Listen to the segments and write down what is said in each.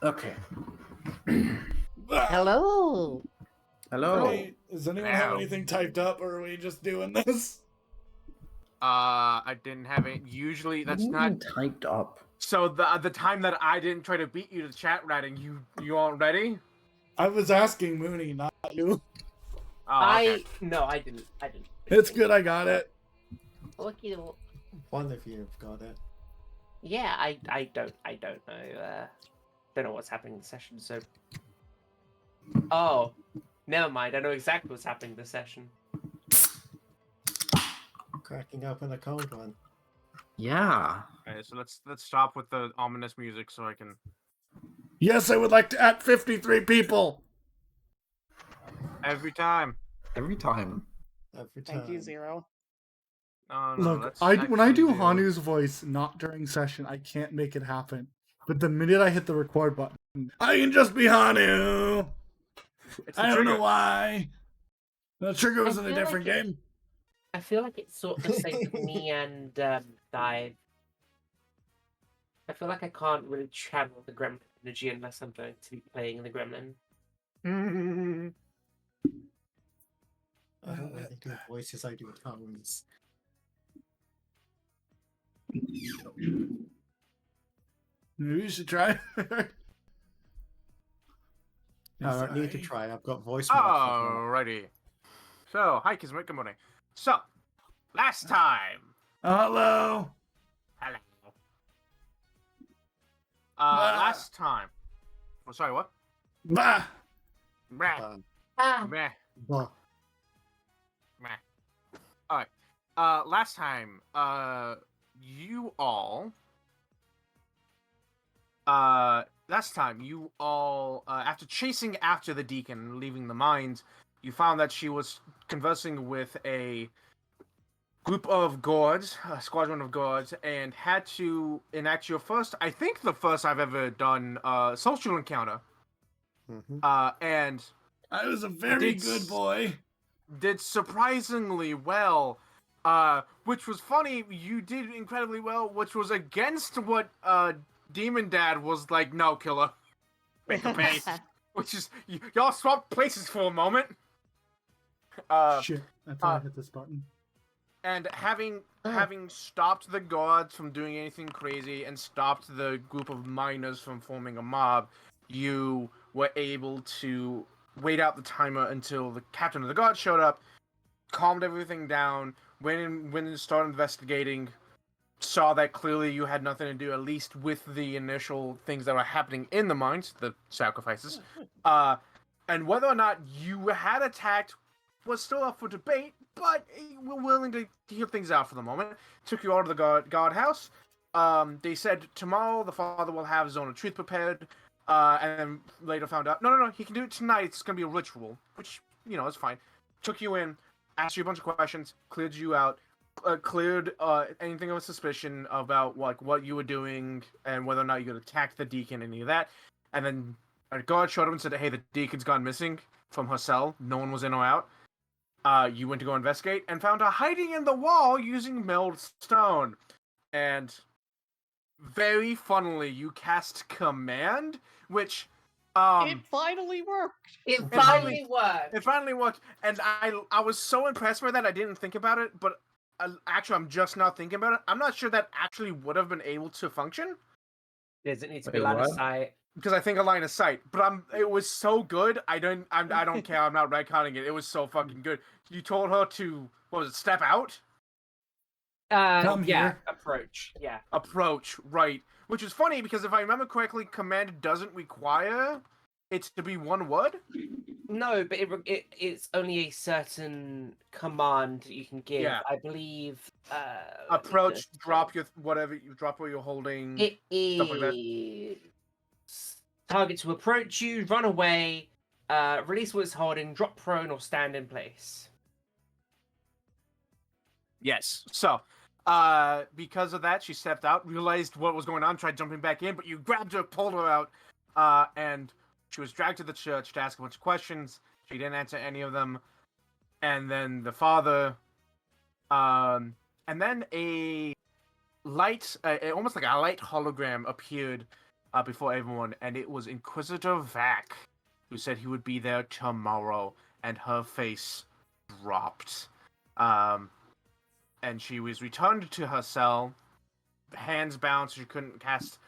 Okay. Hello. Hello. Hey, does anyone have anything typed up, or are we just doing this? I didn't have it. Usually, that's What do you not. mean typed up. So the time that I didn't try to beat you to chat writing, you aren't ready? I was asking Mooney, not you. Oh, okay. No, I didn't. It's good I got it. Lucky. One of you have got it. Yeah, I don't know. Don't know what's happening in the session. So. Oh, never mind. I know exactly what's happening in the session. Cracking open a cold one. Yeah. Okay, so let's stop with the ominous music so I can. Yes, I would like to add 53 people. Every time. Every time. Every time. Thank you, Zero. Oh no. Look, let's when I do actually Hanu's voice, not during session, I can't make it happen. But the minute I hit the record button, I can just be Hanu. It's the I don't know trigger. why. The trigger was I in a feel different like game. I feel like it's sort of the same for me and Dive. I feel like I can't really channel the Gremlin energy unless I'm going to be playing the Gremlin. I don't really do voices, I do tones. Maybe you should try. I don't need to try, I've got voice Oh. mod. Alrighty. So, hi, Kismet. Good morning. So, last time. Hello. Hello. Ah. Last time. Oh, sorry, what? Bah. Meh. Ah, Meh. Bah. Meh. Alright. Last time, you all. After chasing after the deacon and leaving the mines, you found that she was conversing with a group of guards, a squadron of guards, and had to enact your first, I think the first I've ever done, social encounter. And I was a very Did good boy. did surprisingly well, which was funny. You did incredibly well, which was against what Demon Dad was like. No, killer, make a pace. Which is y'all swapped places for a moment. Shit, I thought I hit this button. And having stopped the guards from doing anything crazy and stopped the group of miners from forming a mob, you were able to wait out the timer until the captain of the guard showed up, calmed everything down, went and started investigating, saw that clearly you had nothing to do, at least with the initial things that were happening in the mines, the sacrifices, and whether or not you had attacked was still up for debate, but we're willing to hear things out for the moment. Took you all to the guardhouse. They said tomorrow the father will have Zone of Truth prepared, and then later found out, no, he can do it tonight. It's going to be a ritual, which, is fine. Took you in, asked you a bunch of questions, cleared you out, cleared anything of suspicion about what you were doing and whether or not you had attacked the deacon, any of that. And then a guard showed up and said, hey, the deacon's gone missing from her cell. No one was in or out. You went to go investigate and found her hiding in the wall using milled stone. And very funnily, you cast Command, which It finally worked. it finally worked. It finally worked, and I was so impressed by that I didn't think about it, but actually I'm just now thinking about it. I'm not sure that actually would have been able to function. Does it need to be Wait, line of what? sight? Because I think a line of sight, but it was so good. I don't care. I'm not retconning it. It was so fucking good. You told her to step out, Come here. Approach. Yeah. approach, right? Which is funny because if I remember correctly, command doesn't require it to be one word. No, but it's only a certain command you can give. Yeah. I believe. Approach, drop what you're holding. It stuff like that. is target to approach you, run away, release what it's holding, drop prone, or stand in place. Yes. So, because of that, she stepped out, realized what was going on, tried jumping back in, but you grabbed her, pulled her out, and she was dragged to the church to ask a bunch of questions. She didn't answer any of them. And then the father, and then a light, almost like a light hologram appeared before everyone, and it was Inquisitor Vac, who said he would be there tomorrow, and her face dropped. And she was returned to her cell, hands bound, so she couldn't cast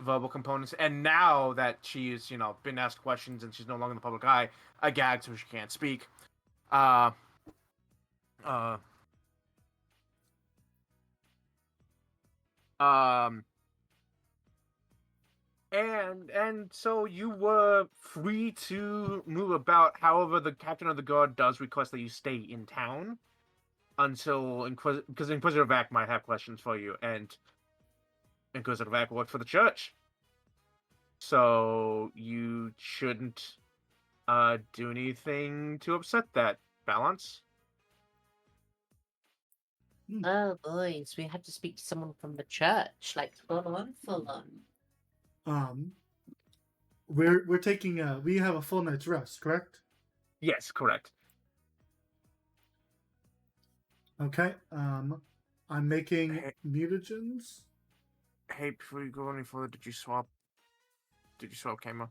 verbal components. And now that she's, been asked questions and she's no longer in the public eye, a gag so she can't speak. And so you were free to move about. However, the captain of the guard does request that you stay in town until because Inquisitor Vac might have questions for you, and Inquisitor Vac worked for the church, so you shouldn't do anything to upset that balance. Oh, boys, we had to speak to someone from the church, like full on. We're taking we have a full night's rest, correct? Yes, correct. Okay. I'm making mutagens. Hey, before you go any further, did you swap camera?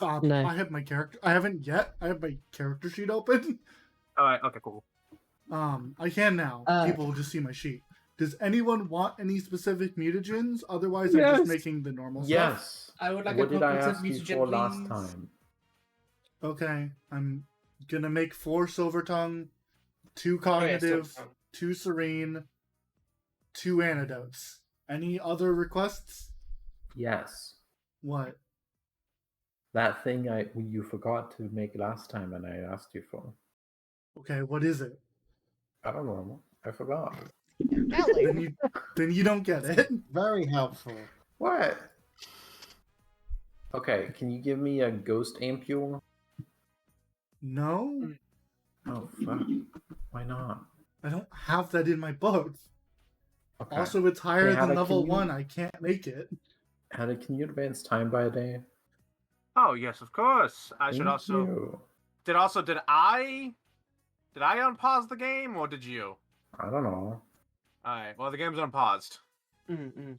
No. I have my character. I haven't yet. I have my character sheet open. All right. Okay. Cool. I can now. People will just see my sheet. Does anyone want any specific mutagens? Otherwise, I'm just making the normal stuff. Yes. I would like What a did I cognitive ask you mutagen, for last please. time? Okay, I'm gonna make 4 silver tongue, 2 cognitive, Silver tongue. 2 serene, 2 antidotes. Any other requests? Yes. What? That thing you forgot to make last time and I asked you for. Okay, what is it? I don't know. I forgot. Ellie. Then you don't get it. Very helpful. What? Okay, can you give me a ghost ampule? No, Oh, fuck. Why not? I don't have that in my book. Okay. Also, it's higher Hey, than Hannah, level can you- 1. I can't make it. Hannah, can you advance time by a day? Oh yes, of course. I should Thank also. you. Did I unpause the game or did you? I don't know. Alright, well the game's unpaused. Mm-mm.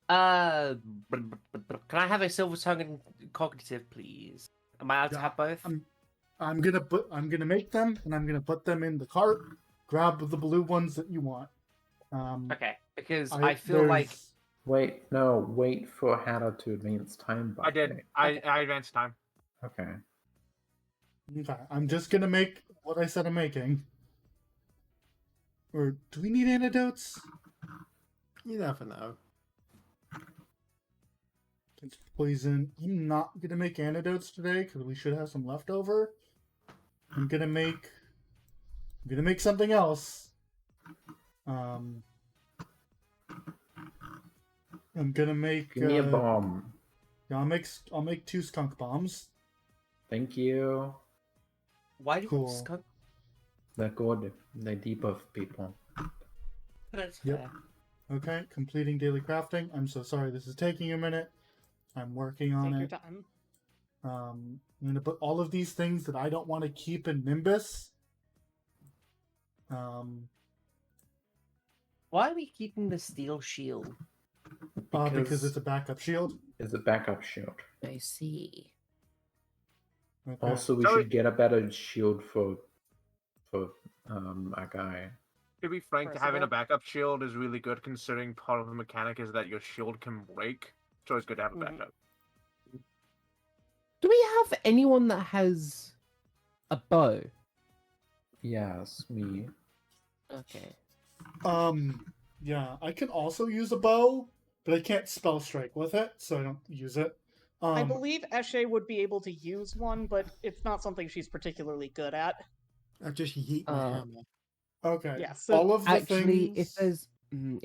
Can I have a silver tongue and cognitive, please? Am I allowed to Yeah, have both? I'm gonna make them, and I'm gonna put them in the cart. Grab the blue ones that you want. Okay, because I feel like there's- Wait for Hannah to advance time by I did. a day. I advanced time. Okay. Okay, I'm just gonna make what I said I'm making. Or do we need antidotes? You never know. It's poison. I'm not gonna make antidotes today because we should have some left over. I'm gonna make something else. I'm gonna make. Give me a bomb. Yeah, I'll make 2 skunk bombs. Thank you. why do you Cool. want skunk? They're good. They debuff people. That's Yep. fair. Okay, completing daily crafting. I'm so sorry this is taking a minute. I'm working on Take your it. time. I'm gonna put all of these things that I don't want to keep in Nimbus. Why are we keeping the steel shield? Because it's a backup shield. It's a backup shield. I see. Okay. Also, we So should get a better shield for a guy. To be frank, having a Crucible. backup shield is really good considering part of the mechanic is that your shield can break. So it's good to have a Mhm. backup. Do we have anyone that has a bow? Yes, me. Okay. Yeah, I can also use a bow, but I can't spell strike with it, so I don't use it. I believe Eshe would be able to use one, but it's not something she's particularly good at. I just yeet my hammer. Okay. Yeah, so All of the Actually, things. if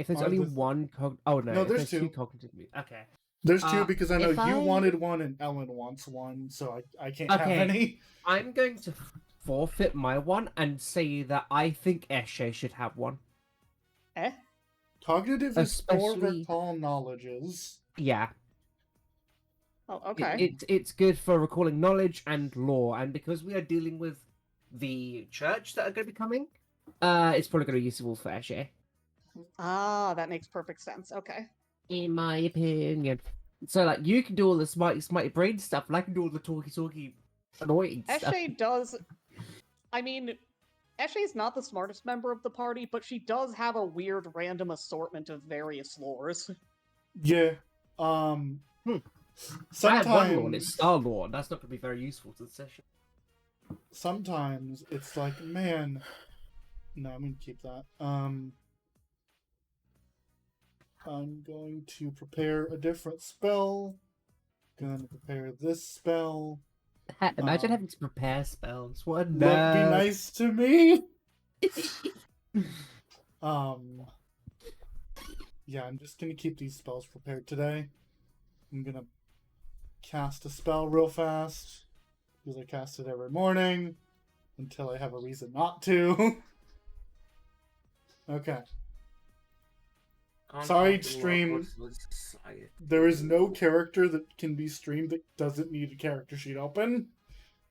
there's are only the- one oh no, No, if there's 2. cognitive. Okay. There's 2 because I know if you I- wanted one and Ellen wants one, so I can't have Okay. any. I'm going to forfeit my one and say that I think Eshe should have one. Cognitive is 4 Especially- recall knowledges. Yeah. Oh, okay. It's good for recalling knowledge and lore, and because we are dealing with the church that are going to be coming, it's probably going to be useful for Eshe. Ah, that makes perfect sense. Okay. In my opinion. So like you can do all the smarty brain stuff, and I can do all the talky annoying stuff. Eshe does. I mean, Eshe's not the smartest member of the party, but she does have a weird random assortment of various lores. Yeah. I have one lore, and it's Sometimes, Star Lore. That's not going to be very useful to the session. sometimes it's like, man. No, I'm gonna keep that. I'm going to prepare a different spell. Gonna prepare this spell. Imagine Um, having to prepare spells. What a Look, be nerd. nice to me. Yeah, I'm just gonna keep these spells prepared today. I'm gonna cast a spell real fast because I cast it every morning until I have a reason not to. Okay. Can't Sorry, do stream. what was society. There is no character that can be streamed that doesn't need a character sheet open.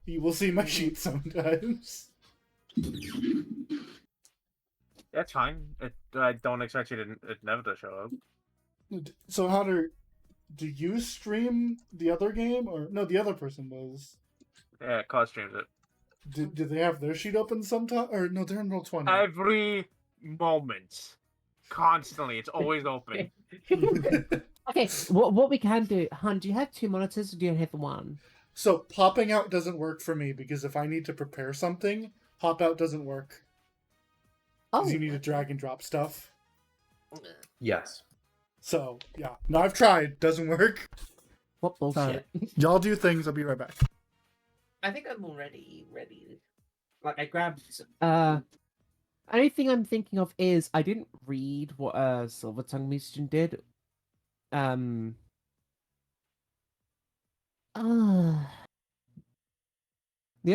You will see my sheet sometimes. That's fine. I don't expect you to it never to show up. So how do you stream the other game, or no? The other person was. Yeah, Cause streams it. Did they have their sheet open sometime, or no? They're in Roll20. Every moment. Constantly. It's always open. Okay, what we can do, Han, do you have 2 monitors or do you have one? So popping out doesn't work for me because if I need to prepare something, pop out doesn't work. Oh, Because you need to drag and drop stuff. Yes. So yeah, no, I've tried. Doesn't work. what bullshit. Y'all do things. I'll be right back. I think I'm already ready. Like I grabbed. Only thing I'm thinking of is I didn't read what Silver Tongue Musician did. The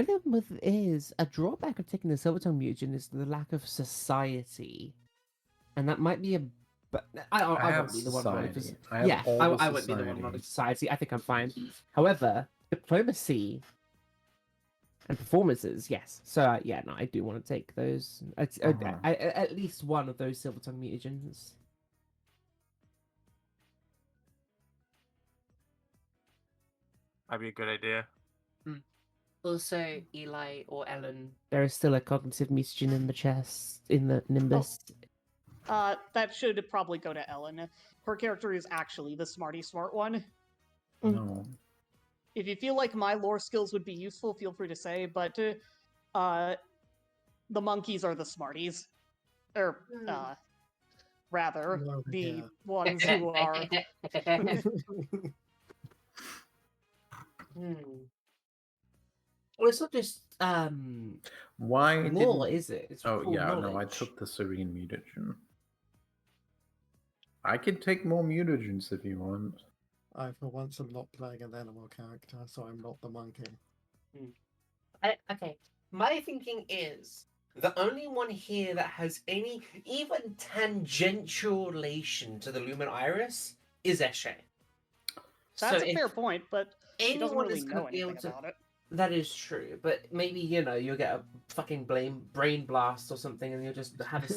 only one with is a drawback of taking the Silver Tongue Mutagen is the lack of society, and that might be a. But I have won't be the one running for. society. I have Yeah, all the I won't be the one society. running society. I think I'm fine. However, diplomacy and performances, yes. So yeah, no, I do want to take those. At least one of those Silver Tongue Mutagens. Might be a good idea. Also, Eli or Ellen. There is still a cognitive mutagen in the chest, in the nimbus. That should probably go to Ellen. Her character is actually the smarty smart one. No. If you feel like my lore skills would be useful, feel free to say, but the monkeys are the smarties. Or, rather, No, the yeah. ones who are... Well, it's not just Why Law, didn't... is it? It's Oh full yeah, no, I knowledge. took the serene mutagen. I can take more mutagens if you want. I, for once, am not playing an animal character, so I'm not the monkey. okay. My thinking is the only one here that has any even tangential relation to the Lumen Iris is Eshe. That's So a fair point, but she doesn't anyone really is know gonna be able anything to. about it. That is true, but maybe you'll get a fucking brain blast or something, and you'll just have a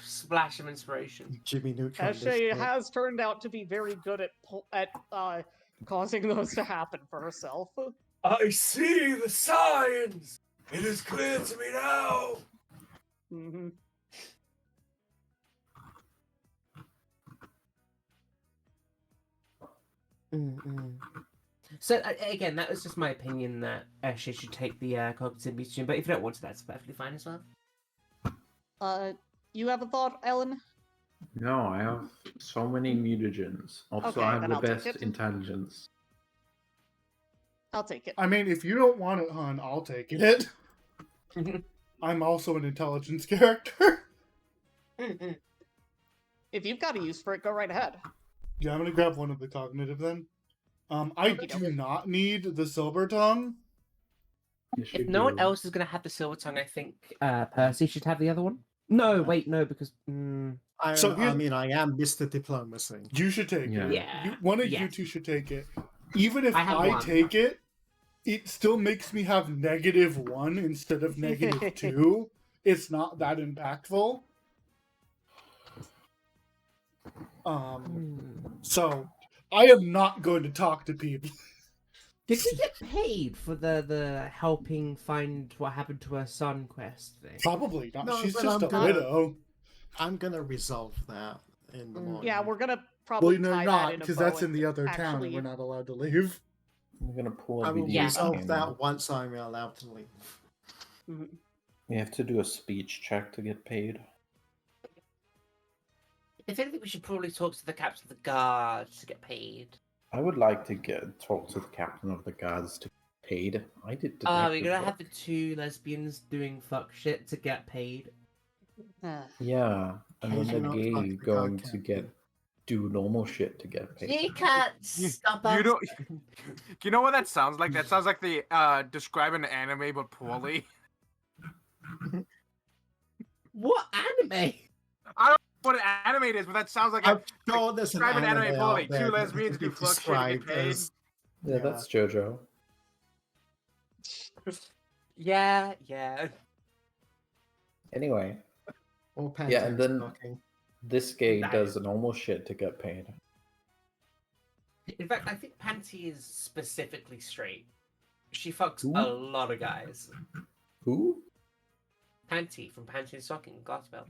splash of inspiration. Jimmy Neutron. Eshe has turned out to be very good at causing those to happen for herself. I see the signs. It is clear to me now. Mm-hmm. So again, that was just my opinion that Eshe should take the cognitive mutagen, but if you don't want to, that's perfectly fine as well. You have a thought, Ellen? No, I have so many mutagens. Also, Okay, I have then the I'll take best it. intelligence. I'll take it. I mean, if you don't want it, hon, I'll take it. I'm also an intelligence character. If you've got a use for it, go right ahead. Yeah, I'm gonna grab one of the cognitive then. I Okie do dokie. not need the silver tongue. Yes, If you no one do. else is going to have the Silver Tongue, I think Percy should have the other one. No, wait, no, because So I here's- mean, I am Mr. Diplomacy. You should take Yeah. it. yeah, One of yeah. you two should take it. Even if I have I one. take it, it still makes me have -1 instead of -2. It's not that impactful. So I am not going to talk to people. Did we get paid for the helping find what happened to her son quest thing? Probably not. No, She's but just I'm a gonna- widow. I'm gonna resolve that in the morning. Yeah, we're gonna Well, probably you're tie that not, in a because bow that's in and the other town, actually- and we're not allowed to leave. I'm gonna pull I a will video resolve game. that once I'm allowed to leave. Mhm. You have to do a speech check to get paid. If anything, we should probably talk to the captain of the guard to get paid. I would like to talk to the captain of the guards to get paid. I did detective Oh, we're gonna work. have the two lesbians doing fuck shit to get paid. Yeah, and then Can the you not gay fuck the going guard to captain? do normal shit to get paid. You can't stop You us. don't. You know what that sounds like? That sounds like the describe an anime but poorly. What anime? What an anime it is, but that sounds like I'm sure there's an describe an anime anime poorly. out there Two that lesbians can do be fuck shit to get described paid. as- Yeah, that's JoJo. Yeah. Anyway, or Yeah, and then- talking. this gay Nice. does normal shit to get paid. In fact, I think Panty is specifically straight. She fucks Who? a lot of guys. Who? Panty from Panty and Stocking, Glassbell.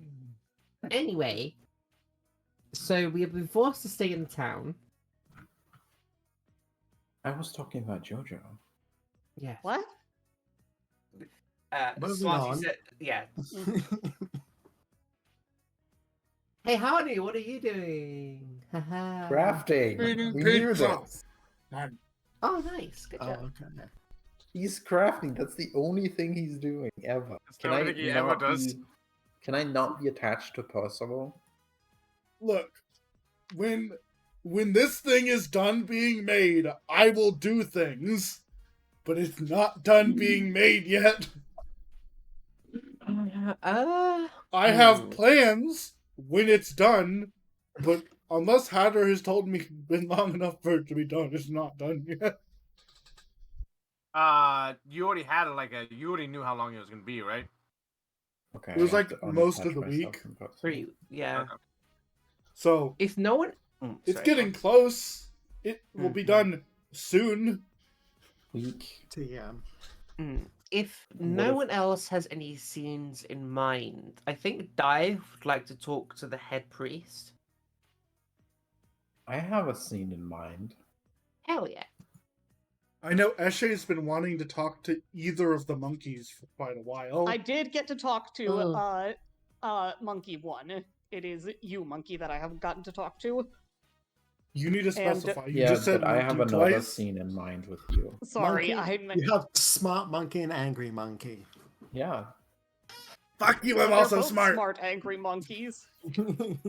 Anyway, so we have been forced to stay in the town. I was talking about JoJo. Yes. What? Moving Swansea on. said, yeah. Hey, Harney, what are you doing? Haha. Crafting. Eating We knew pizza. this. Oh, nice. Good Oh, job. okay. He's crafting. That's the only thing he's doing ever. That's the only thing he ever does. Can I not be attached to Percival? Look, when this thing is done being made, I will do things, but it's not done being made yet. I have plans when it's done, but unless Hatter has told me been long enough for it to be done, it's not done yet. You already had you already knew how long it was gonna be, right? Okay. It was I like have to most of unattach the myself week. from Percival. Pretty, yeah. Okay. So If no one, it's Sorry, getting close. It will be Mhm. done soon. Week. TM. If What no if- one else has any scenes in mind, I think Dive would like to talk to the head priest. I have a scene in mind. Hell yeah. I know Eshe's been wanting to talk to either of the monkeys for quite a while. I did get to talk to Oh. Monkey One. It is you, Monkey, that I haven't gotten to talk to. You need to And- specify. You Yeah, just said but I have monkey another twice. scene in mind with you. Sorry, Monkey, you have smart monkey and angry monkey. Yeah. Fuck you! But I'm they're also both smart. angry monkeys. Fuck you!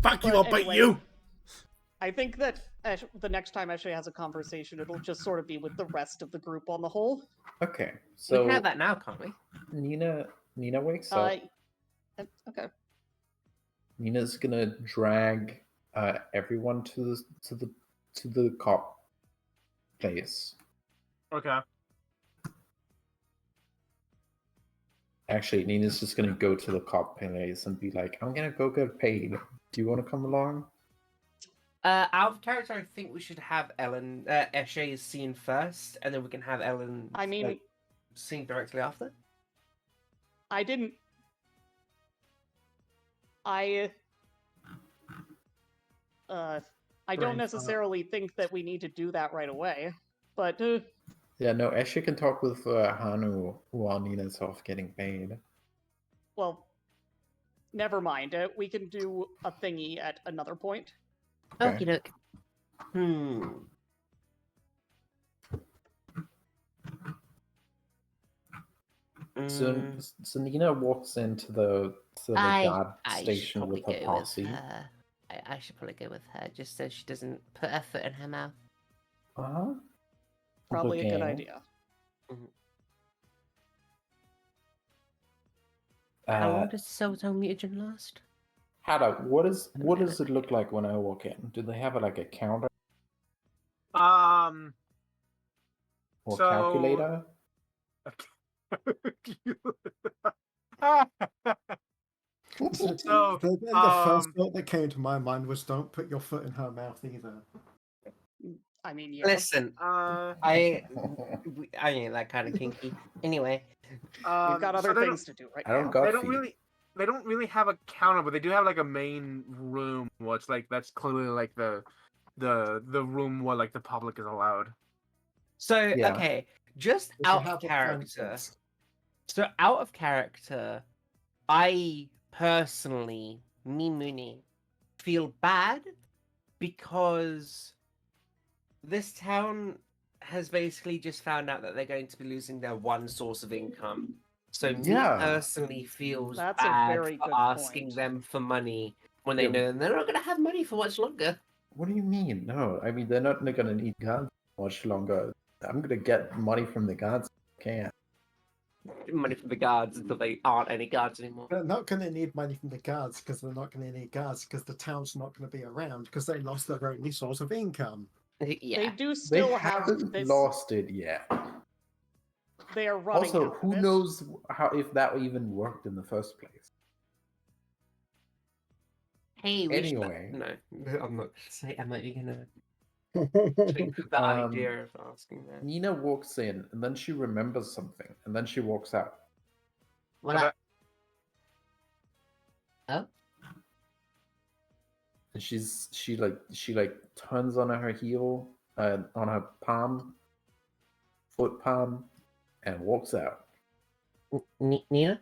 But I'll bite anyway. you. I think that the next time Eshe has a conversation, it'll just sort of be with the rest of the group on the whole. Okay. We So can have that now, can't we? Nina wakes up. Okay. Nina's gonna drag everyone to the cop place. Okay. Actually, Nina's just gonna go to the cop place and be like, "I'm gonna go get paid. Do you want to come along?" Out of character, I think we should have Ellen, Eshe's scene first, and then we can have Ellen. I mean, scene directly after. I didn't. I don't Brain necessarily think that we need to do that right away, but Yeah, no, Eshe can talk with Hanu while Nina's off getting paid. well, never mind. We can do a thingy at another point. Okay. Okie doke. So Nina walks into the guard I should station probably with her go posse. with her. I should probably go with her just so she doesn't put her foot in her mouth. Uh-huh. Probably a good Okay. idea. How Uh, long does the Silvertongue mutagen last? Hada, what does it look like when I walk in? Do they have like a counter or So- calculator? So, the first thought that came to my mind was don't put your foot in her mouth either. I mean, yeah. Listen, I ain't that kind of kinky. Anyway, We've got other so they things to do right I don't now. got they don't feet. really they don't really have a counter, but they do have like a main room where it's like that's clearly like the room where like the public is allowed. so Yeah. okay, just We should out have of a character. contest. So out of character, I personally, Noone, feel bad because this town has basically just found out that they're going to be losing their one source of income. So me Yeah. personally feels That's a bad very for good asking point. them for money when they Yeah. know they're not going to have money for much longer. What do you mean? No, I mean they're not gonna need guards much longer. I'm gonna get money from the guards. Okay. Money from the guards until they aren't any guards anymore. They're not going to need money from the guards because they're not going to need guards because the town's not going to be around because they lost their only source of income. They Yeah. do They still have haven't this. lost it yet. They are running Also, out who of it. knows how if that even worked in the first place? Hey, we should... Anyway. No, I'm not saying. I'm not even gonna think of the Um, idea of asking that. Nina walks in and then she remembers something and then she walks out. Well, But oh, And she turns on her heel, on her foot palm, and walks out. Nina,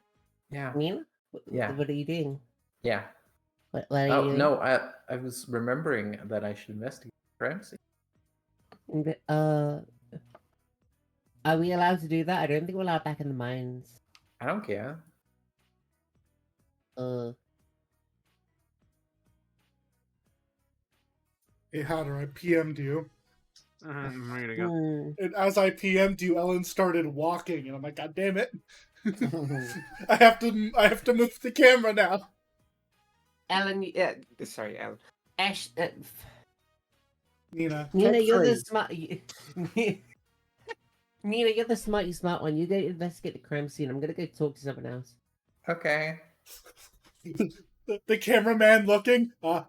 Yeah. Nina, Yeah. what are you doing? Yeah. What are you Oh doing? no, I was remembering that I should investigate crime scene. Are we allowed to do that? I don't think we're allowed back in the mines. I don't care. Hey, Hatter, I PM'd you. I'm ready to go. And as I PM'd you, Ellen started walking, and I'm like, God damn it! I have to move the camera now. Ellen, sorry, Ellen. Ash, Nina, Nina, Take you're the three. smart. Nina, you're the smart one. You go investigate the crime scene. I'm gonna go talk to someone else. Okay. the cameraman looking. I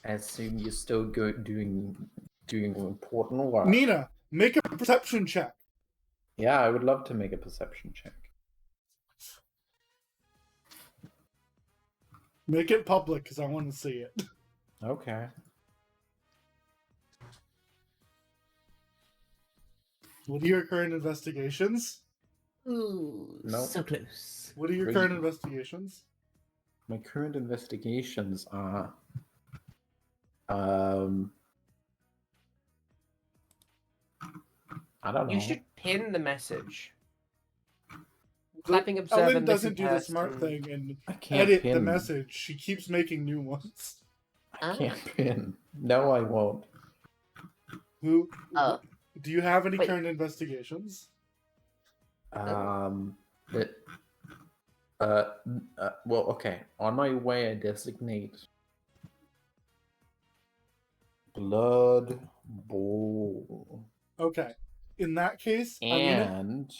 assume you're still doing important work. Nina, make a perception check. Yeah, I would love to make a perception check. Make it public because I want to see it. Okay. What are your current investigations? Ooh, Nope. so close. What are your Three. current investigations? My current investigations are I don't know. You should pin the message. Clapping Ellen observer doesn't missing do the smart person. thing and I can't edit pin. the message. She keeps making new ones. I can't pin. No, I won't. Who? Oh. Do you have any Wait. current investigations? It, well, okay. On my way, I designate Blood Bowl Okay. In that case, I'm gonna. and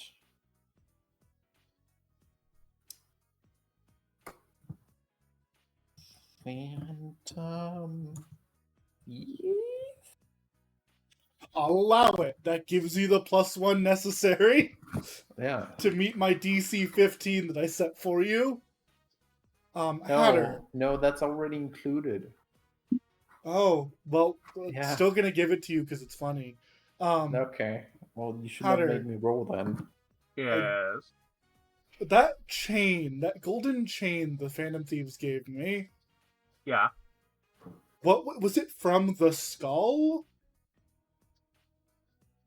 Phantom. I'll allow it. That gives you the +1 necessary Yeah. to meet my DC 15 that I set for you. Hatter. No, that's already included. Oh, well, Yeah. still gonna give it to you because it's funny. Okay. Well, you should have Hatter. made me roll then. Yes. That chain, that golden chain the Phantom Thieves gave me, Yeah. what was it from the skull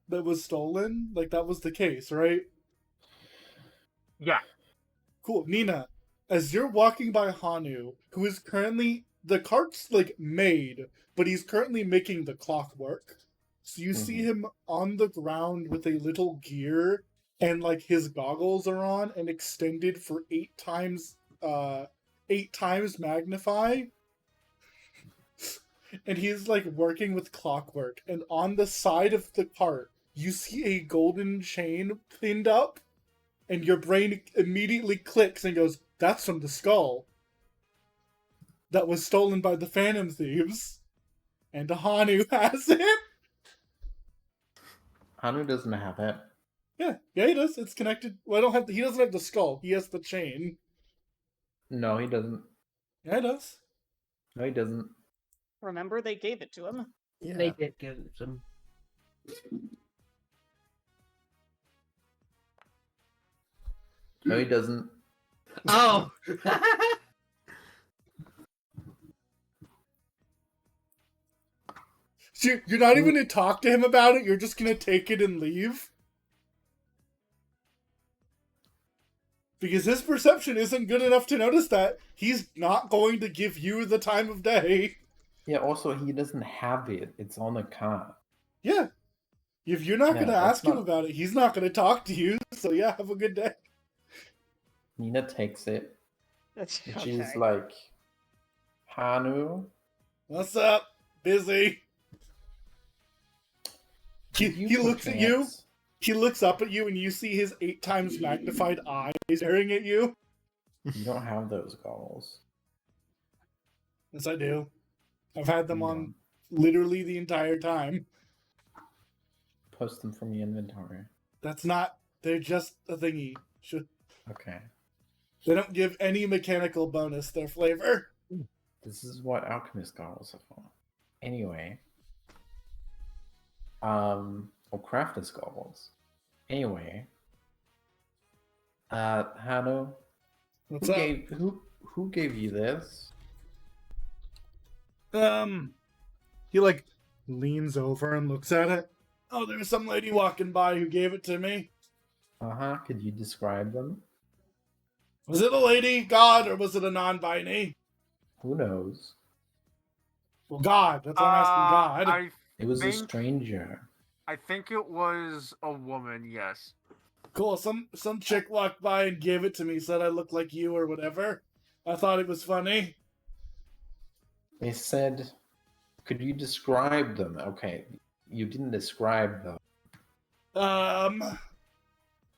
that was stolen? Like, that was the case, right? Yeah. Cool. Nina, as you're walking by Hanu, who is currently, the cart's, like, made, but he's currently making the clockwork. So you see him on the ground with a little gear, and, like, his goggles are on and extended for 8 times magnify. And he's, like, working with clockwork. And on the side of the cart, you see a golden chain pinned up, and your brain immediately clicks and goes, that's from the skull that was stolen by the Phantom Thieves. and Hanu has it. Hanu doesn't have it. Yeah, he does. It's connected. Well, he doesn't have the skull. He has the chain. No, he doesn't. Yeah, he does. No, he doesn't. Remember, they gave it to him. Yeah. They did give them. No, he doesn't. Oh! So you're not even going to talk to him about it? You're just going to take it and leave? Because his perception isn't good enough to notice that. He's not going to give you the time of day. Yeah, also, he doesn't have it. It's on the card. Yeah. If you're not going to that's ask him not- about it, he's not going to talk to you. So yeah, have a good day. Nina takes it. That's And okay. she's like, Hanu, What's up? Busy. He you looks at you. perchance- He looks up at you, and you see his 8 times magnified eyes staring at you. You don't have those goggles. Yes, I do. I've had them You on don't. literally the entire time. Post them from the inventory. That's not. They're just a thingy. Okay. They don't give any mechanical bonus. Their flavor. This is what alchemist goggles are for. Anyway. Or crafter's goggles. Anyway. Hanu, What's who up? gave you this? He like leans over and looks at it. Oh, there's some lady walking by who gave it to me. Uh-huh. Could you describe them? Was it a lady, God, or was it a non-binary? Who knows? Well, God. That's why I'm asking God. It was a Think- stranger. I think it was a woman, yes. Cool. Some chick walked by and gave it to me. Said I look like you or whatever. I thought it was funny. They said, could you describe them? Okay. You didn't describe them.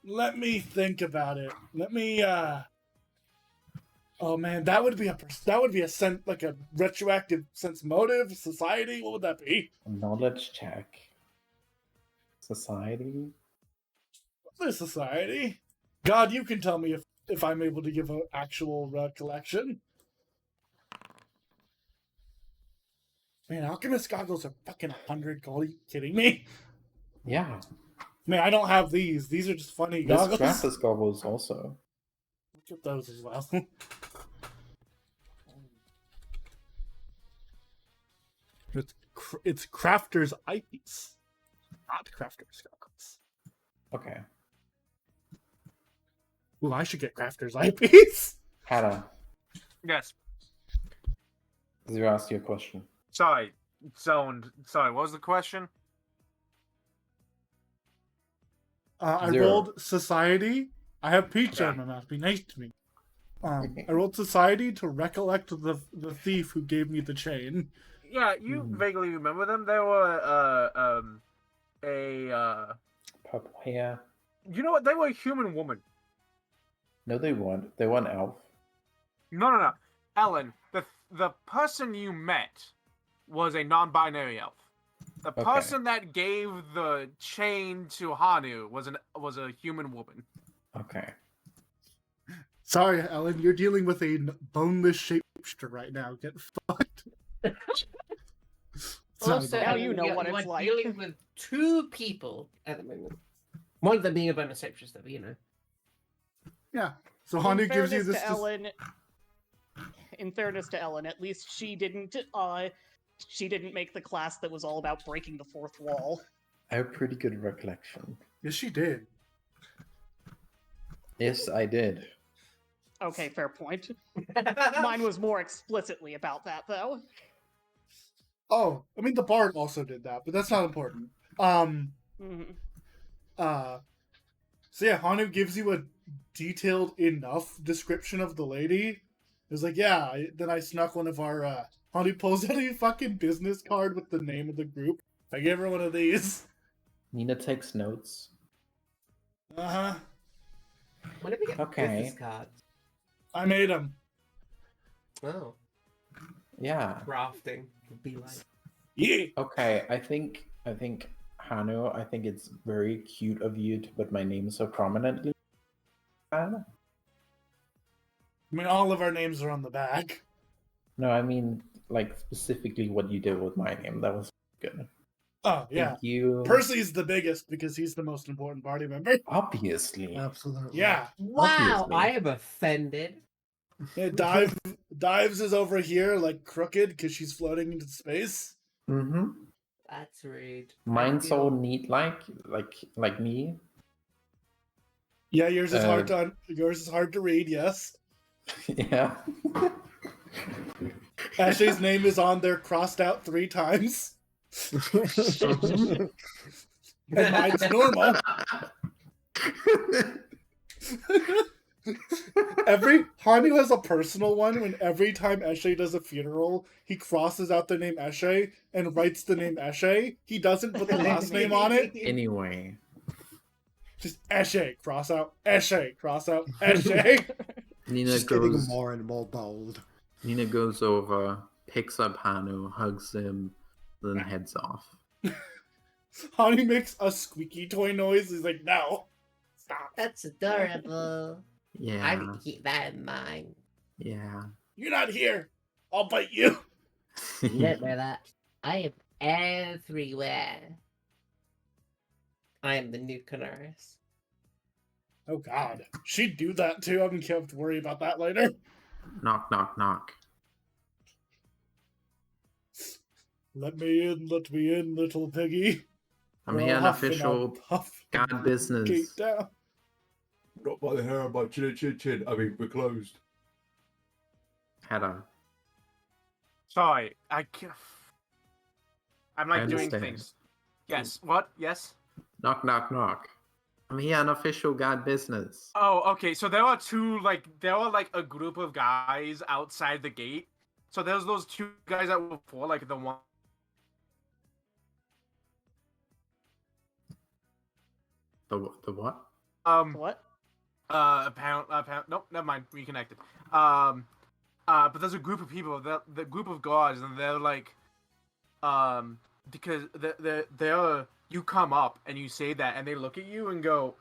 Let me think about it. Let me. Oh man, that would be a like a retroactive sense motive society. What would that be? A knowledge check. Society? The society. God, you can tell me if I'm able to give an actual recollection. Man, alchemist goggles are fucking 100 gold. Are you kidding me? Yeah. Man, I don't have these. These are just funny There's goggles. crafter's goggles also. Look at those as well. It's crafter's eyepiece, not crafter's goggles. Okay. Ooh, I should get crafter's eyepiece. Hannah, Yes. you asked you a question. Sorry. Sorry, what was the question? I 0. rolled society. I have pizza Okay. in my mouth. Be nice to me. I rolled society to recollect the thief who gave me the chain. Yeah, you vaguely remember them. They were Purple hair. you know what? They were a human woman. No, they weren't. They weren't elf. No. Ellen, the person you met was a non-binary elf. The Okay. person that gave the chain to Hanu was a human woman. Okay. Sorry, Ellen, you're dealing with a boneless shapeshifter right now. Get fucked. It's not Also, a Now bone. you know you're- what you it's are like. dealing with 2 people at the moment. One of them being a bonus shapeshifter, but you know. Yeah. So Hanu In gives you fairness this. to Ellen, in fairness to Ellen, at least she didn't make the class that was all about breaking the fourth wall. I have pretty good recollection. Yes, she did. Yes, I did. Okay, fair point. Mine was more explicitly about that, though. Oh, I mean the bard also did that, but that's not important. Mhm. So yeah, Hanu gives you a detailed enough description of the lady. It was like, yeah, then I snuck one of our, Hanu pulls out a fucking business card with the name of the group. I gave her one of these. Nina takes notes. Uh-huh. When did we get Okay. business cards? I made them. Oh, Yeah. crafting would be like. Yeah. Okay, I think Hanu, I think it's very cute of you to put my name so prominently. I mean, all of our names are on the back. No, I mean like specifically what you did with my name. That was good. Oh, yeah. Thank you. Percy's the biggest because he's the most important party member. Obviously. Absolutely. Yeah. Wow, Obviously. I am offended. Yeah, Dives is over here, like crooked, because she's floating into space. Mm-hmm. That's rude. Mine's I so feel- neat like me. Yeah, yours is yours is hard to read. Yes, Yeah. Ashley's name is on there, crossed out 3 times, and mine's normal. Hanu has a personal one. When every time Eshe does a funeral, he crosses out the name Eshe and writes the name Eshe. He doesn't put the last name on it. Anyway. Just Eshe, cross out Eshe, cross out Eshe. Nina Just getting goes more and more bold. Nina goes over, picks up Hanu, hugs him, then heads off. Hanu makes a squeaky toy noise. He's like, no, stop. That's adorable. Yeah. I need to keep that in mind. Yeah. You're not here. I'll bite you. You don't know that. I am everywhere. I am the new Canaris. Oh God, she'd do that too. I'm gonna have to worry about that later. Knock, knock, knock. Let me in, little piggy. I'm We're here all on huffing official and puffing. God business. Gate down. Not by the hair of my chin. I mean, we're closed. Head on. Sorry, I'm I like doing understand. things. Yes. What? Yes. Knock, knock, knock. I'm here on official God business. Oh, okay. So there are a group of guys outside the gate. So there's those 2 guys that were before, like the one. The what? What? Nope, never mind. Reconnected. But there's a group of people, the group of guards, and they're like, because they're you come up and you say that, and they look at you and go,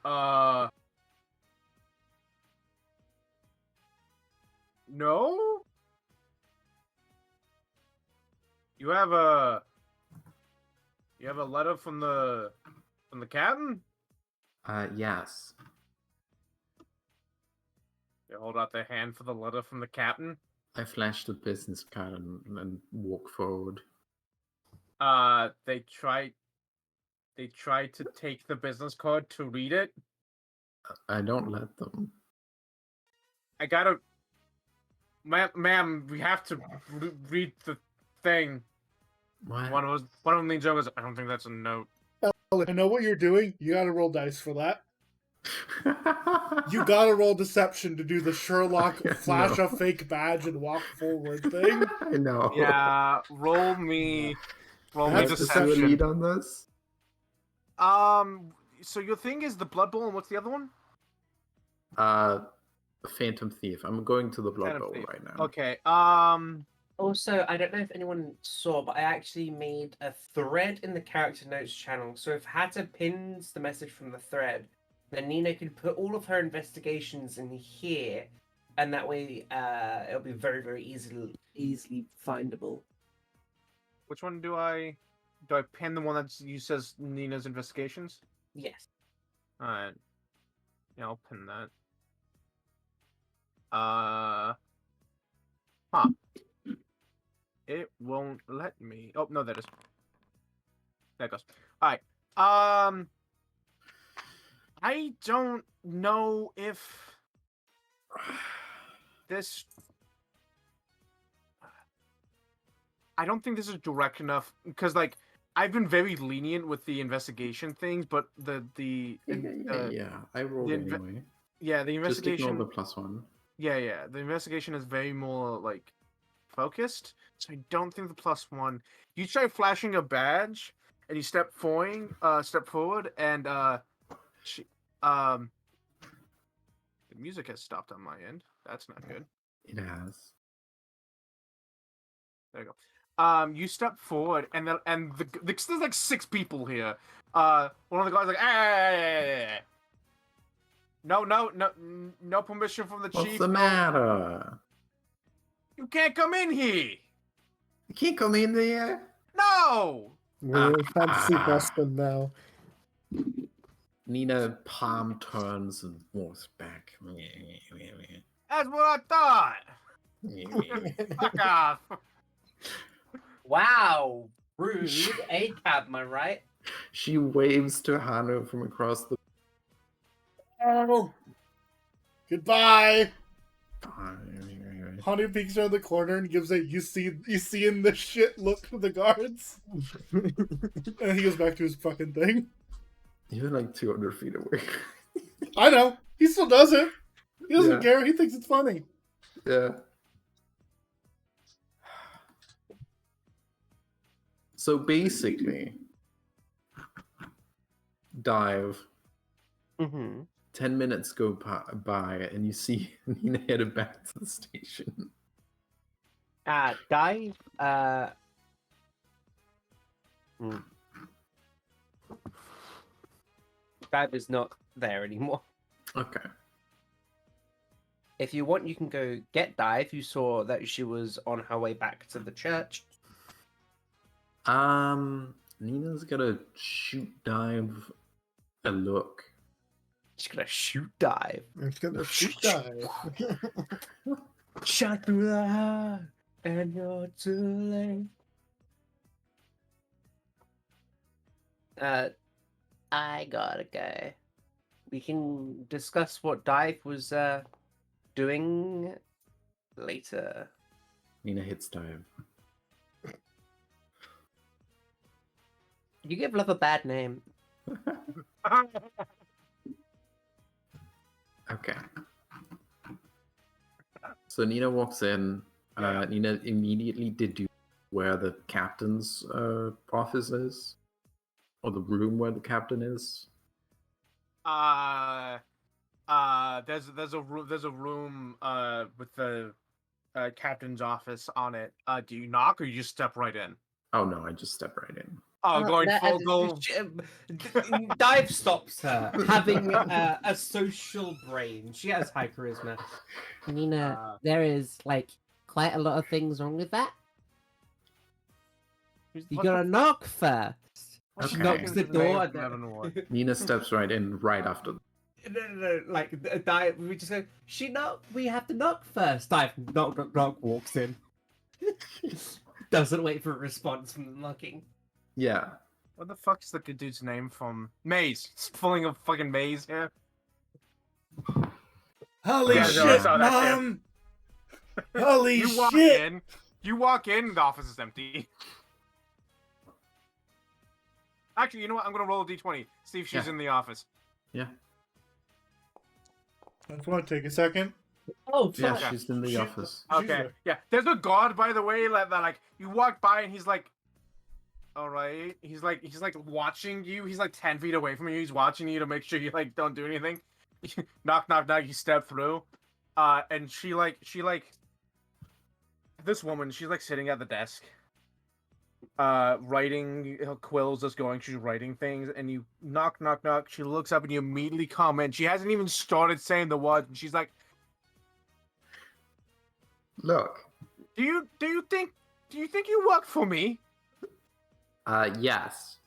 no? You have a letter from the captain? Yes. They hold out their hand for the letter from the captain. I flash the business card and walk forward. They try to take the business card to read it. I don't let them. I gotta, ma'am, we have to read the thing. What? One of them leans over. I don't think that's a note. I know what you're doing. You gotta roll dice for that. You gotta roll deception to do the Sherlock flash a fake badge and walk forward thing. I know. Yeah, roll me That's deception. Do a lead on this? So your thing is the Blood Bowl, and what's the other one? Phantom Thief. I'm going to the Blood Phantom Bowl Thief. right now. Okay. Also, I don't know if anyone saw, but I actually made a thread in the character notes channel. So if Hatter pins the message from the thread, then Nina can put all of her investigations in here, and that way it'll be very, very easily findable. Which one do I pin? The one that says Nina's investigations? Yes. Alright. Yeah, I'll pin that. Huh. It won't let me. Oh, no, that is. There it goes. Alright. I don't know if this. I don't think this is direct enough because, like, I've been very lenient with the investigation things, but Yeah, I rolled the inve- anyway. yeah, the Just investigation. ignore the +1. Yeah. The investigation is very more like focused, so I don't think the +1. You try flashing a badge, and you step forward, and the music has stopped on my end. That's not good. It has. There you go. You step forward, and there's like 6 people here. One of the guys like, hey. No permission from the What's chief. the matter? You can't come in here. You can't come in there. No. We're in fantasy Boston now. Nina palm turns and walks back. That's what I thought. Fuck off. Wow, rude. A-cab, am I right? She waves to Hanu from across the. Oh. Goodbye. Hanu peeks around the corner and gives a you see in the shit look to the guards. And he goes back to his fucking thing. You're like 200 feet away. I know. He still does it. He doesn't Yeah. care. He thinks it's funny. Yeah. So basically, dive. Mm-hmm. 10 minutes go by, and you see Nina headed back to the station. Dive. Dive is not there anymore. Okay. If you want, you can go get Dive. You saw that she was on her way back to the church. Nina's gonna shoot dive a look. She's gonna shoot Dive. It's gonna shoot dive. Shot through the heart, and you're too late. I gotta go. We can discuss what Dive was doing later. Nina hits dive. You give love a bad name. Okay. So Nina walks in. Nina immediately deduces where the captain's office is, or the room where the captain is. There's a room with the captain's office on it. Do you knock or you just step right in? Oh no, I just step right in. Oh, going full go. Dive stops her, having a social brain. She has high charisma. Nina, there is like quite a lot of things wrong with that. You gotta knock first. Okay. She knocks the door. And then... Nina steps right in right after. No, like Dive. We just go. She knock. We have to knock first. Dive knock. Walks in. Doesn't wait for a response from the knocking. Yeah. What the fuck is the good dude's name from Maze? It's pulling a fucking maze here. Holy Yeah, shit, no, I saw that too. Mom! Holy You walk shit! in. You walk in. The office is empty. Actually, you know what? I'm gonna roll a d20. See if she's Yeah. in the office. Yeah. I just want to take a second. Oh, Yeah, fuck. she's in the She- office. Okay. there. Yeah. There's a guard, by the way, that like you walk by and he's like, all right. He's like watching you. He's like 10 feet away from you. He's watching you to make sure you like don't do anything. Knock. You step through, and she this woman. She's like sitting at the desk, writing. Her quill's just going. She's writing things, and you knock. She looks up and you immediately comment. She hasn't even started saying the words, and she's like, Look. Do you think you work for me? Yes.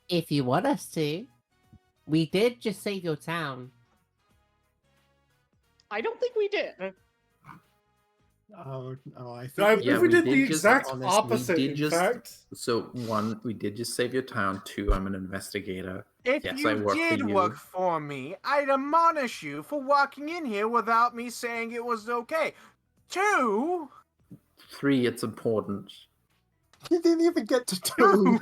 If you want us to, we did just save your town. I don't think we did. Oh, I think I believe Yeah, we we did did the just- exact honestly, we opposite, did in just- fact. So 1, we did just save your town. 2, I'm an investigator. If Yes, you I work for did you. work for me, I'd admonish you for walking in here without me saying it was okay. 2, 3, it's important. you didn't even get to two.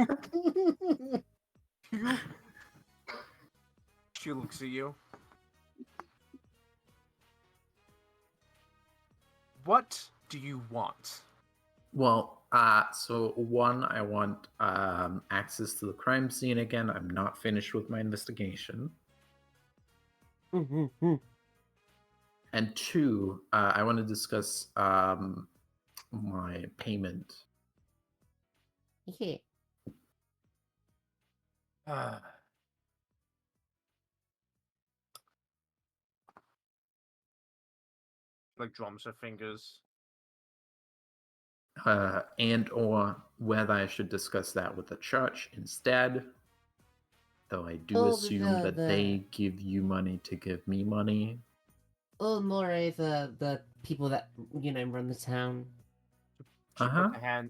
she looks at you. What do you want? Well, so 1, I want access to the crime scene again. I'm not finished with my investigation. Mm-hmm. And 2, I want to discuss my payment Yeah. Like drums her fingers. And or whether I should discuss that with the church instead. Though I do Oh, assume that they give you money to give me money. Or moreover, the people that, run the town.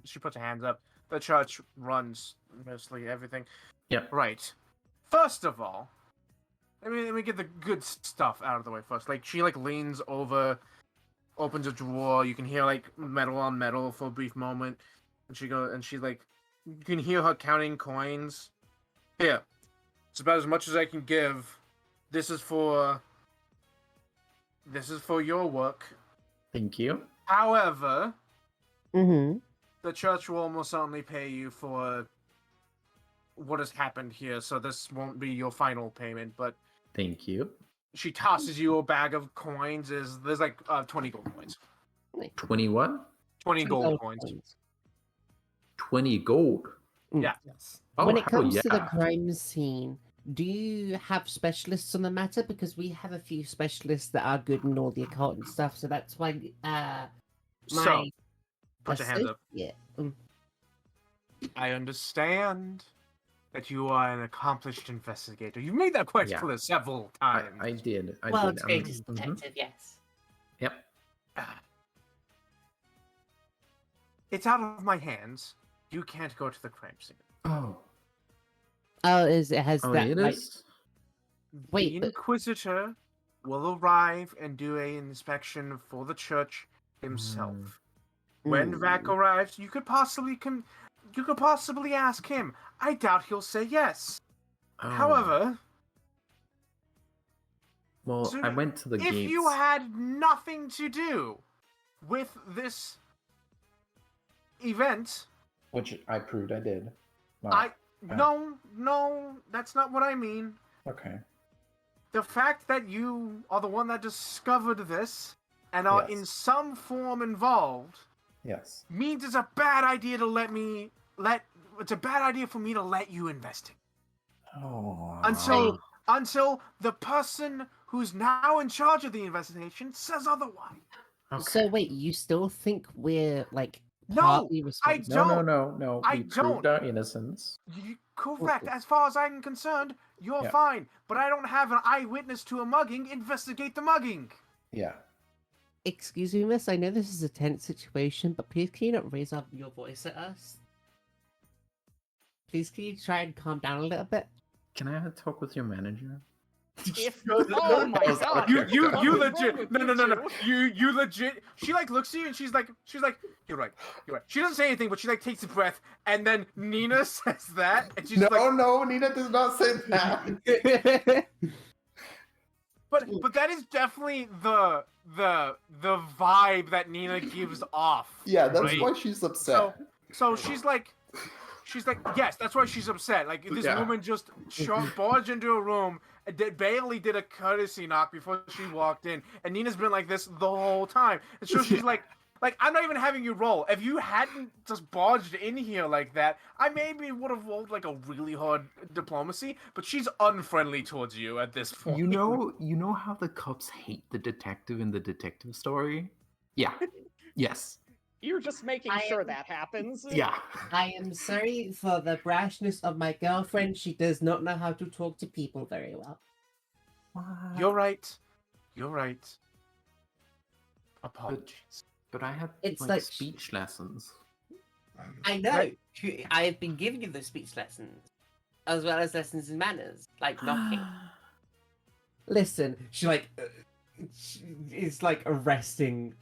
She puts her hands up. The church runs mostly everything. Yep. Right. First of all, let me get the good stuff out of the way first. Like she leans over, opens a drawer. You can hear metal on metal for a brief moment, and she's like, you can hear her counting coins. Here, it's about as much as I can give. This is for your work. Thank you. However, Mm-hmm. the church will almost certainly pay you for what has happened here, so this won't be your final payment, but Thank you. she tosses you a bag of coins. There's 20 gold coins. 20 what? 20 gold coins. 20 gold. Yeah. Yes. Oh, When it hell comes to the yeah. crime scene, do you have specialists on the matter? Because we have a few specialists that are good in all the occult and stuff, so that's why So, put your hands up. Yeah. I understand that you are an accomplished investigator. You've made that quite Yeah. clear several times. I did. I Well, did. experienced detective, yes. Yep. It's out of my hands. You can't go to the crime scene. Oh. Oh, it has Oh, that it like is? Wait, the but- Inquisitor will arrive and do an inspection for the church himself. When Vac arrives, you could possibly ask him. I doubt he'll say yes. Oh. However, Well, so I went to the if gates. you had nothing to do with this event, Which I proved I did. No, that's not what I mean. Okay. The fact that you are the one that discovered this and are Yes. in some form involved Yes. means it's a bad idea to it's a bad idea for me to let you investigate. Oh. Until the person who's now in charge of the investigation says otherwise. Okay. So wait, you still think we're like No, partly No, responsible? no. I We proved don't. our innocence. Correct. As far as I'm concerned, you're Yeah. fine. But I don't have an eyewitness to a mugging. Investigate the mugging. Yeah. Excuse me, miss. I know this is a tense situation, but please can you not raise up your voice at us? Please can you try and calm down a little bit? Can I have a talk with your manager? Oh my god! You What is wrong legit. with No. you two? You legit. She looks at you and she's like, you're right. She doesn't say anything, but she takes a breath, and then Nina says that, and she's no, Nina does not say that. But that is definitely the vibe that Nina gives off. Yeah, that's right? why she's upset. So she's like, yes, that's why she's upset. Like this Yeah. woman just barged into a room and barely did a courtesy knock before she walked in, and Nina's been like this the whole time. And so she's like, I'm not even having you roll. If you hadn't just barged in here like that, I maybe would have rolled like a really hard diplomacy. But she's unfriendly towards you at this point. You know how the cops hate the detective in the detective story? Yeah. Yes. You're just making sure that happens. Yeah. I am sorry for the brashness of my girlfriend. She does not know how to talk to people very well. You're right. Apologies. But I had It's like like- speech lessons. I know. I have been giving you those speech lessons, as well as lessons in manners, like knocking. Listen, she is like arresting.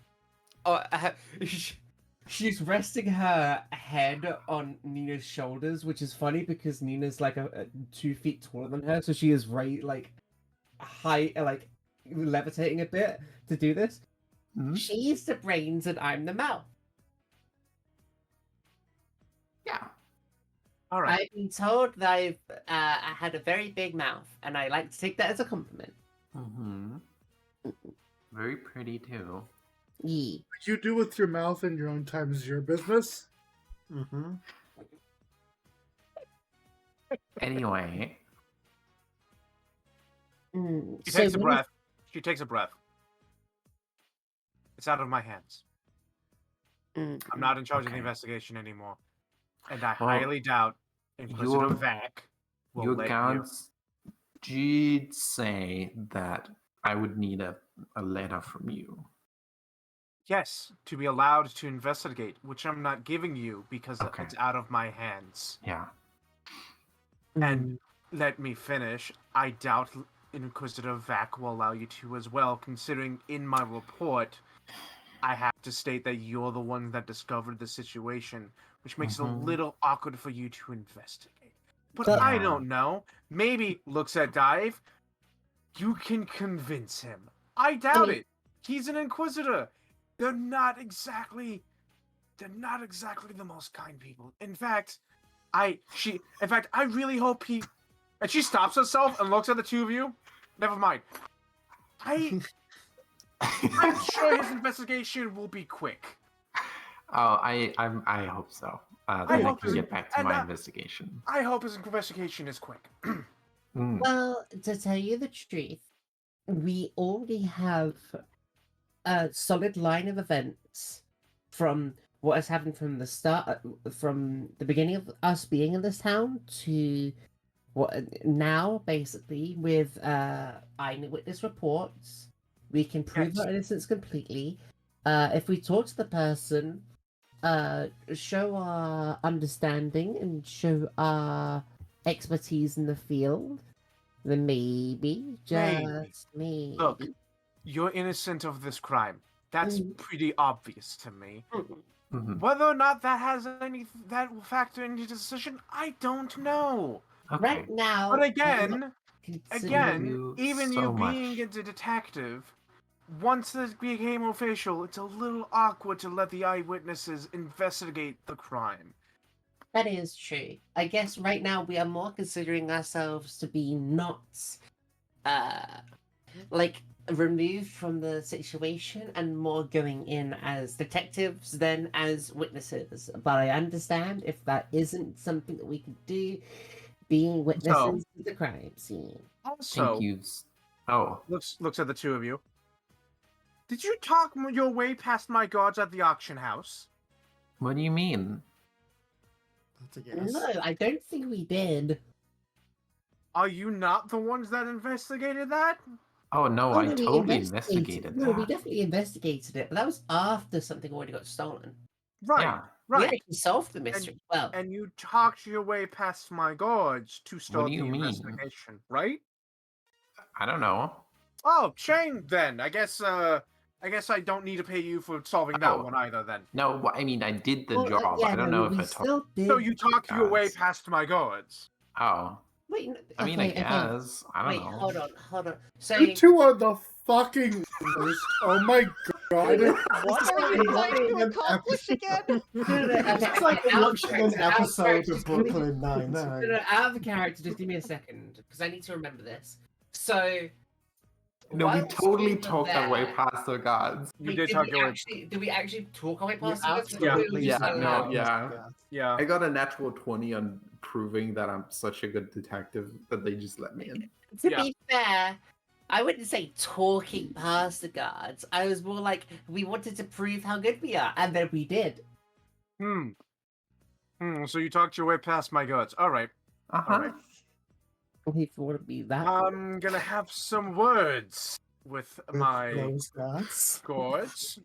She's resting her head on Nina's shoulders, which is funny because Nina's like 2 feet taller than her, so she is high, levitating a bit to do this. Mhm. She's the brains and I'm the mouth. Yeah. All right. I've been told that I had a very big mouth, and I like to take that as a compliment. Mm-hmm. Very pretty too. Yeah. What you do with your mouth in your own time is your business. Mm-hmm. Anyway, She So takes a when breath. She takes a breath. It's out of my hands. I'm not in charge of the Okay. investigation anymore. And I Well, highly doubt Inquisitor your- Vac will your let you. guards did say that I would need a letter from you. Yes, to be allowed to investigate, which I'm not giving you because Okay. it's out of my hands. Yeah. And let me finish. I doubt Inquisitor Vac will allow you to as well, considering in my report, I have to state that you're the one that discovered the situation, which makes it a little awkward for you to investigate. But I don't know. Maybe, looks at Dive, you can convince him. I doubt it. He's an Inquisitor. They're not exactly the most kind people. In fact, I really hope he. And she stops herself and looks at the two of you. Never mind. I'm sure his investigation will be quick. Oh, I hope so. Then I hope can so. get back to And, my investigation. I hope his investigation is quick. Well, to tell you the truth, we already have a solid line of events from what has happened from the start, from the beginning of us being in this town to what now, basically, with eyewitness reports. We can prove our innocence completely. If we talk to the person, show our understanding and show our expertise in the field, then maybe, just maybe. Look, you're innocent of this crime. That's pretty obvious to me. Whether or not that will factor into the decision, I don't know. Okay. Right now, But again, you even so you much. being a detective, once this became official, it's a little awkward to let the eyewitnesses investigate the crime. that is true. I guess right now we are more considering ourselves to be not, like, removed from the situation and more going in as detectives than as witnesses. But I understand if that isn't something that we could do, being witnesses to the crime scene. Also, looks at the two of you. Did you talk your way past my guards at the auction house? What do you mean? That's a yes. No, I don't think we did. Are you not the ones that investigated that? Oh no, Oh, I no, we totally investigated No, that. we definitely investigated it, but that was after something already got stolen. Right, Yeah. We right. actually solved the mystery. Well, And you talked your way past my guards to start do the you mean? investigation, right? I don't know. Oh, shame then. I guess I don't need to pay you for solving that one either then. No, I mean I did the well, job. yeah, I don't no, know if we I still told. did. So you talked your way guards. past my guards. Oh. Wait, I mean, I guess. I don't Wait, know. hold on. So You two are the fucking worst. Oh my god. What are you trying to accomplish again? It's like watching an episode of Brooklyn Nine-Nine. out of character, just give me a second, because I need to remember this. So, No, we once totally were talked our way there- past the gods. You did talk your way. Did we actually talk our way You past the gods? absolutely Yeah, said no, that. yeah. Yeah. I got a natural 20 on proving that I'm such a good detective that they just let me in. To Yeah. be fair, I wouldn't say talking past the guards. I was more like, we wanted to prove how good we are, and then we did. So you talked your way past my guards. All right. Uh-huh. All right. If you want to be that. I'm gonna have some words with my Those guards. guards.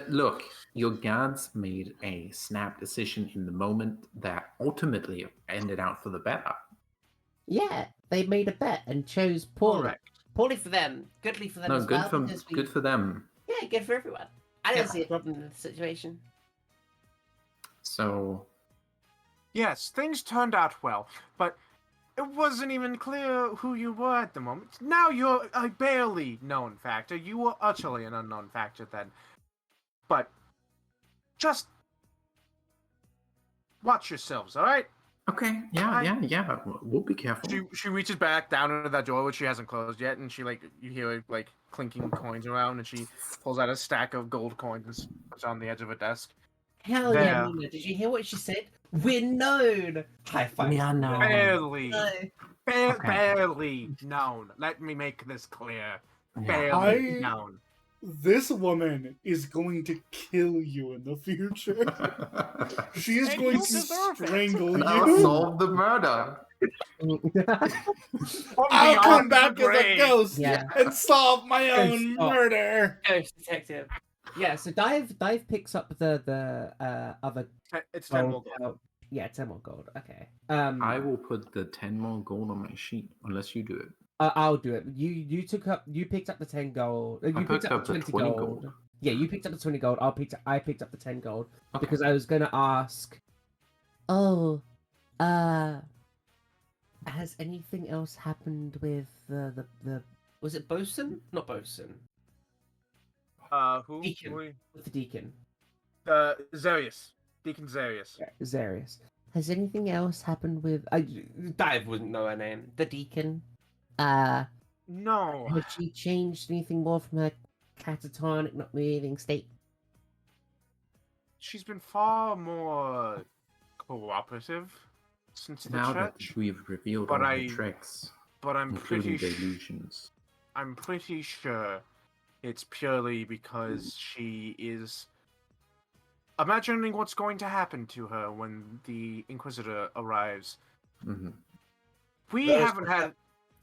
Look, your guards made a snap decision in the moment that ultimately ended out for the better. Yeah, they made a bet and chose poorly. Correct. Poorly for them, goodly for them No, as good well. for because we- good for them. Yeah, good for everyone. I don't Yeah. see a problem in the situation. So Yes, things turned out well, but it wasn't even clear who you were at the moment. Now you're a barely known factor. You were utterly an unknown factor then. But just watch yourselves, all right? okay, yeah. We'll be careful. She reaches back down into that door, which she hasn't closed yet, and she you hear clinking coins around, and she pulls out a stack of gold coins and puts it on the edge of a desk. Hell yeah, There. Nina. Did you hear what she said? We're known. High five. Yeah, no. Barely. No. Okay. Barely known. Let me make this clear. Yeah. Barely I- known. This woman is going to kill you in the future. She is And going you'll to deserve it. strangle And I'll you. solve the murder. I'll come Beyond back the as a grave. ghost Yeah. and solve my Ghost own stop. murder. Ghost detective. Yeah, so Dive picks up the other It's 10 more gold. gold. out- Yeah, 10 more gold. Okay. I will put the 10 more gold on my sheet unless you do it. I'll do it. You picked up the 10 gold. You picked picked up up the the 20 20 gold. gold. Yeah, you picked up the 20 gold. I picked up the 10 gold Okay. because I was gonna ask. Oh, has anything else happened with the Was it Bosun? Not Bosun. Who? Deacon. with the deacon? Zarius. Deacon Zarius. Zarius. Has anything else happened with Dive wouldn't know her name. the deacon? No. Has she changed anything more from her catatonic, not moving state? She's been far more cooperative since the Now that church. we've revealed But all I- the tricks, But I'm including pretty the illusions. I'm pretty sure it's purely because she is imagining what's going to happen to her when the Inquisitor arrives. Hmm. We Those haven't were- had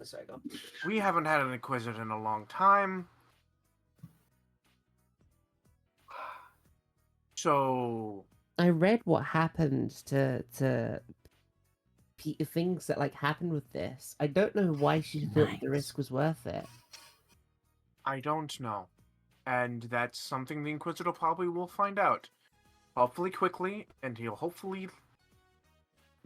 Sorry, go on. we haven't had an Inquisitor in a long time. So I read what happened to things that like happened with this. I don't know why she felt the Nice. risk was worth it. I don't know. And that's something the Inquisitor probably will find out. Hopefully quickly, and he'll hopefully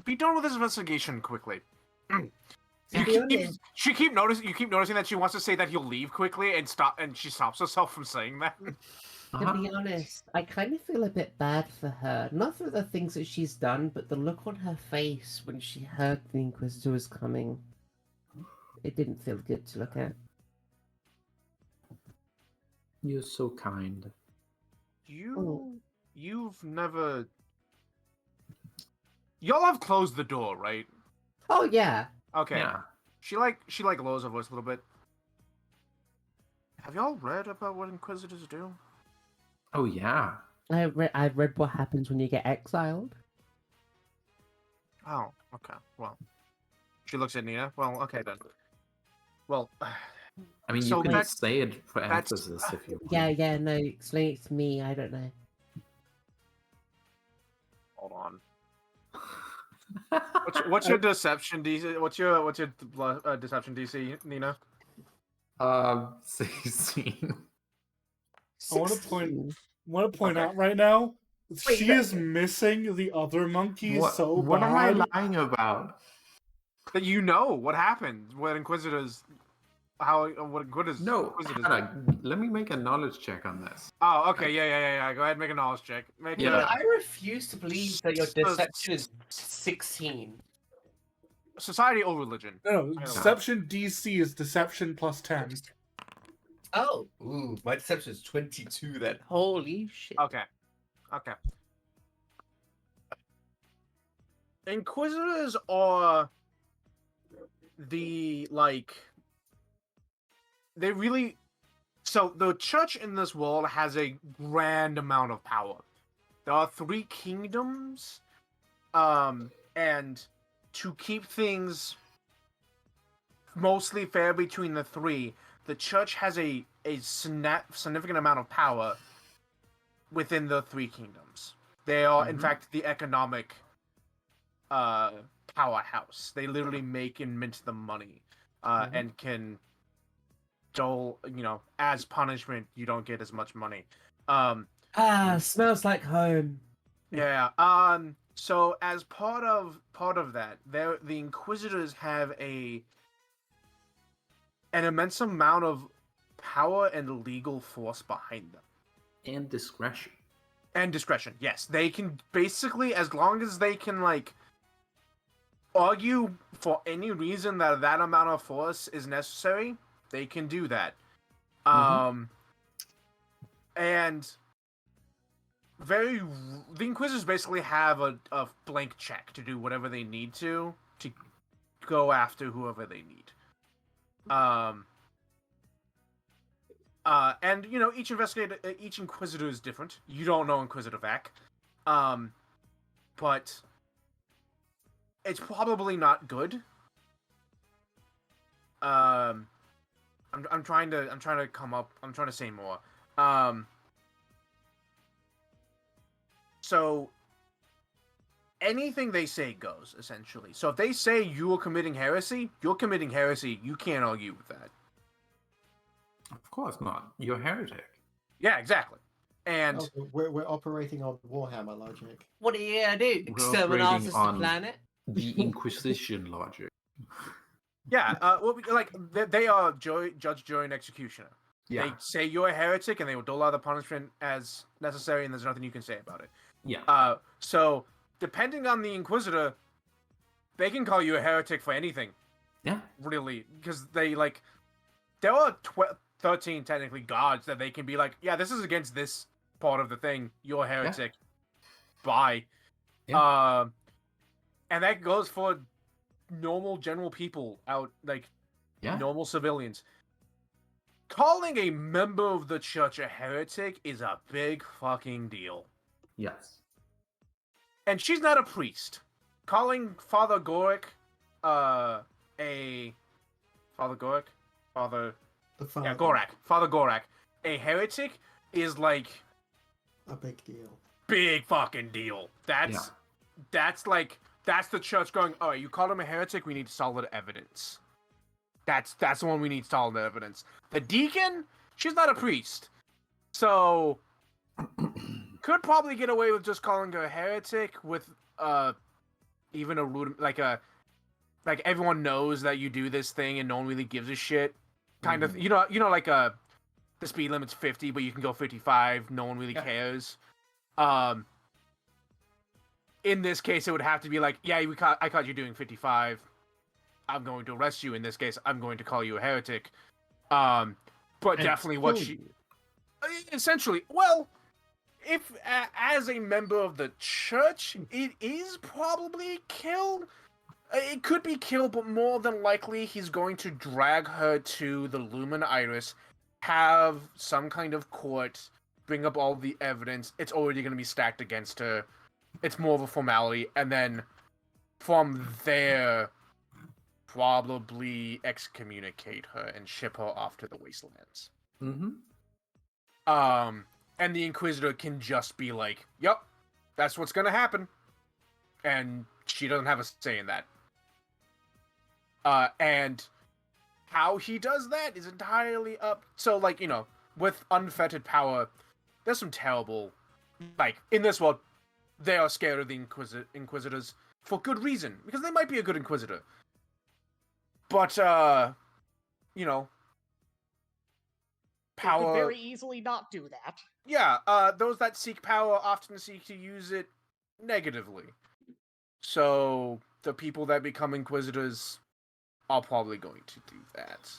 be done with his investigation quickly. To be honest, You keep noticing that she wants to say that he'll leave quickly and she stops herself from saying that. to be honest, I kind of feel a bit bad for her. Not for the things that she's done, but the look on her face when she heard the Inquisitor was coming. It didn't feel good to look at. You're so kind. You've never. Y'all have closed the door, right? Oh yeah. Okay. Yeah. She lowers her voice a little bit. Have y'all read about what Inquisitors do? Oh yeah. I've read what happens when you get exiled. Oh, okay. Well, she looks at Nina. Well, okay then. Well, I mean, So you can that's- say it for that's- emphasis if you want. Yeah, no, explain it to me, I don't know. hold on. What's your deception DC? What's your deception DC, Nina? 16. I want to 16. point Okay. out right now, Wait, she that- is missing the other monkeys What, so what bad. am I lying about? That you know what happened when Inquisitors, what Inquisitors. No, Inquisitors Hannah, let me make a knowledge check on this. Oh, okay, yeah. Go ahead, make a knowledge check. Make Yeah. I refuse to believe that your deception is 16. society or religion. No, deception DC is deception plus 10. Oh, ooh, my deception is 22 then. Holy shit. Okay. Inquisitors are the they really. So the church in this world has a grand amount of power. There are 3 kingdoms, and to keep things mostly fair between the 3, the church has a significant amount of power within the 3 kingdoms. They are, in Mhm. fact, the economic powerhouse. They literally make and mint the money, and can dole. As punishment, you don't get as much money. Smells like home. Yeah. So as part of that, the Inquisitors have an immense amount of power and legal force behind them. And discretion. And discretion, yes. They can basically, as long as they can, argue for any reason that amount of force is necessary, they can do that. And the Inquisitors basically have a blank check to do whatever they need to go after whoever they need. And you know, each Inquisitor is different. You don't know Inquisitor Vac, but it's probably not good. I'm trying to say more. So anything they say goes, essentially. So if they say you're committing heresy, you're committing heresy. You can't argue with that. Of course not. You're a heretic. Yeah, exactly. And we're operating on Warhammer logic. What are you gonna do? Exterminate operating the on- planet? The Inquisition logic. yeah, they are judge, jury, and executioner. Yeah. They say you're a heretic, and they will dole out the punishment as necessary, and there's nothing you can say about it. Yeah. So depending on the Inquisitor, they can call you a heretic for anything. Yeah. Really, because there are 13 technically gods that they can be like, yeah, this is against this part of the thing. You're a heretic. Yeah. Bye. Yeah. And that goes for normal general people out, like normal civilians. Calling a member of the church a heretic is a big fucking deal. Yes. And she's not a priest. Calling Father Gorik Father Gorak, a heretic is like a big deal. Big fucking deal. That's the church going, all right, you called him a heretic, we need solid evidence. That's the one we need solid evidence. The deacon, she's not a priest. So could probably get away with just calling her a heretic with even a rude like everyone knows that you do this thing and no one really gives a shit. Kind of, you know, like the speed limit's 50, but you can go 55. No one really cares. In this case, it would have to be like, yeah, I caught you doing 55. I'm going to arrest you. In this case, I'm going to call you a heretic. But and definitely what she... Essentially, well, if as a member of the church, it is probably killed. It could be killed, but more than likely, he's going to drag her to the Lumen Iris, have some kind of court, bring up all the evidence. It's already going to be stacked against her. It's more of a formality, and then from there, probably excommunicate her and ship her off to the Wastelands. Mm-hmm. And the Inquisitor can just be like, "Yep, that's what's going to happen," and she doesn't have a say in that. And how he does that is entirely up. So, like, you know, with unfettered power, there's some terrible, like, in this world, they are scared of the Inquisitors for good reason, because they might be a good Inquisitor. But, you know, power... They could very easily not do that. Yeah, those that seek power often seek to use it negatively. So, the people that become Inquisitors are probably going to do that.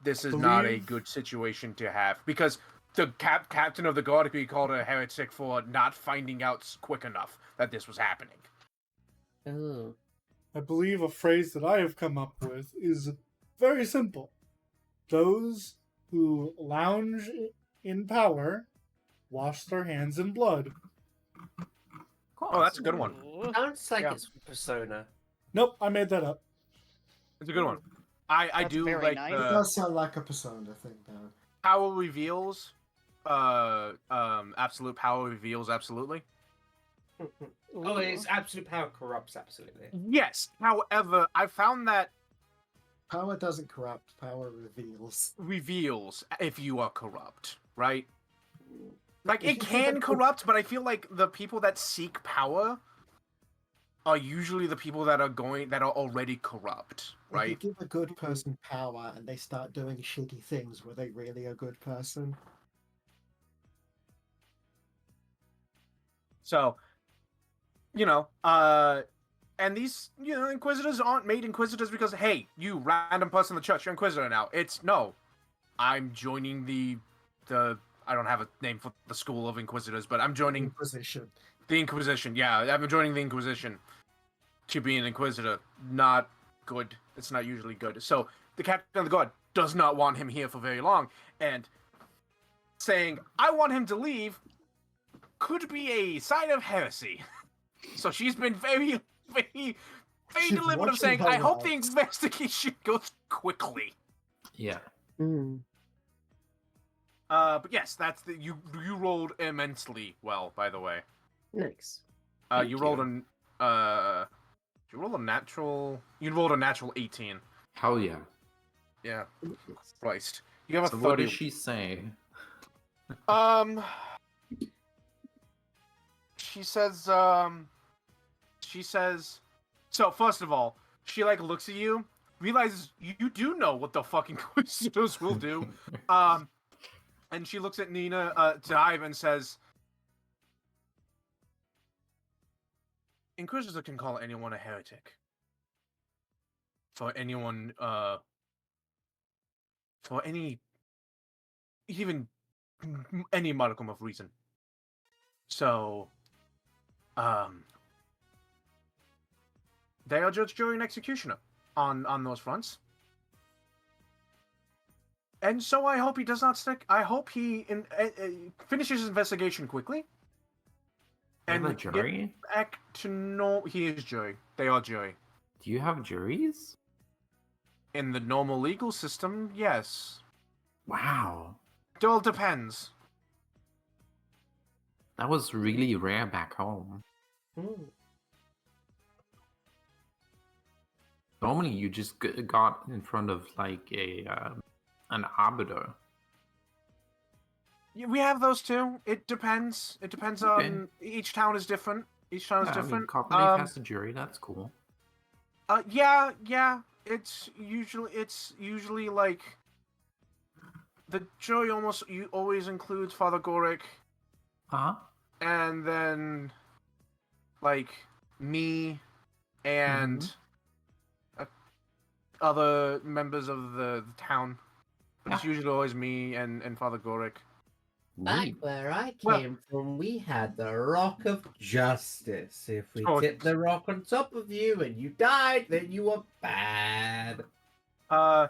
This is not a good situation to have, because the captain of the guard could be called a heretic for not finding out quick enough that this was happening. Oh. I believe a phrase that I have come up with is very simple. Those who lounge in power wash their hands in blood. Oh, that's a good one. Sounds like it's Persona. Nope, I made that up. It's a good one. I do like nice. It does sound like a Persona thing, though. Power reveals. Absolute power reveals absolutely. Oh, it's absolute power corrupts absolutely. Yes. However, I found that Power doesn't corrupt. Power reveals. reveals if you are corrupt, right? Like, If it you can think that- corrupt, but I feel like the people that seek power are usually the people that are already corrupt, If you right? give a good person power and they start doing shitty things, were they really a good person? So, you know, and these, you know, Inquisitors aren't made Inquisitors because, hey, you random person in the church, you're Inquisitor now. It's, no, I'm joining I don't have a name for the school of Inquisitors, but I'm joining Inquisition. the Inquisition. Yeah, I'm joining the Inquisition to be an Inquisitor. Not good. It's not usually good. So the Captain of the Guard does not want him here for very long, and saying, I want him to leave could be a sign of heresy. So she's been very, very, very She's deliberate of watching saying, her I hope the words. investigation goes quickly. Yeah. Mm. But yes, that's the you rolled immensely well, by the way. Nice. Thank You rolled you. you rolled a natural 18. Hell yeah. Yeah. Christ. You have a So 30. what did she say? She says so first of all, she like looks at you, realizes you do know what the fucking Inquisitors will do. And she looks at Nina Dive and says, Inquisitor can call anyone a heretic. For anyone for any modicum of reason. So they are judge, jury, and executioner on those fronts. And so I hope he does not stick. I hope he finishes his investigation quickly. And a get jury? back to no. He is jury. They are jury. Do you have juries? In the normal legal system, yes. Wow. It all depends. That was really rare back home. Normally you just got in front of like an arbiter. Yeah, we have those too. It depends. It depends on each town is different. Each town is Yeah, I mean, different. Copperleaf has a jury, that's cool. Yeah. It's usually like the jury always includes Father Gorick, Huh? and then like me and other members of the town. But it's usually always me and Father Gorick. Back Neat. where I Well- came from, we had the Rock of Justice. If we Oh, tipped the rock on top of you and you died, then you were bad. And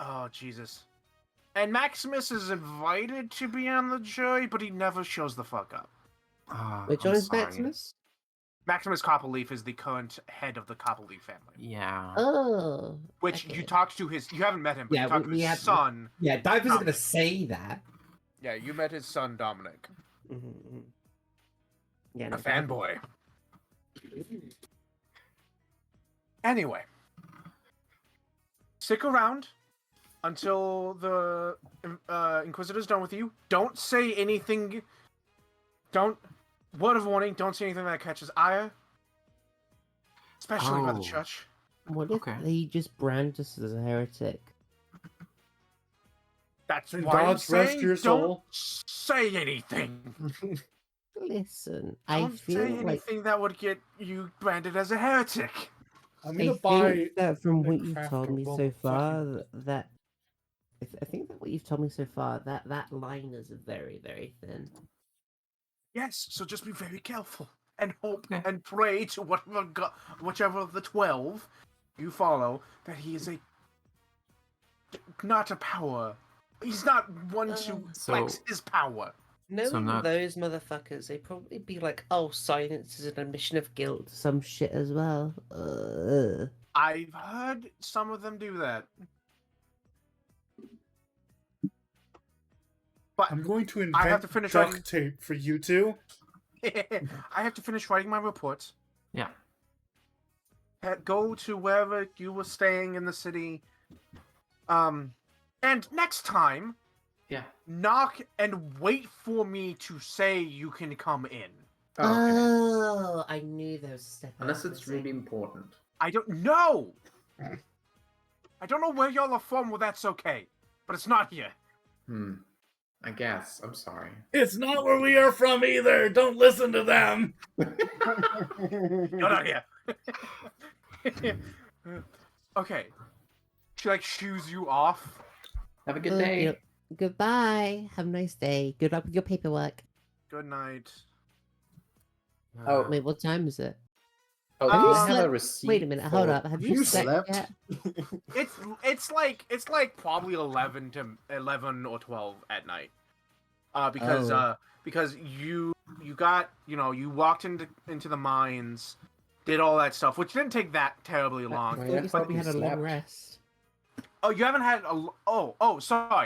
oh Jesus. And Maximus is invited to be on the jury, but he never shows the fuck up. Which I'm one is sorry. Maximus? Maximus Copperleaf is the current head of the Copperleaf family. Yeah. Oh. Which okay. you talked to you haven't met him, but Yeah, you talked to we his have- son. Yeah, Dive isn't Dominic. going to say that. Yeah, you met his son, Dominic. Mm-hmm. Yeah, A no, fanboy. Anyway. Stick around until the Inquisitor's done with you. Don't say anything. Word of warning, don't say anything that catches ire. Especially by the Oh. church. What if Okay. they just brand us as a heretic? That's And why I'm God's rest saying your don't soul. say anything. Listen, I Don't feel say like anything that would get you branded as a heretic. I'm I gonna buy. think that from the what you've craft told of me all so the far, fucking- that I think that what you've told me so far, that line is very, very thin. Yes, so just be very careful and hope Okay. and pray to whichever of the 12 you follow that he is not a power. He's not one to flex So- his power. Knowing not- those motherfuckers, they'd probably be like, "Oh, silence is an admission of guilt," some shit as well. I've heard some of them do that. But I'm going to I have invent to finish duct writing- tape for you two. I have to finish writing my reports. Yeah. Go to wherever you were staying in the city. And next time, Yeah. knock and wait for me to say you can come in. Oh, okay. Oh, I knew those steps. Unless it's really important. I don't know. I don't know where y'all are from. Well, that's okay, but it's not here. I guess. I'm sorry. It's not where we are from either. Don't listen to them. You're not here. Okay. She like shoos you off. Have a good day. Goodbye. Have a nice day. Good luck with your paperwork. Good night. Oh. Wait, what time is it? Oh, Have do you I have a slept- receipt? Wait a minute, hold for- up. Have You you slept slept? yet? It's like probably 11 or 12 at night. Because you got, you walked into the mines, did all that stuff, which didn't take that terribly long. Right. You I probably fucking had a long slept. rest. Oh, you haven't had a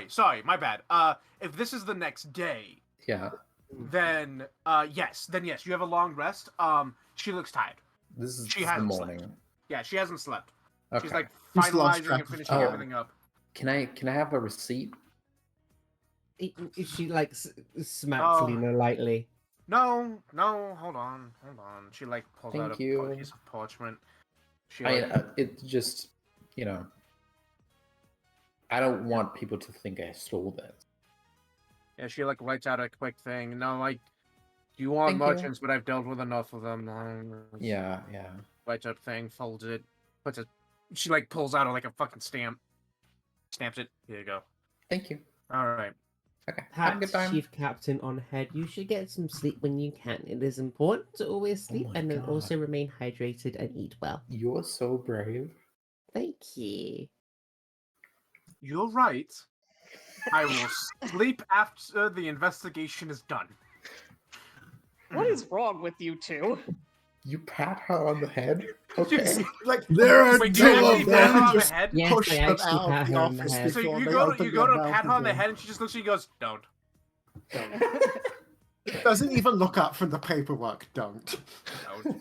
sorry, my bad. If this is the next day, Yeah. then yes, you have a long rest. She looks tired. This is She the hasn't morning. slept. Yeah, she hasn't slept. Okay. She's like He's lost finalizing track and of finishing time. everything up. Can I have a receipt? She like smacks Oh. Lena lightly. No, hold on. She like pulls out Thank a you. piece of parchment. She I like, it just, I don't want people to think I stole this. yeah, she like writes out a quick thing. No, like, you want Thank you. merchants, but I've dealt with enough of them. Yeah. Writes out a thing, folds it, puts it. She like pulls out like a fucking stamp, stamps it. Here you go. Thank you. All right. Okay. Have a Pat, good time. Chief Captain on head, you should get some sleep when you can. It is important to always sleep my and then God. also remain hydrated and eat well. You're so brave. Thank you. You're right. I will sleep after the investigation is done. What is wrong with you two? You pat her on the head? Okay. Like There are Wait, two you actually of pat her on them. the Just head? Yes, push I them actually out pat of the her on the office head. So before you they go open to their mouth pat her on the again. head, and she just looks at you and goes, "Don't." Doesn't even look up from the paperwork. Don't. Don't.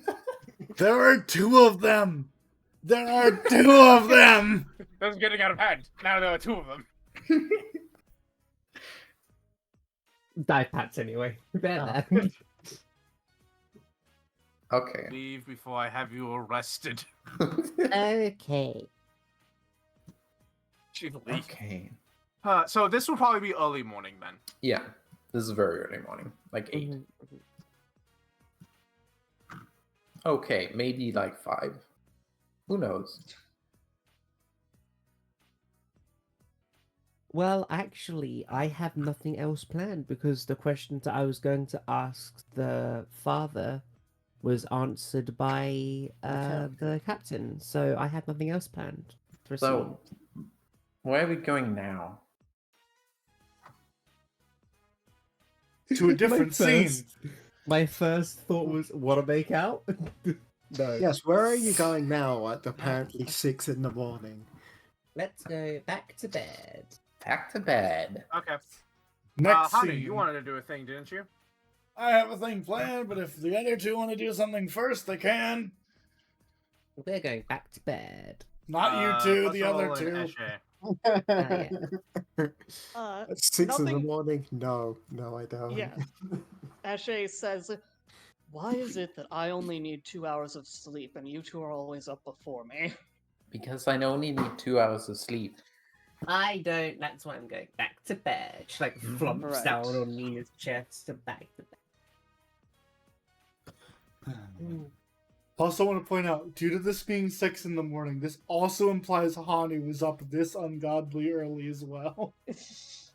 There are two of them. There are two of them. That's getting out of hand. Now there are two of them. Die pats anyway. They're Oh. there. Okay. Leave before I have you arrested. Okay. She leaves. Okay. So this will probably be early morning then. Yeah. This is very early morning. Like 8. Mhm. Okay, maybe like 5. Who knows? Well, actually, I have nothing else planned because the questions that I was going to ask the father was answered by the captain. So I have nothing else planned. For So, where are we going now? To a different scene. My first thought was, want to make out? No. Yes, where are you going now at apparently 6 in the morning? Let's go back to bed. Back to bed. Okay. Next Honey, scene. you wanted to do a thing, didn't you? I have a thing planned, but if the other two want to do something first, they can. We're going back to bed. Not you two, the Puzzle other and two. Eshe. At 6 in the Nothing- morning? No, I don't. Yeah. Ashe says, "Why is it that I only need 2 hours of sleep and you two are always up before me?" Because I only need 2 hours of sleep. I don't. That's why I'm going back to bed. She like flumps Right. down on Nina's chest and back to bed. Also want to point out, due to this being 6 in the morning, this also implies Hani was up this ungodly early as well.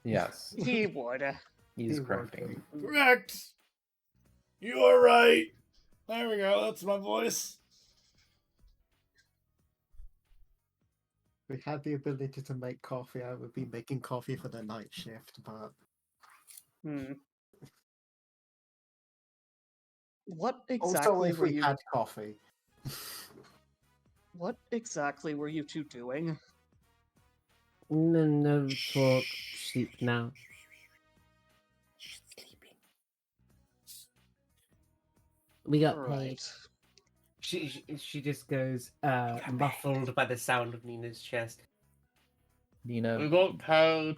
Yes. He would. He's He would crafting. Correct. You are right. There we go. That's my voice. If we had the ability to make coffee, I would be making coffee for the night shift, but Hmm. What also exactly if were we you? had coffee. What exactly were you two doing? No talk. Sleep now. Sleeping. We got paid. Right. She just goes muffled by the sound of Nina's chest. Nina got paid.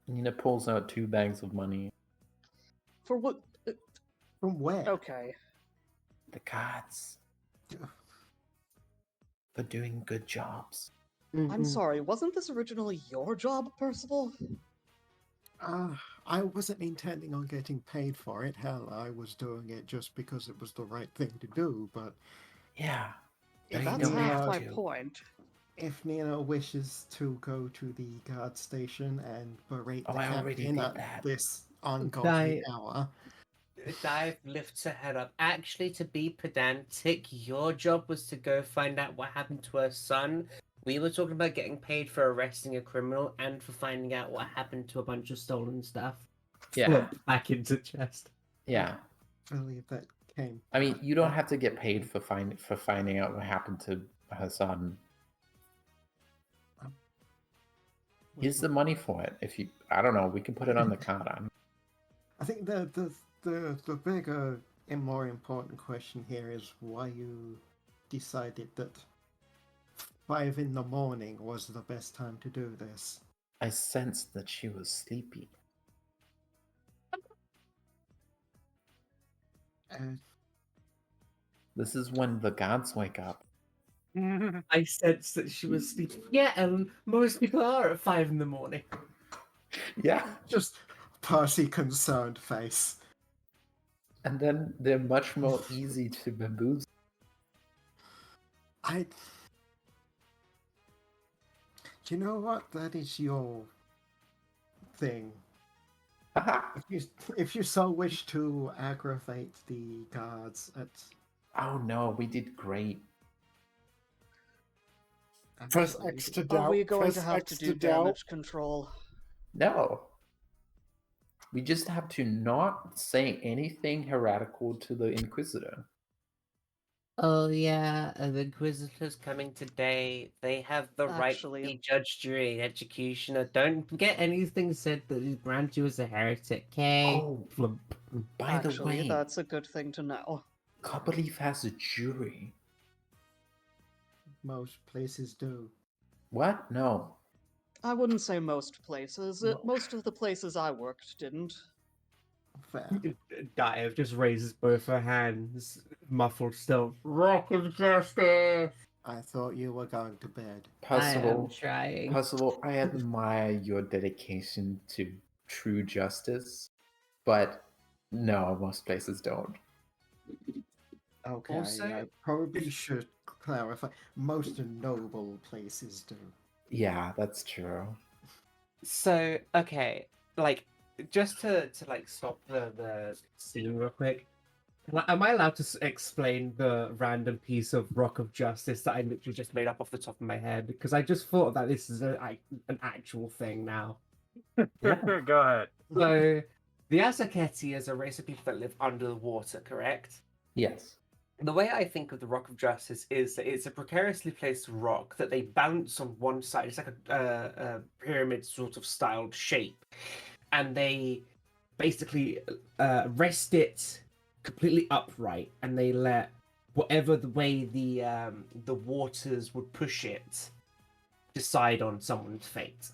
Nina pulls out 2 bags of money. For what? From where? Okay. The gods. For doing good jobs. I'm sorry. Wasn't this originally your job, Percival? I wasn't intending on getting paid for it. Hell, I was doing it just because it was the right thing to do, but Yeah. If That's you, half uh, my point. if Nina wishes to go to the guard station and berate the I already captain did at that. this ungodly Di- hour, Dive lifts her head up. Actually, to be pedantic, your job was to go find out what happened to her son. We were talking about getting paid for arresting a criminal and for finding out what happened to a bunch of stolen stuff. Yeah. Flip back into chest. Yeah. I believe that came. I mean, you don't have to get paid for finding out what happened to her son. Here's the money for it. If you, I don't know, we can put it on the card. I think the bigger and more important question here is why you decided that 5 in the morning was the best time to do this. I sensed that she was sleepy. This is when the gods wake up. I sensed that she was sleeping. Yeah, and most people are at 5 in the morning. Yeah. Just Percy concerned face. And then they're much more easy to bamboozle. Do you know what? That is your thing. If you so wish to aggravate the guards at... Oh no, we did great. Press X to doubt. Are we going Press to have X to do doubt. damage control? No. We just have to not say anything heretical to the Inquisitor. Oh yeah, the Inquisitors coming today. They have the right to Actually- be judge, jury, and executioner. Don't get anything said that will brand you as a heretic, okay? Oh, Flump. by the Actually, way, that's a good thing to know. Copperleaf has a jury. Most places do. What? No. I wouldn't say most places. No. Most of the places I worked didn't. Fair. Dive just raises both her hands, muffled still. Rock of justice! I thought you were going to bed. I am Percival, trying. Percival, I admire your dedication to true justice, but no, most places don't. Okay, Also, I probably should clarify. Most noble places do. Yeah, that's true. So okay, like just to like stop the scene real quick. Am I allowed to explain the random piece of Rock of Justice that I literally just made up off the top of my head? Because I just thought that this is an actual thing now. Go ahead. So the Azaketi is a race of people that live under the water, correct? Yes. The way I think of the Rock of Justice is that it's a precariously placed rock that they balance on one side. It's like a pyramid sort of styled shape. And they basically rest it completely upright, and they let whatever the way the waters would push it decide on someone's fate.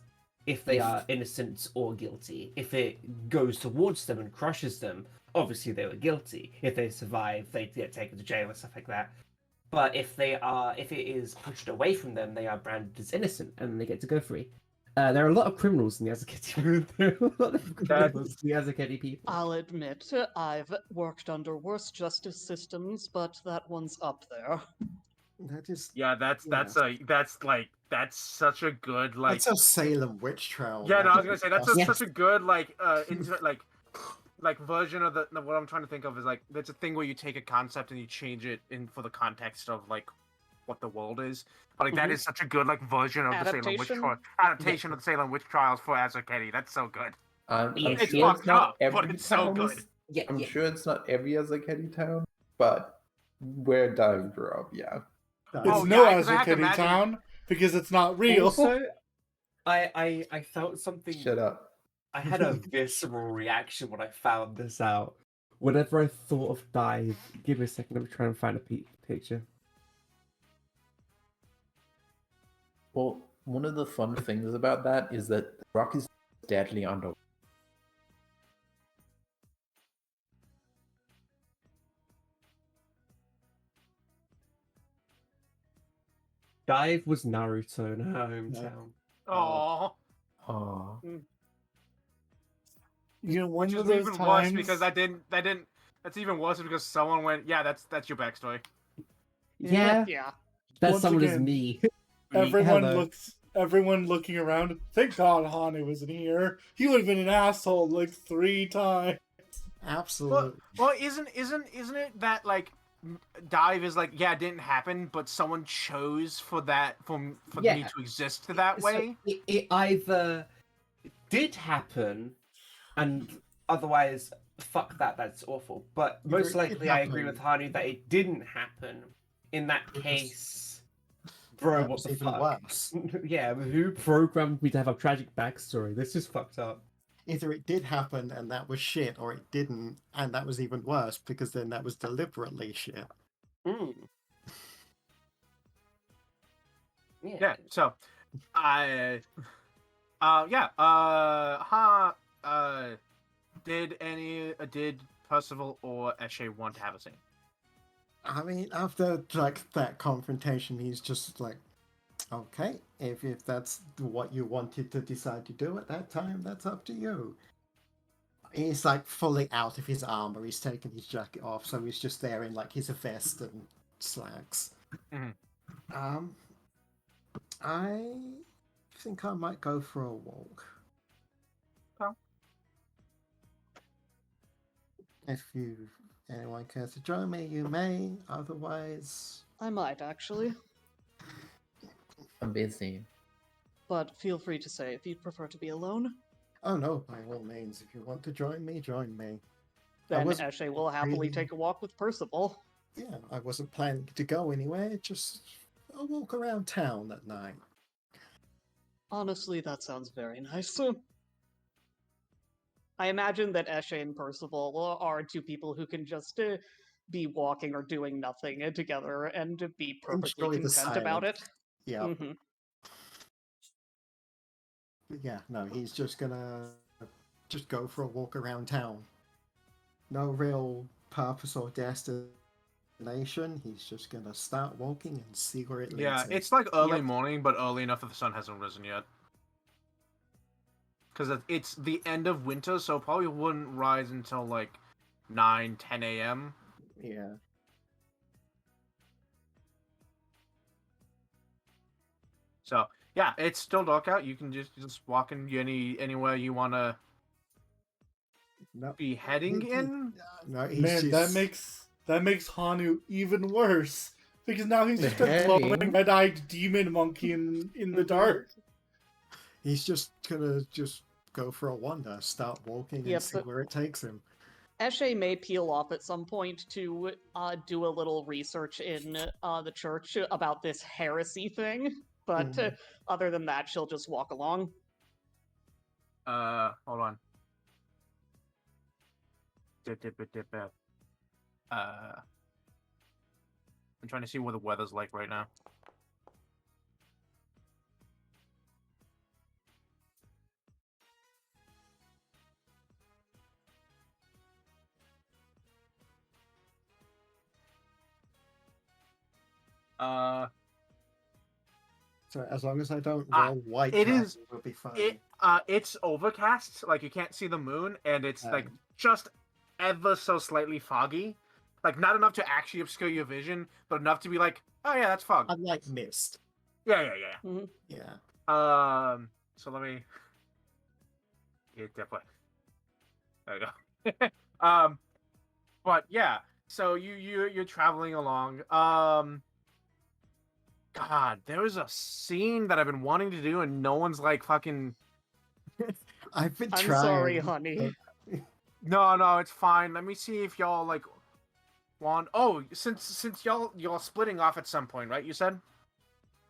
If they are innocent or guilty. If it goes towards them and crushes them, obviously they were guilty. If they survive, they get taken to jail and stuff like that. But if it is pushed away from them, they are branded as innocent and they get to go free. There are a lot of criminals in the Azaketi. There are a lot of criminals in the Azaketi people. I'll admit, I've worked under worse justice systems, but that one's up there. That is. Yeah, that's such a good like. That's a Salem witch trial. Yeah, no, I was gonna say that's Yes. such a good like like version of the what I'm trying to think of is like that's a thing where you take a concept and you change it in for the context of like what the world is. But like that is such a good like version of the Salem witch Adaptation? trial adaptation of the Salem witch trials for Azaketi. That's so good. I'm It's sure fucked not up, but every it's so town good. is- Yeah, I'm yeah. sure it's not every Azaketi town, but where Dive grew up, yeah. It's Oh, no yeah, 'cause I have to Azaketi imagine- town because it's not real. Also, I felt something. Shut up. I had a visceral reaction when I found this out. Whenever I thought of Dive, give me a second, let me try and find a picture. Well, one of the fun things about that is that rock is deadly under. Dive was Naruto in her hometown. Oh, Aw. You know, one which of is those even worse times because that didn't. That's even worse because someone went, yeah, that's your backstory. Yeah, Yeah. that's Once someone as again- me. Everyone looking around. Thank God Hanu isn't here. He would have been an asshole like 3 times. Absolutely. Well, isn't it that like dive is like, yeah, it didn't happen, but someone chose for me Yeah. to exist that way? So it either did happen, and otherwise, fuck that, that's awful. But Either most it did likely, I agree with happen- Hanu that it didn't happen. In that Which is- case, bro, that what was the even fuck? worse. Yeah, who programmed me to have a tragic backstory? This is fucked up. Either it did happen and that was shit, or it didn't, and that was even worse because then that was deliberately shit. Mm. Yeah. So, did Percival or Eshe want to have a scene? I mean, after like that confrontation, he's just like, okay, if that's what you wanted to decide to do at that time, that's up to you. He's like fully out of his armor. He's taken his jacket off, so he's just there in like his vest and slacks. Mhm. I think I might go for a walk. Oh. If anyone cares to join me, you may. Otherwise, I might, actually. I'm busy. But feel free to say if you'd prefer to be alone. oh no, by all means, if you want to join me, join me. Then was Eshe will happily really- take a walk with Percival. Yeah, I wasn't planning to go anywhere, just a walk around town at night. Honestly, that sounds very nice. I imagine that Eshe and Percival are two people who can just be walking or doing nothing together and be perfectly Enjoy the content about it. silence. Yeah. Mhm. Yeah, no, he's just gonna just go for a walk around town. No real purpose or destination. He's just gonna start walking and see where it leads Yeah, him. it's like early Yep. morning, but early enough that the sun hasn't risen yet. Because it's the end of winter, so probably wouldn't rise until like 9, 10 a.m. Yeah. So yeah, it's still dark out. You can just walk in anywhere you want to No, be heading in. no, he's Man, just... that makes Hanu even worse. Because now he's just a Hey. glowing red-eyed demon monkey in the dark. He's just gonna just go for a wander, start walking, and Yep, see but- where it takes him. Eshe may peel off at some point to do a little research in the church about this heresy thing, but Mhm. other than that, she'll just walk along. Hold on. I'm trying to see what the weather's like right now. So as long as I don't Ah, roll white, it die, is- we'll be fine. It's overcast, like you can't see the moon, and it's like just ever so slightly foggy. Like not enough to actually obscure your vision, but enough to be like, oh yeah, that's fog. Unlike mist. Yeah. Yeah. So let me. Yeah, definitely. There you go. But yeah, so you're traveling along. God, there was a scene that I've been wanting to do, and no one's like fucking. I've been I'm trying. sorry, honey. No, it's fine. Let me see if y'all like want. Oh, since y'all splitting off at some point, right? You said.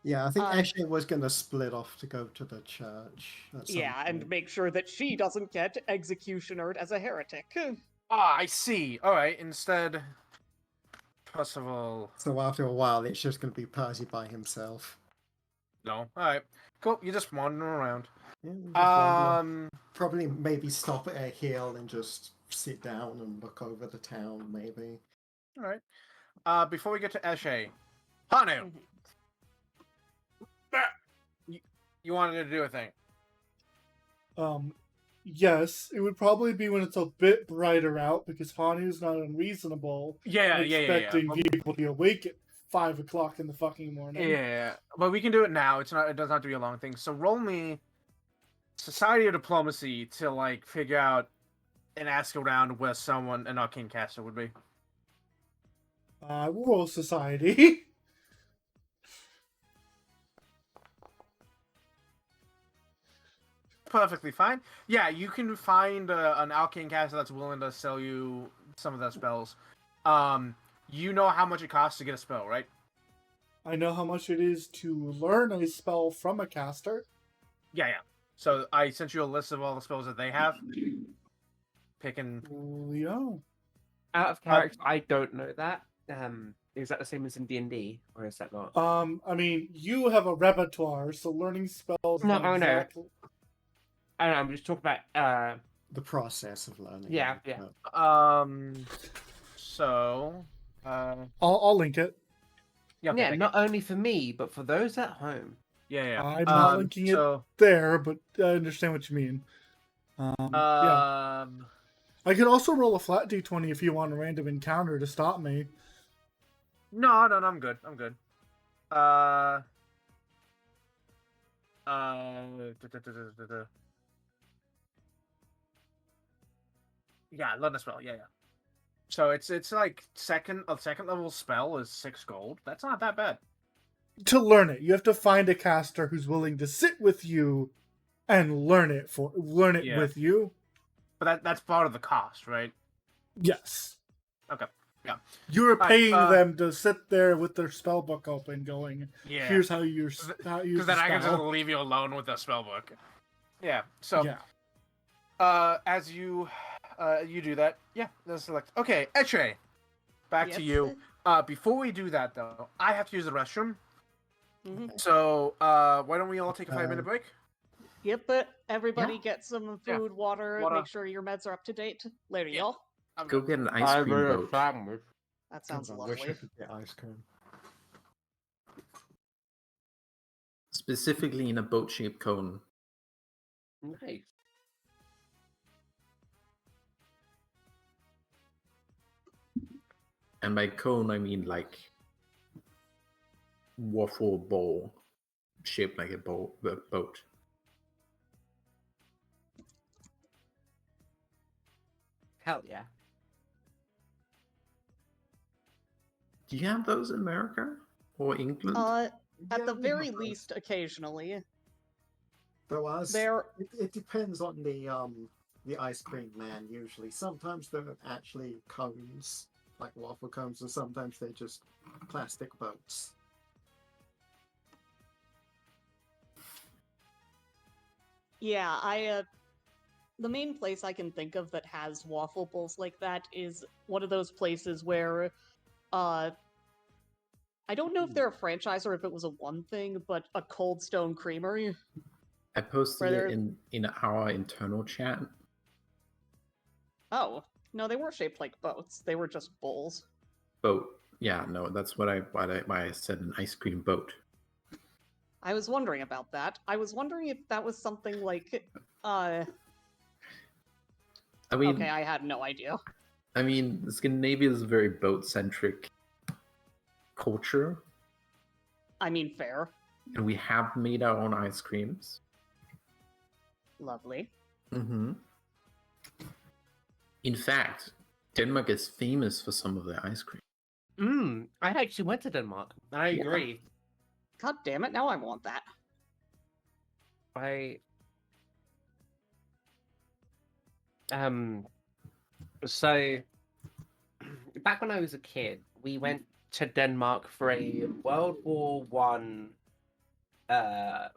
Yeah, I think Um, Ashley was gonna split off to go to the church. At some Yeah, and point. make sure that she doesn't get executionered as a heretic. Ah, I see. All right. Instead, Percival. So after a while, it's just gonna be Percy by himself. No. All right. Cool. You're just wandering around. Yeah, we'll just wander. Probably maybe stop at a hill and just sit down and look over the town, maybe. All right. Before we get to Eshe, Hanu, you wanted to do a thing. Yes, it would probably be when it's a bit brighter out because Hanu's not unreasonable Yeah. in expecting people to be awakened 5 o'clock in the fucking morning. Yeah, but we can do it now. It's not. It doesn't have to be a long thing. So roll me society or diplomacy to like figure out and ask around where someone an arcane caster would be. We'll roll society. Perfectly fine. Yeah, you can find an arcane caster that's willing to sell you some of their spells. You know how much it costs to get a spell, right? I know how much it is to learn a spell from a caster. Yeah. So I sent you a list of all the spells that they have. Picking. Yeah. Out of character, I don't know that. Is that the same as in D&D, or is that not? I mean, you have a repertoire, so learning spells. No, isn't I know. exactly... I don't know, I'm just talking about The process of learning. Yeah. So. I'll link it. Yeah. Okay, yeah, thank not only for me, but for those at home. you. Yeah. I'm not linking it there, but I understand what you mean. Yeah. I could also roll a flat d20 if you want a random encounter to stop me. No, I'm good. I'm good. Yeah, learn a spell. Yeah. So it's like a second level spell is 6 gold. That's not that bad. To learn it, you have to find a caster who's willing to sit with you and learn it Yeah. with you. But that's part of the cost, right? Yes. Okay. Yeah. You're Alright, paying them to sit there with their spell book open, going, Yeah. "Here's how you use Because then I can just leave you alone with the spell book. Yeah. So. Yeah. As you do that, yeah, let's select. Okay, Etche, back to you. Before we do that though, I have to use the restroom. Mhm. So, why don't we all take a 5-minute break? Yep, but everybody get some Yeah. food, water, Water. make sure your meds are up to date. Later, Yeah. y'all. Go get an ice cream boat. That sounds I wish I lovely. could get ice cream. Specifically in a boat-shaped cone. Nice. And by cone, I mean like waffle bowl shaped like a boat. Hell yeah. Do you have those in America or England? At the we very have those. least, occasionally. Though as There, it depends on the ice cream man. Usually, sometimes they're actually cones, like waffle cones, and sometimes they're just plastic boats. yeah, the main place I can think of that has waffle bowls like that is one of those places where, I don't know if they're a franchise or if it was a one thing, but a Cold Stone Creamery. I posted Where it in our internal chat. Oh, no, they weren't shaped like boats. They were just bowls. Boat. Yeah, no, that's why I said an ice cream boat. I was wondering about that. I was wondering if that was something like, I mean, okay, I had no idea. I mean, Scandinavia is a very boat-centric culture, I mean, fair. and we have made our own ice creams. Lovely. Mm-hmm. In fact, Denmark is famous for some of their ice cream. I actually went to Denmark. I Yeah. agree. God damn it, now I want that. So back when I was a kid, we went to Denmark for a World War One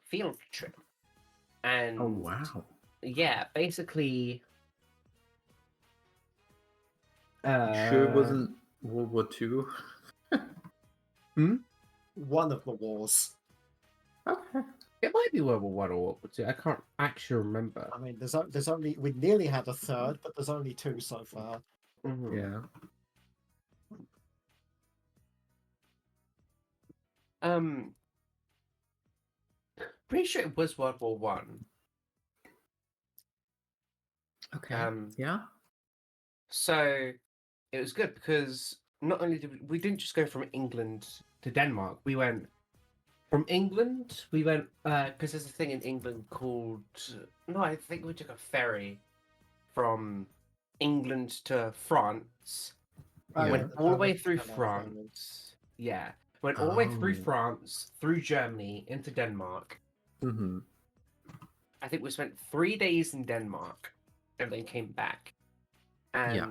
field trip. And Oh wow! yeah, basically Sure, it wasn't World War II. One of the wars. Okay. It might be World War One or World War Two. I can't actually remember. I mean, there's only we nearly had a third, but there's only 2 so far. Mhm. Yeah. Pretty sure it was World War One. Okay. Yeah. So it was good because not only we didn't just go from England to Denmark, we went from England. We went because there's a thing in England called no, I think we took a ferry from England to France. Yeah. Went all the way through France. Yeah, went all the way through Oh. France, through Germany, into Denmark. Mm-hmm. I think we spent 3 days in Denmark, and then came back. And Yeah.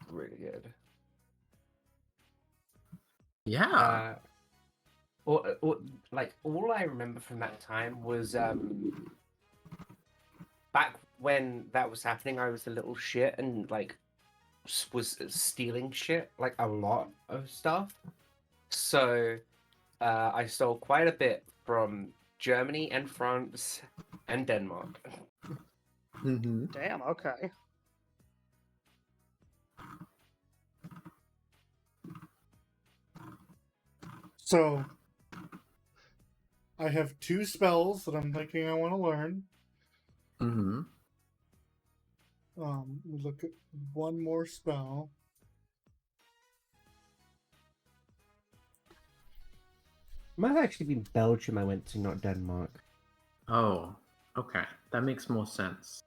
really good. Yeah. Like all I remember from that time was back when that was happening. I was a little shit and like was stealing shit, like a lot of stuff. So I stole quite a bit from Germany and France and Denmark. Mm-hmm. Damn, okay. So, I have 2 spells that I'm thinking I want to learn. Mm-hmm. We look at one more spell. Might have actually been Belgium I went to, not Denmark. Oh, okay. That makes more sense.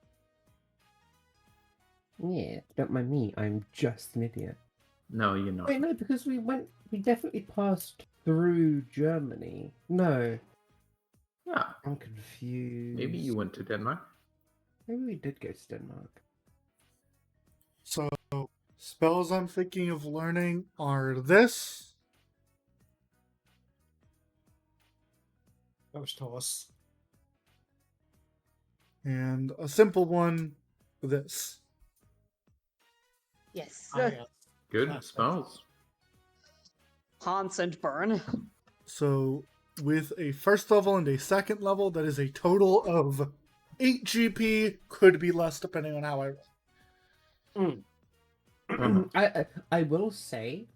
Yeah, don't mind me. I'm just an idiot. No, you're not. Wait, no, because we definitely passed through Germany. No, Yeah. I'm confused. Maybe you went to Denmark. Maybe we did go to Denmark. So, spells I'm thinking of learning are this. Ghost horse. And a simple one, this. Yes. Good That's spells. Hans and Burn. So, with a first level and a second level, that is a total of 8 GP. Could be less depending on how I roll. I will say,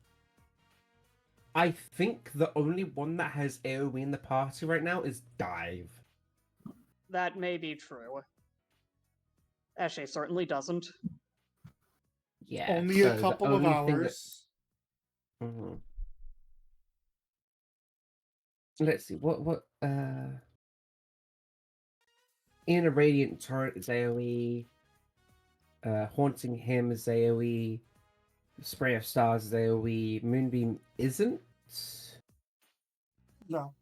I think the only one that has AoE in the party right now is Dive. That may be true. Actually, it certainly doesn't. Yeah. Only so a the couple of only thing that- hours. Mhm. Let's see, what in a Radiant Turret is AoE, Haunting Him is AoE, Spray of Stars is AoE, Moonbeam isn't? No.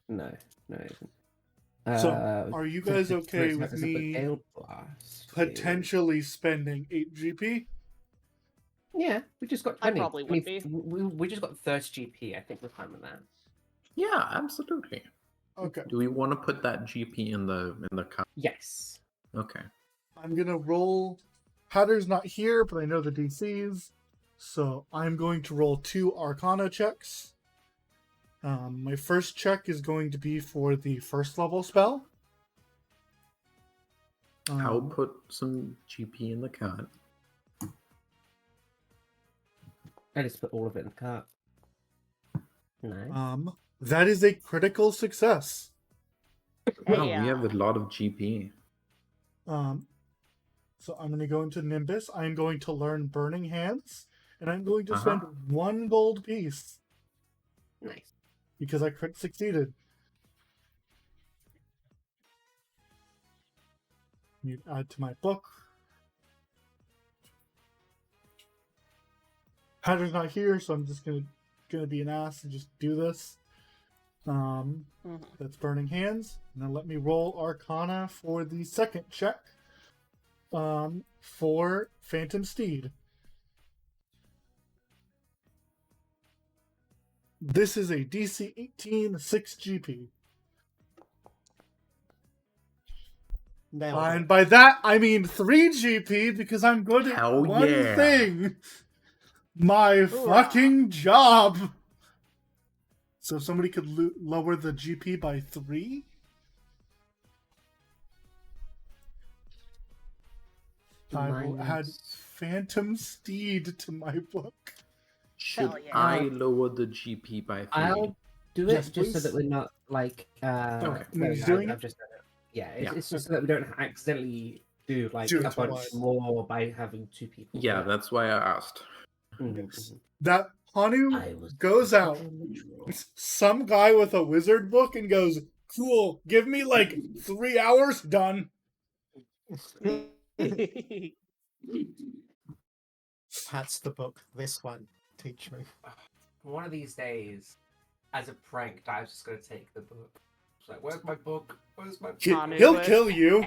No, it isn't. So, are you guys okay with me Gale Blast is- potentially spending 8 GP? Yeah, we just got I 20. probably would be. We just got 30 GP, I think we're fine with that. Yeah, absolutely. Okay. Do we want to put that GP in the cup? Yes. Okay. I'm gonna roll. Hatter's not here, but I know the DCs. So I'm going to roll 2 Arcana checks. My first check is going to be for the first level spell. I'll put some GP in the cart. I just put all of it in the cart. Nice. That is a critical success. Wow, Hey, we have a lot of GP. So I'm going to go into Nimbus. I'm going to learn Burning Hands, and I'm going to spend 1 gold piece Nice. because I crit succeeded. You add to my book. Hatter's not here, so I'm just gonna be an ass and just do this. That's Burning Hands. Now let me roll Arcana for the second check. For Phantom Steed. This is a DC 18 6 GP. And by that I mean 3 GP because I'm good at Hell one yeah. thing. My fucking job. So if somebody could lower the GP by 3. I will add Phantom Steed to my book. Should Hell yeah. I lower the GP by 3? I'll do it Yes, just so please. that we're not like. Okay. no, He's doing I've it? just done it. Yeah, it's, Yeah. it's just so that we don't accidentally do like Do it a bunch twice. more by having 2 people. Yeah, that's why I asked. Mhm, Yes. mhm. That Hanu goes out. Some guy with a wizard book and goes, "Cool, give me like 3 hours, done." That's the book. This one. Teach me. One of these days, as a prank, Dive's just gonna take the book. It's like, where's my book? Where's my book? Hanu, He'll kill you.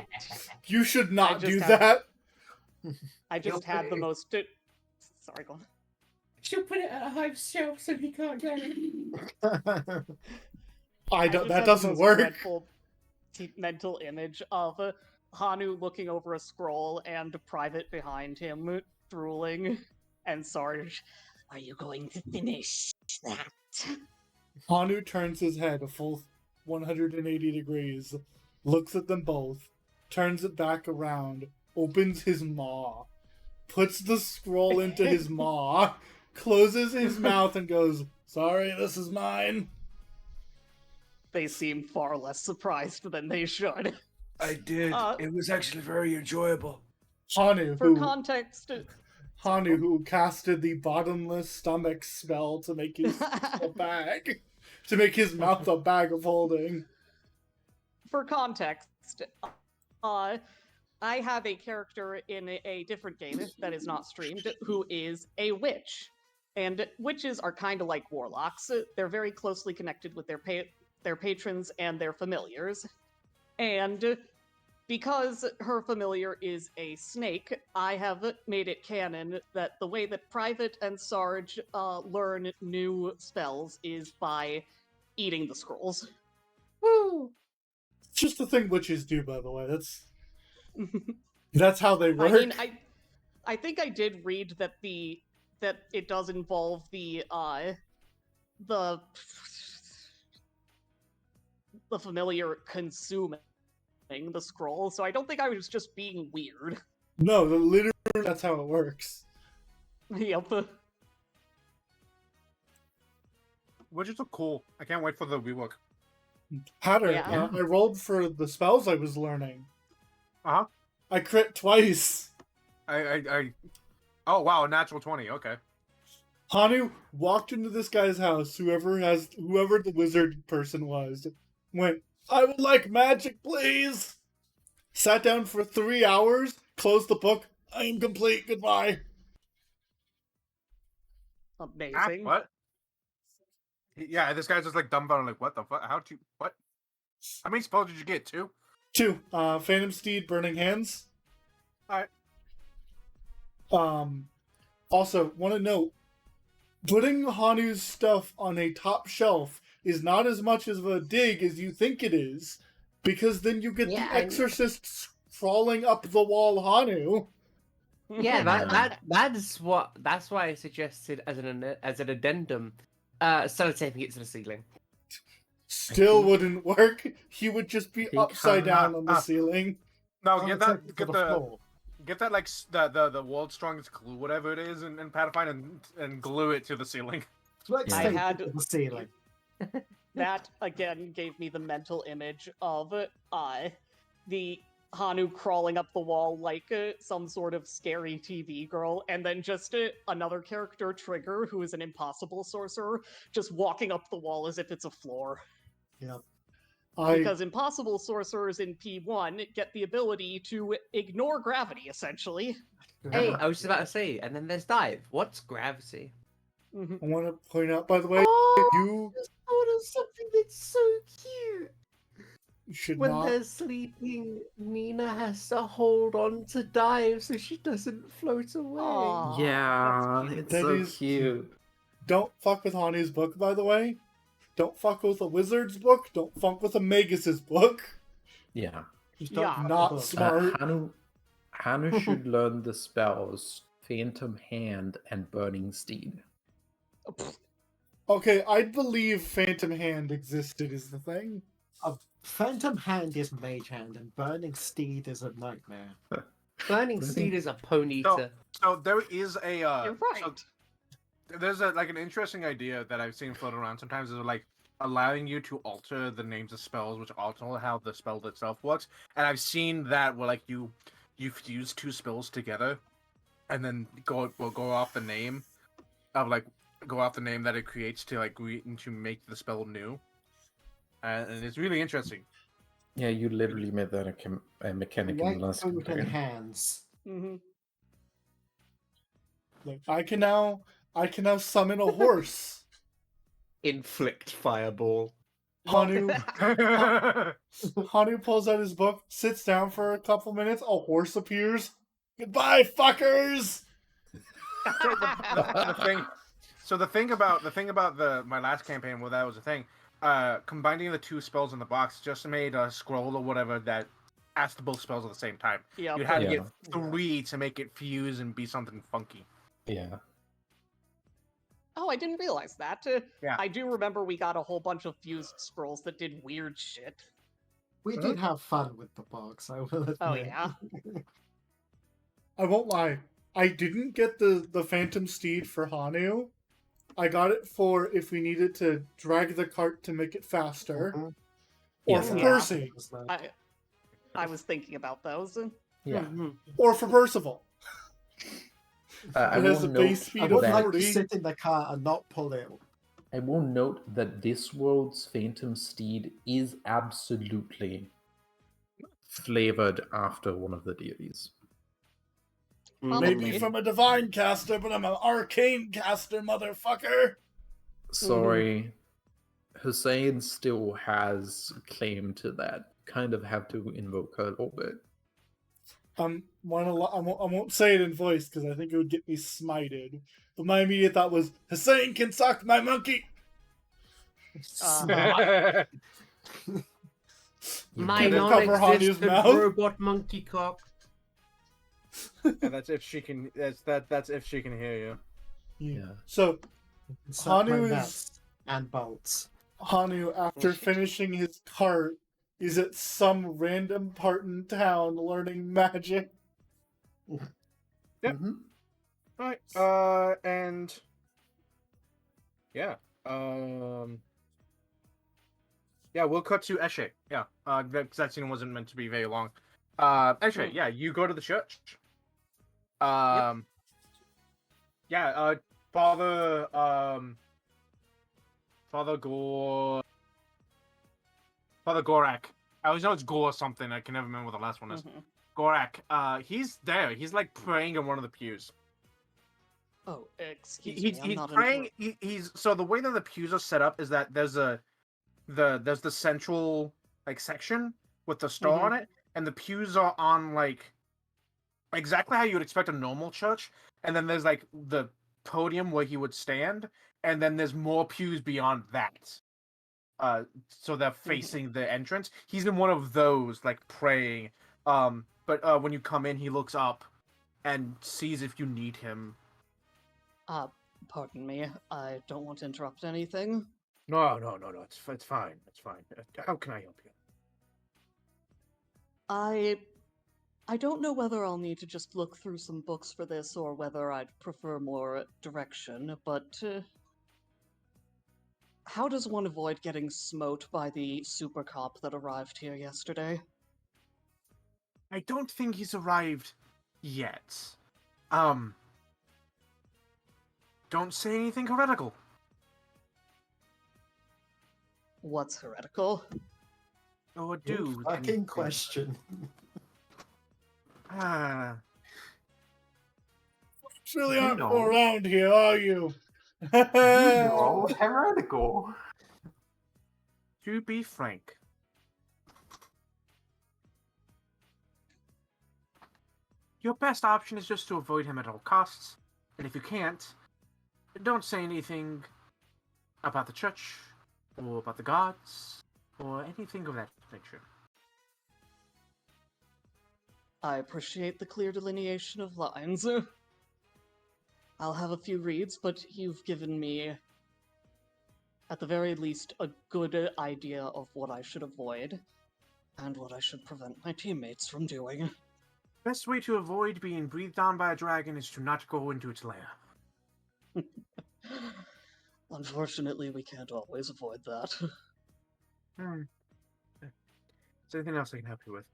You should not do that. I just had the most. Sorry, go on. She'll put it at a high shelf so he can't get it. I don't. just That had the doesn't most work. dreadful mental image of Hanu looking over a scroll and Private behind him drooling, and Sarge, are you going to finish that? Hanu turns his head a full 180 degrees, looks at them both, turns it back around, opens his maw, puts the scroll into his maw, closes his mouth, and goes, "Sorry, this is mine." They seem far less surprised than they should. I did. It was actually very enjoyable. Hanu, For context, Hanu, who casted the bottomless stomach spell to make his to make his mouth a bag of holding. For context, I have a character in a different game that is not streamed who is a witch. And witches are kind of like warlocks. They're very closely connected with their patrons and their familiars. And because her familiar is a snake, I have made it canon that the way that Private and Sarge learn new spells is by eating the scrolls. Woo! It's just the thing witches do, by the way. That's how they work. I mean, I think I did read that that it does involve the familiar consuming the scroll, so I don't think I was just being weird. No, literally, that's how it works. Yep. Witches are cool. I can't wait for the rework. Hatter, Yeah. I rolled for the spells I was learning. Uh-huh. I crit twice. Oh wow, a natural 20, okay. Hanu walked into this guy's house, whoever the wizard person was, went, "I would like magic, please." Sat down for 3 hours, closed the book. "I am complete, goodbye." Amazing. What? Yeah, this guy's just like dumbfounded, like, what the fuck? How'd you, what? How many spells did you get, 2? 2. Phantom Steed, Burning Hands. Alright. Also, want to note, putting Hanu's stuff on a top shelf is not as much of a dig as you think it is, because then you get the exorcists crawling up the wall Hanu. Yeah, that's why I suggested as an addendum, sellotaping it to the ceiling. Still wouldn't work. He would just be upside down on the ceiling. No, I'll get take that, it to get the the, floor. get that, like, the world's strongest glue, whatever it is, and Pathfinder, and glue it to the ceiling. Let's I take had- it to the ceiling. That again gave me the mental image of the Hanu crawling up the wall like some sort of scary TV girl, and then just another character, Trigger, who is an impossible sorcerer, just walking up the wall as if it's a floor. Yep. Because impossible sorcerers in P1 get the ability to ignore gravity, essentially. Hey, I was just about to say, and then there's Dive. What's gravity? I want to point out, by the way, you Oh, something that's so cute. should When not. they're sleeping, Nina has to hold on to Dive so she doesn't float away. Aw, Yeah, that's it's That so is cute. Don't fuck with Hanu's book, by the way. Don't fuck with a wizard's book. Don't fuck with a Magus's book. Yeah. Just don't Yeah. fuck Not the book. smart. Hanu should learn the spells Phantom Hand and Burning Steed. Okay, I'd believe Phantom Hand existed is the thing. Phantom Hand is Mage Hand, and Burning Steed is a nightmare. Burning Steed is a ponyta. So there is a, You're right. so there's an interesting idea that I've seen float around sometimes, is like allowing you to alter the names of spells, which alter how the spell itself works. And I've seen that where, like, you fuse 2 spells together, and then go off the name of, like, go off the name that it creates to to make the spell new, and it's really interesting. Yeah, you literally made that a mechanic in Right the last foot and campaign. hands. Mm-hmm. Like, I can now summon a horse. Inflict fireball. Hanu pulls out his book, sits down for a couple minutes. A horse appears. Goodbye, fuckers. The thing about my last campaign, well, that was the thing. Combining the two spells in the box just made a scroll or whatever that asked both spells at the same time. Yeah. You had to Yeah. get 3 to make it fuse and be something funky. Yeah. Oh, I didn't realize that. Yeah. I do remember we got a whole bunch of fused scrolls that did weird shit. We did have fun with the box, I will admit. Oh, yeah. I won't lie. I didn't get the Phantom Steed for Hanu. I got it for if we needed to drag the cart to make it faster. Mhm. Or Yeah. for Yeah. Percy. I was thinking about those. Yeah. Mhm. Or for Percival. I It has will a base note speed I of would that- like to 40. sit in the car and not pull it. I will note that this world's Phantom Steed is absolutely flavored after one of the deities. Maybe Probably. from a divine caster, but I'm an arcane caster, motherfucker. Sorry, Hussein still has claim to that. Kind of have to invoke her a little bit. I won't say it in voice because I think it would get me smited. But my immediate thought was, Hussein can suck my monkey. My Can you cover Hanu's non-existent mouth? robot monkey cock. And that's if she can. That's if she can hear you. Yeah. So Suck my Hanu is nuts and bolts. Hanu, after finishing his cart, is at some random part in town learning magic. Yep. Mhm. Right. And yeah. Yeah, we'll cut to Eshe. Yeah. That scene wasn't meant to be very long. Eshe, yeah, you go to the church. Yeah, Father Gorak. I always know it's Gore something. I can never remember what the last one is. Mhm. Gorak. He's there. He's like praying in one of the pews. Oh, excuse He's me. I'm not praying. He's so the way that the pews are set up is that there's the central like section with the star on it, and the pews are on like exactly how you would expect a normal church, and then there's like the podium where he would stand, and then there's more pews beyond that. So they're facing the entrance. He's in one of those, like praying. But when you come in, he looks up and sees if you need him. Pardon me. I don't want to interrupt anything. No. It's fine. It's fine. How can I help you? I don't know whether I'll need to just look through some books for this or whether I'd prefer more direction, but how does one avoid getting smote by the super cop that arrived here yesterday? I don't think he's arrived yet. Don't say anything heretical. What's heretical? Oh, Good dude. fucking question. You really aren't know. around here, are you? Oh, heretical. To be frank, your best option is just to avoid him at all costs. And if you can't, don't say anything about the church, or about the gods, or anything of that nature. I appreciate the clear delineation of lines. I'll have a few reads, but you've given me, at the very least, a good idea of what I should avoid, and what I should prevent my teammates from doing. Best way to avoid being breathed on by a dragon is to not go into its lair. Unfortunately, we can't always avoid that. Is there anything else I can help you with?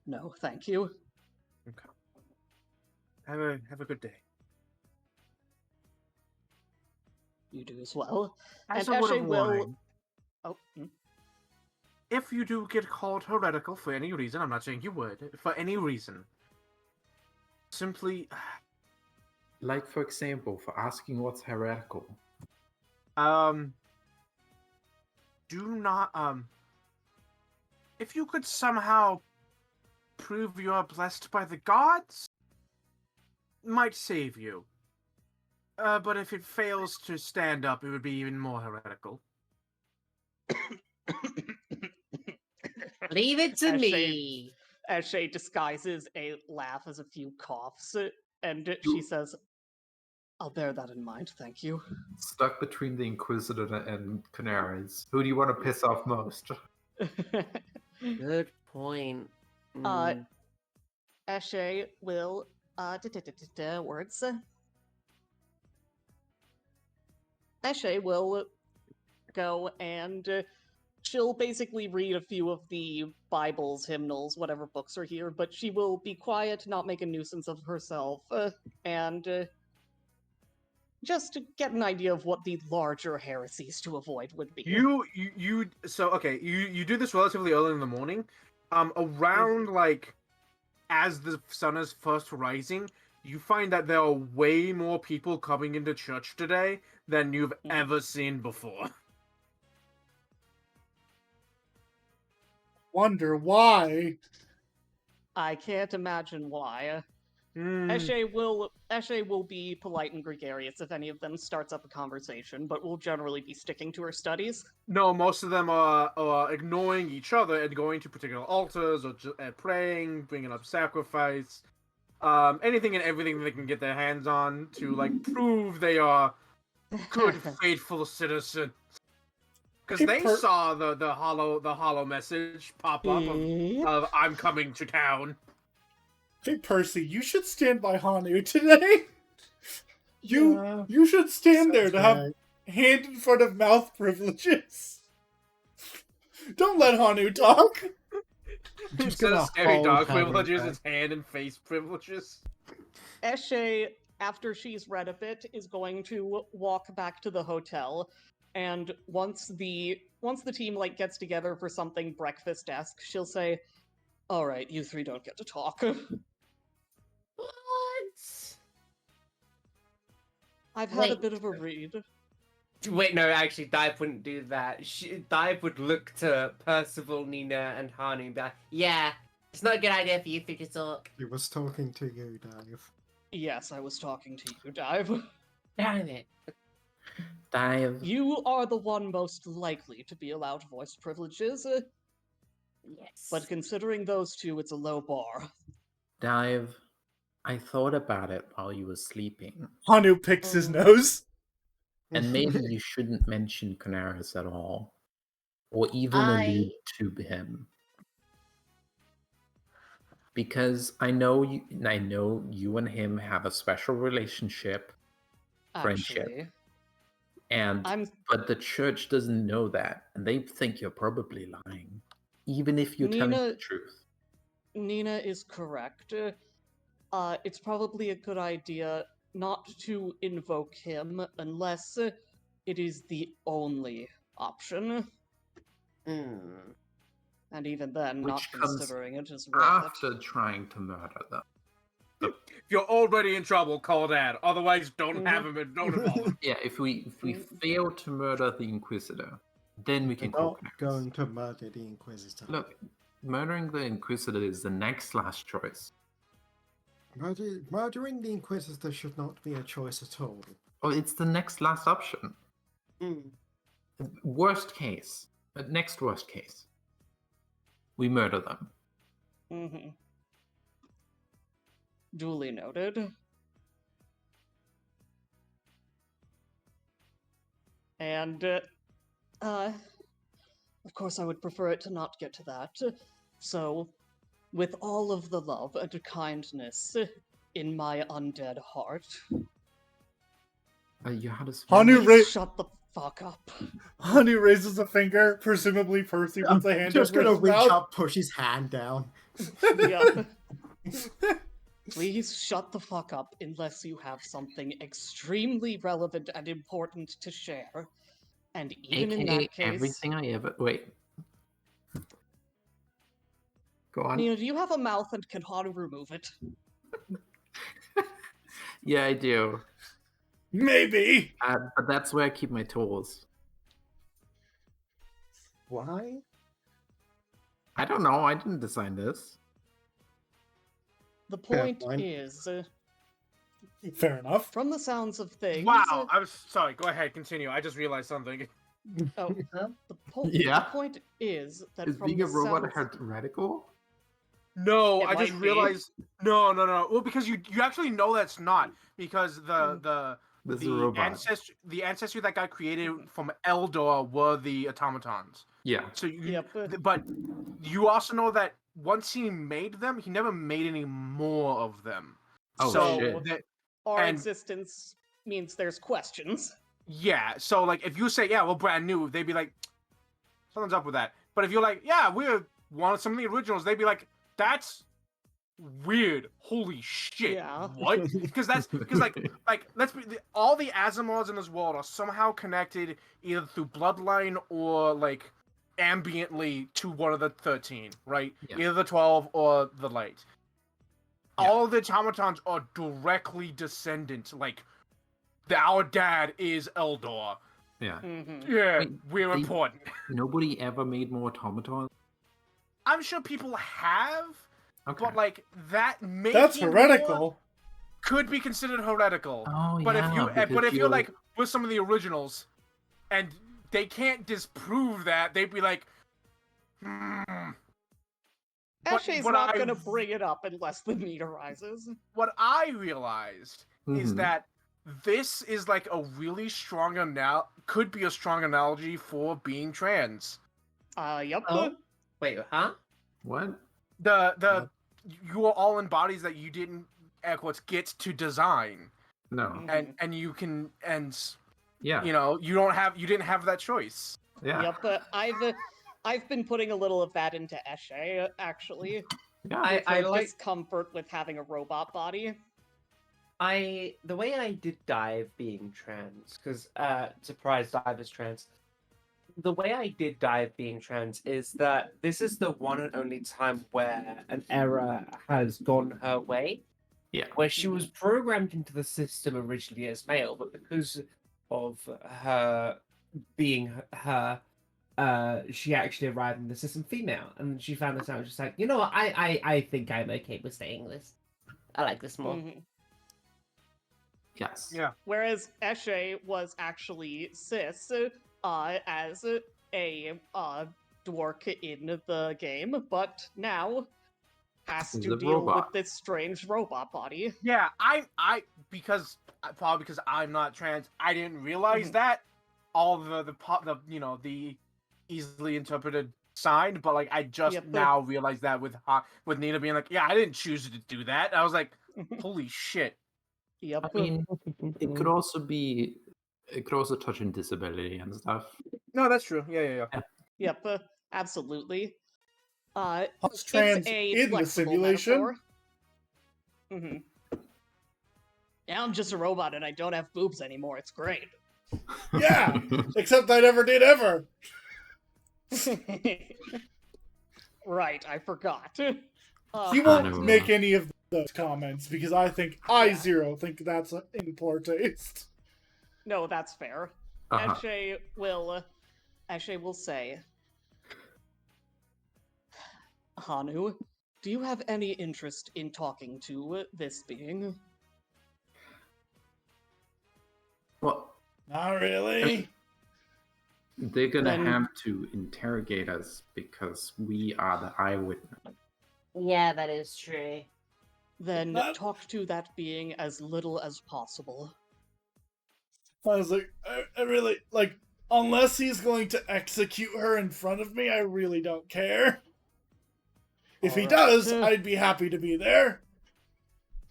No, thank you. Okay. Have a good day. You do as well. As And a word Eshe of will. warning, Oh, if you do get called heretical for any reason, I'm not saying you would, for any reason, simply, Like, for example, for asking what's heretical. do not, if you could somehow prove you are blessed by the gods, might save you. But if it fails to stand up, it would be even more heretical. Leave it to Eshe- me. Eshe disguises a laugh as a few coughs, and she says, I'll bear that in mind, thank you. Stuck between the Inquisitor and Canaries. Who do you want to piss off most? Good point. Eshe will, words. Eshe will go and she'll basically read a few of the Bibles, hymnals, whatever books are here, but she will be quiet, not make a nuisance of herself, and just to get an idea of what the larger heresies to avoid would be. You do this relatively early in the morning. Around like as the sun is first rising, you find that there are way more people coming into church today than you've ever seen before. Wonder why. I can't imagine why. Hmm. Eshe will be polite and gregarious if any of them starts up a conversation, but will generally be sticking to her studies. No, most of them are ignoring each other and going to particular altars or praying, bringing up sacrifice, anything and everything they can get their hands on to like prove they are good, faithful citizens. Because they saw the hollow message pop up of "I'm coming to town." Hey Percy, you should stand by Hanu today. You should stand there to have hand in front of mouth privileges. Don't let Hanu talk. Instead of scary dog privileges, it's hand and face privileges. Eshe, after she's read a bit, is going to walk back to the hotel, and once the team like gets together for something breakfast-esque, she'll say, "All right, you three don't get to talk." What? I've had a bit of a read. Wait, no, actually, Dive wouldn't do that. Dive would look to Percival, Nina, and Hanu and be like, yeah, it's not a good idea for you three to talk. He was talking to you, Dave. Yes, I was talking to you, Dive. Damn it. Dive. You are the one most likely to be allowed voice privileges. Yes. But considering those two, it's a low bar. Dive. I thought about it while you were sleeping. Hanu picks his nose. And maybe you shouldn't mention Canaris at all. Or even allude to him. Because I know you and him have a special relationship, friendship. Actually, But the church doesn't know that, and they think you're probably lying. Even if you're telling the truth. Nina is correct. It's probably a good idea not to invoke him unless it is the only option. And even then, Which not considering it is worth after trying to murder them. If you're already in trouble, call Dad. Otherwise, don't have him and don't involve him. Yeah, if we fail to murder the Inquisitor, then we can call Not going to murder the Inquisitor. Look, murdering the Inquisitor is the next last choice. Murdering the Inquisitor should not be a choice at all. Oh, it's the next last option. Worst case. Next worst case. We murder them. Duly noted. And, of course I would prefer it to not get to that. So, with all of the love and kindness in my undead heart... You had a shut the fuck up. Hanu raises a finger. Presumably Percy puts a hand just over gonna his reach mouth. up, push his hand down. Yeah. Please shut the fuck up unless you have something extremely relevant and important to share. And even in AKA that case, everything I ever. Wait. Go on. Nina, do you have a mouth and can Haru remove it? Yeah, I do. Maybe. But that's where I keep my tools. Why? I don't know. I didn't design this. The Fair point point. is, Fair enough. from the sounds of things, Wow, I was sorry. Go ahead, continue. I just realized something. oh, Yeah. the point is that Is from being the a robot sounds, heretical? No, It I just might be. realized. No. Well, because you actually know that's not because This is a robot. the ancestry that got created from Eldor were the automatons. Yeah. So you, Yep. but you also know that once he made them, he never made any more of them. Oh, so shit. that- our and- existence means there's questions. yeah, so like if you say yeah, we're brand new, they'd be like, something's up with that. But if you're like yeah, we're one of some of the originals, they'd be like, that's weird. Holy shit. Yeah. What? Because like let's be all the Asimovs in this world are somehow connected either through bloodline or like ambiently to one of the 13, right? Yeah. Either the 12 or the light. Yeah. All the automatons are directly descendant. Like our dad is Eldor. Yeah. Mm-hmm. Yeah, Wait, we're they- important. Nobody ever made more automatons? I'm sure people have, Okay. but like that making That's more heretical. could be considered heretical. Oh, But yeah. if you're like with some of the originals, and they can't disprove that, they'd be like, But Ashe's what not I- gonna bring it up unless the need arises. What I realized is Mhm. that this is like a really strong could be a strong analogy for being trans. Yep. Oh, wait, huh? What? You are all in bodies that you didn't air quotes get to design, No. Mhm. and you can Yeah. you know you didn't have that choice. Yeah. Yep, but I've been putting a little of that into Eshe, actually. Yeah. With I her like- discomfort with having a robot body. The way I did dive being trans, because surprise dive is trans. The way I did dive being trans is that this is the one and only time where an error has gone her way. Yeah. Where she was programmed into the system originally as male, but because of her being her, she actually arrived in the system female, and she found this out. And she's like, you know what? I think I'm okay with staying this. I like this more. Mhm. Yes. Yeah. Whereas Eshe was actually cis, as a dwarf in the game, but now has Is to a deal robot. with this strange robot body. Yeah, I because probably because I'm not trans, I didn't realize Mhm. that all the the easily interpreted sign, but like I just Yep. now realized that with Nina being like, yeah, I didn't choose to do that. I was like, holy shit. Yep. I mean, it could also be. It could also touch on disability and stuff. No, that's true. Yeah. Yep, absolutely. What's trans it's a in the flexible simulation? Mm-hmm. Now I'm just a robot and I don't have boobs anymore. It's great. Yeah, except I never did ever. Right, I forgot. He I won't know. make any of those comments because I think I think that's in poor taste. No, that's fair. Uh-huh. Eshe will say, Hanu, do you have any interest in talking to this being? Well, Not really. they're gonna Then- have to interrogate us because we are the eyewitness. Yeah, that is true. Then That- talk to that being as little as possible. I was like, I really like. Unless he's going to execute her in front of me, I really don't care. If he Alright. does, I'd be happy to be there.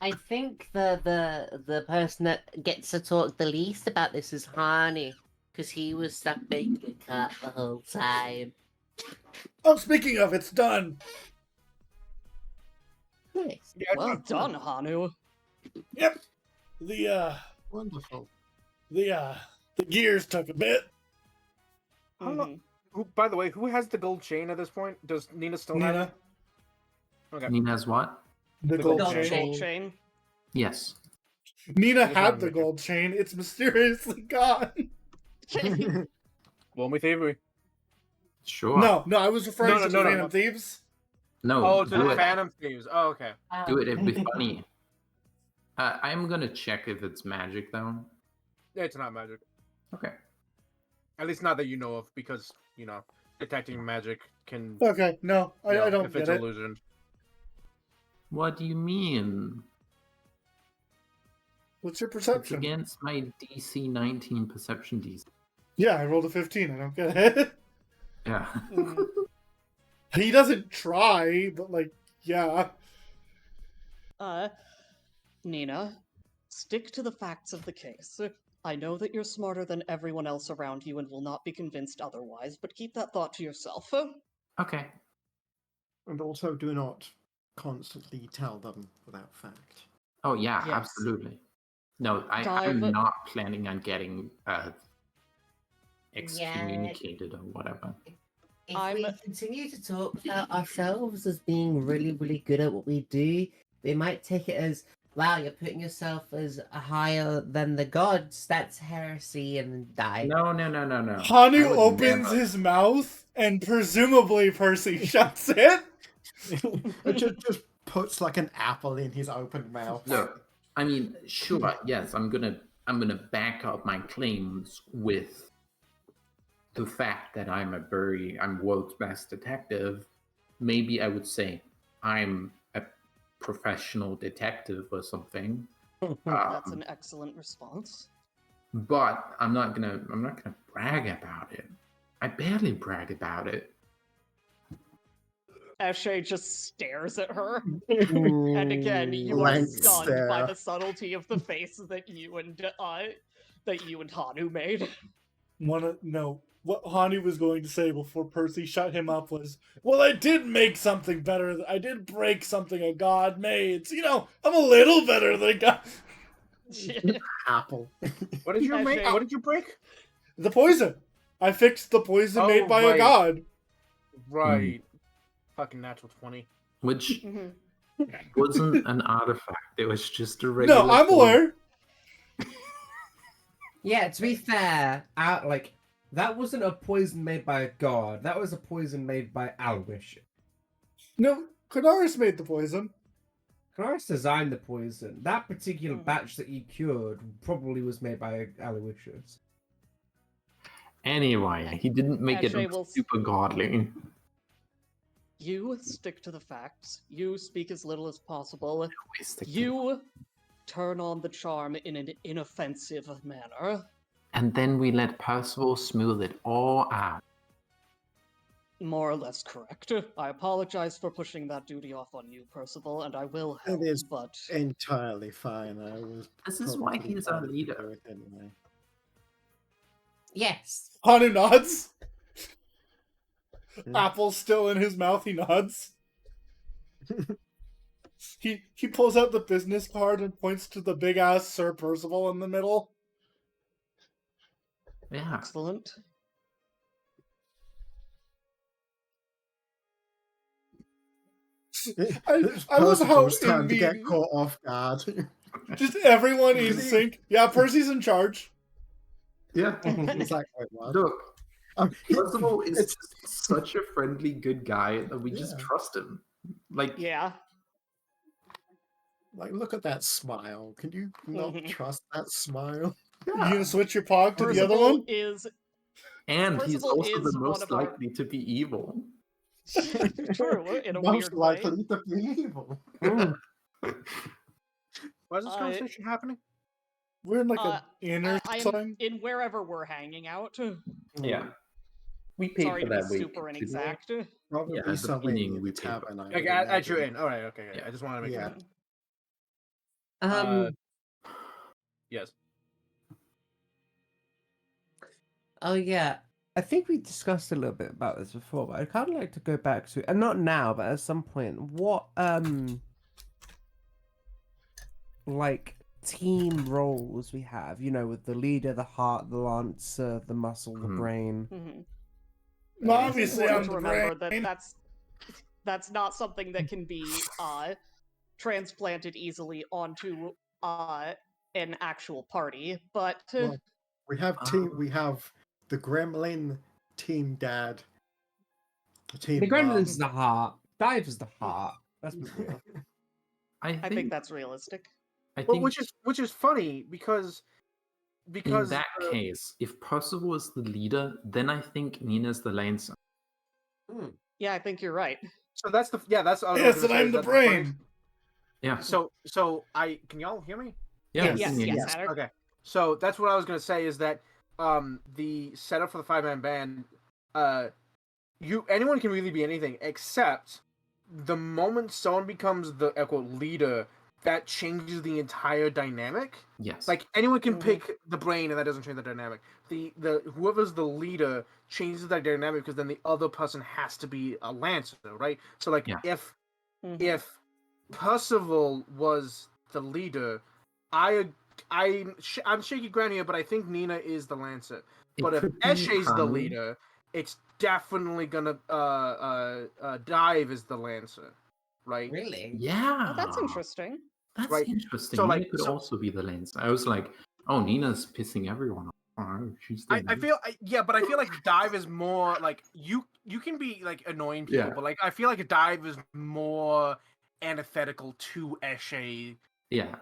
I think the person that gets to talk the least about this is Hani, because he was stuck making a cut the whole time. Oh, speaking of, it's done. Nice. Yeah, Well done, Hanu. Yep. The Wonderful. the gears took a bit. How long- Who, by the way, who has the gold chain at this point? Does Nina still have Nina, it? Okay. Nina's what? the The gold gold chain. Gold chain. Yes. Nina Just wanna had the make sure. gold chain. It's mysteriously gone. Well, me thievery. Sure. No, I was referring No, to the no, no. Phantom Thieves. No. Oh, to do the it. Phantom Thieves. Oh, okay. Do it. It'd be funny. I'm gonna check if it's magic though. It's not magic. Okay. At least not that you know of, because, detecting magic can... Okay, no, I don't if get it's it. illusion. What do you mean? What's your It's perception? against my DC 19 perception DC. Yeah, I rolled a 15. I don't get it. Yeah. He doesn't try, but yeah. Nina, stick to the facts of the case. I know that you're smarter than everyone else around you and will not be convinced otherwise, but keep that thought to yourself. Okay. And also do not constantly tell them without fact. Oh yeah, Yes. absolutely. No, I'm Dive- not planning on getting excommunicated or whatever. If I'm- we continue to talk about ourselves as being really, really good at what we do, they might take it as, wow, you're putting yourself as higher than the gods. That's heresy, and then die. No. Hanu I would opens never. his mouth, and presumably Percy shuts it. It just puts like an apple in his open mouth. Look, I mean, sure, yes, I'm gonna back up my claims with the fact that I'm world's best detective. Maybe I would say I'm a professional detective or something. That's an excellent response. But I'm not gonna brag about it. I barely brag about it. Eshe just stares at her. And again, you are Blank stunned stare. by the subtlety of the face that you and Hanu made. What Hanu was going to say before Percy shut him up was, well, I did make something better. I did break something a god made. So, I'm a little better than God. Apple. What did you make? Eshe- What did you break? The poison. I fixed the poison Oh, made by a right. god. Right. Fucking natural 20. Which Mhm. wasn't an artifact. It was just a regular. No, I'm poison. aware. Yeah, to be fair, that wasn't a poison made by a god. That was a poison made by Aloysius. No, Canaris made the poison. Clarice designed the poison. That particular batch that you cured probably was made by Aloysius. Anyway, he didn't make it Eshe look will- super godly. You stick to the facts. You speak as little as possible. Always stick to- You turn on the charm in an inoffensive manner. And then we let Percival smooth it all out. More or less correct. I apologize for pushing that duty off on you, Percival, and I will help, It is but entirely fine. I was. This is why probably he's our happy to leader. do it anyway. Yes. Hanu nods. Hmm. Apple's still in his mouth. He nods. He pulls out the business card and points to the big ass Sir Percival in the middle. Yeah. excellent. I love how Percival's time to get immediate- caught off guard. just everyone in sync. Yeah, Percy's in charge. Yeah. It's like, wait, what? Look, Percival is It's- just such a friendly, good guy that we just Yeah. trust him. Like, Yeah. Like, look at that smile. Can you not Mhm. trust that smile? You gonna switch your pog to the other Percival one? is and he's Percival also is the one most of our- likely to be evil. true in a Most weird way. likely to be evil. Why is this conversation happening? We're in like Uh, an inn or I am something. in wherever we're hanging out. Yeah. We paid Sorry for to be that week. super inexact. Probably at the somewhere beginning near we the paid for tavern. I Okay, would at your imagine. inn. Alright, okay. Yeah. I just want to make Yeah. sure. Um. Yes. Oh yeah. I think we discussed a little bit about this before, but I'd kind of like to go back to, and not now, but at some point, what like team roles we have, with the leader, the heart, the lancer, the muscle, the brain. No, It's obviously important I'm to the remember brain. that that's not something that can be transplanted easily onto an actual party. But Well, we have the Gremlin team dad. Team The gremlin mom. is the heart. Dive is the heart. That's real. I think that's realistic. I But think which is funny because in that case, if Percival is the leader, then I think Nina's the lancer. Yeah, I think you're right. so that's the that's what I was Yes, gonna and say, I'm is the that funny? brain. Yeah. So I can y'all hear me? Yeah. Yes, yeah. yes, Hatter. Okay. So that's what I was gonna say is that the setup for the 5-man band, anyone can really be anything except the moment someone becomes the leader, that changes the entire dynamic. Yes. Like anyone can pick the brain and that doesn't change the dynamic. The whoever's the leader changes that dynamic because then the other person has to be a lancer, right? So like if Percival was the leader, I'm shaky ground here, but I think Nina is the lancer. But if Eshe's the leader, it's definitely gonna Dive is the lancer, right? Really? Yeah. Oh, that's interesting. That's Right. interesting. So, Nina like, could also be the lancer. I was like, oh, Nina's pissing everyone off. Oh, she's the I feel but I feel like Dive is more like you can be like annoying people, Yeah. but like I feel like Dive is more antithetical to Eshe. Yeah.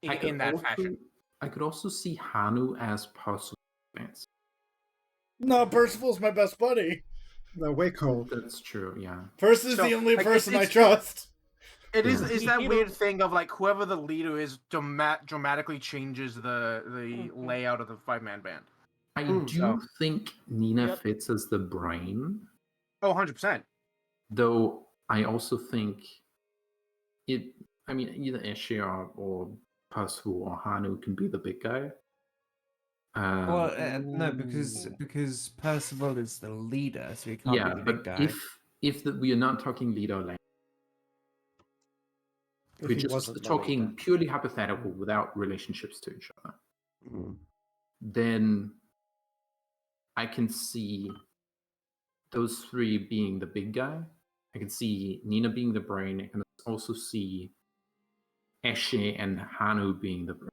In that fashion. I could also see Hanu as Percival's lancer. No, Percival's my best buddy. No, we're cool. That's true. Yeah. Percival's the only person I trust. It is Yeah. is that weird thing of like whoever the leader is dramatically changes the layout of the 5-man band. I do think Nina fits as the brain. Oh, 100%. Though I also think either Eshe or Percival or Hanu can be the big guy. Well, no, because Percival is the leader, so he can't be the big guy. If we are not talking leader lane, we're just talking purely hypothetical without relationships to each other, then I can see those three being the big guy. I can see Nina being the brain. I can also see Eshe and Hanu being the brain.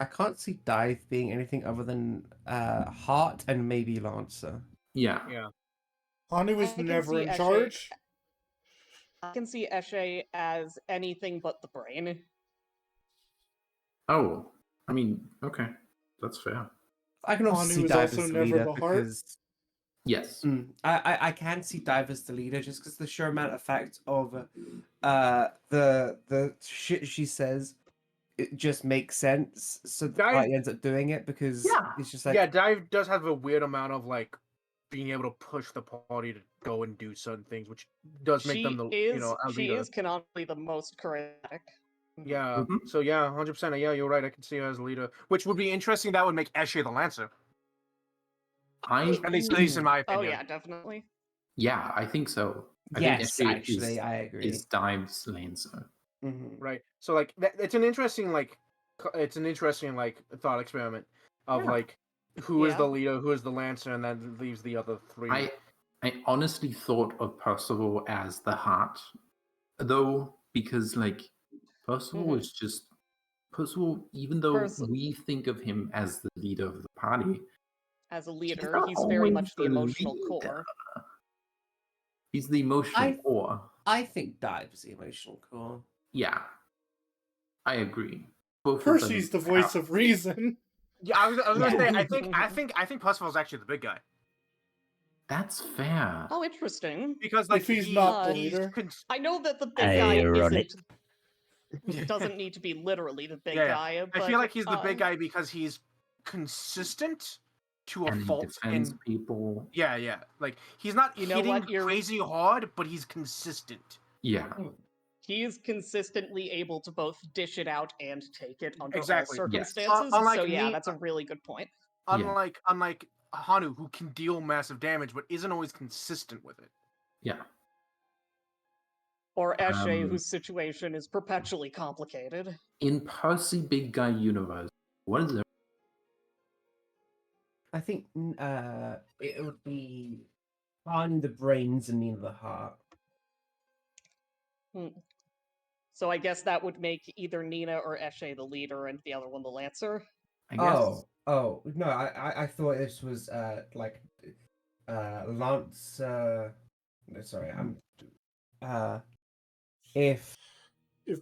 I can't see Dive being anything other than Heart and maybe Lancer. Yeah. Hanu was never in charge. I can see Eshe as anything but the brain. Oh, I mean, okay, that's fair. I can also see Dive as the leader because yes, I can see Dive as the leader just because the sheer amount of fact of the shit she says, it just makes sense. So the party ends up doing it because it's just like Dive does have a weird amount of like being able to push the party to go and do certain things, which does make them the she is canonically the most charismatic. Yeah. So 100%. Yeah, you're right. I can see her as a leader, which would be interesting. That would make Eshe the lancer. At least in my opinion. Oh yeah, definitely. Yeah, I think so. Yes, actually, I agree. Is Dive's lancer. Right. So like it's an interesting thought experiment of like who is the leader, who is the lancer, and then leaves the other three. I honestly thought of Percival as the heart, though, because like Percival is just Percival. Even though we think of him as the leader of the party, as a leader, he's very much the emotional core. He's the emotional core. I think Dive is the emotional core. Yeah, I agree. Percy's the voice of reason. Yeah, I was gonna say. I think Percival's actually the big guy. That's fair. Oh, interesting. Because like if he's not the leader, I know that the big guy doesn't need to be literally the big guy. But, I feel like he's the big guy because he's consistent to a fault. Defends people. Yeah. Like he's not hitting crazy hard, but he's consistent. Yeah. He is consistently able to both dish it out and take it under all circumstances. Yes. That's a really good point. Unlike Hanu, who can deal massive damage but isn't always consistent with it. Yeah. Or Eshe, Um, whose situation is perpetually complicated. In Percy Big Guy universe, what is it? I think it would be on the brains and Nina the heart. So I guess that would make either Nina or Eshe the leader and the other one the Lancer. I guess. Oh no! I thought this was like Lance. No, sorry, I'm if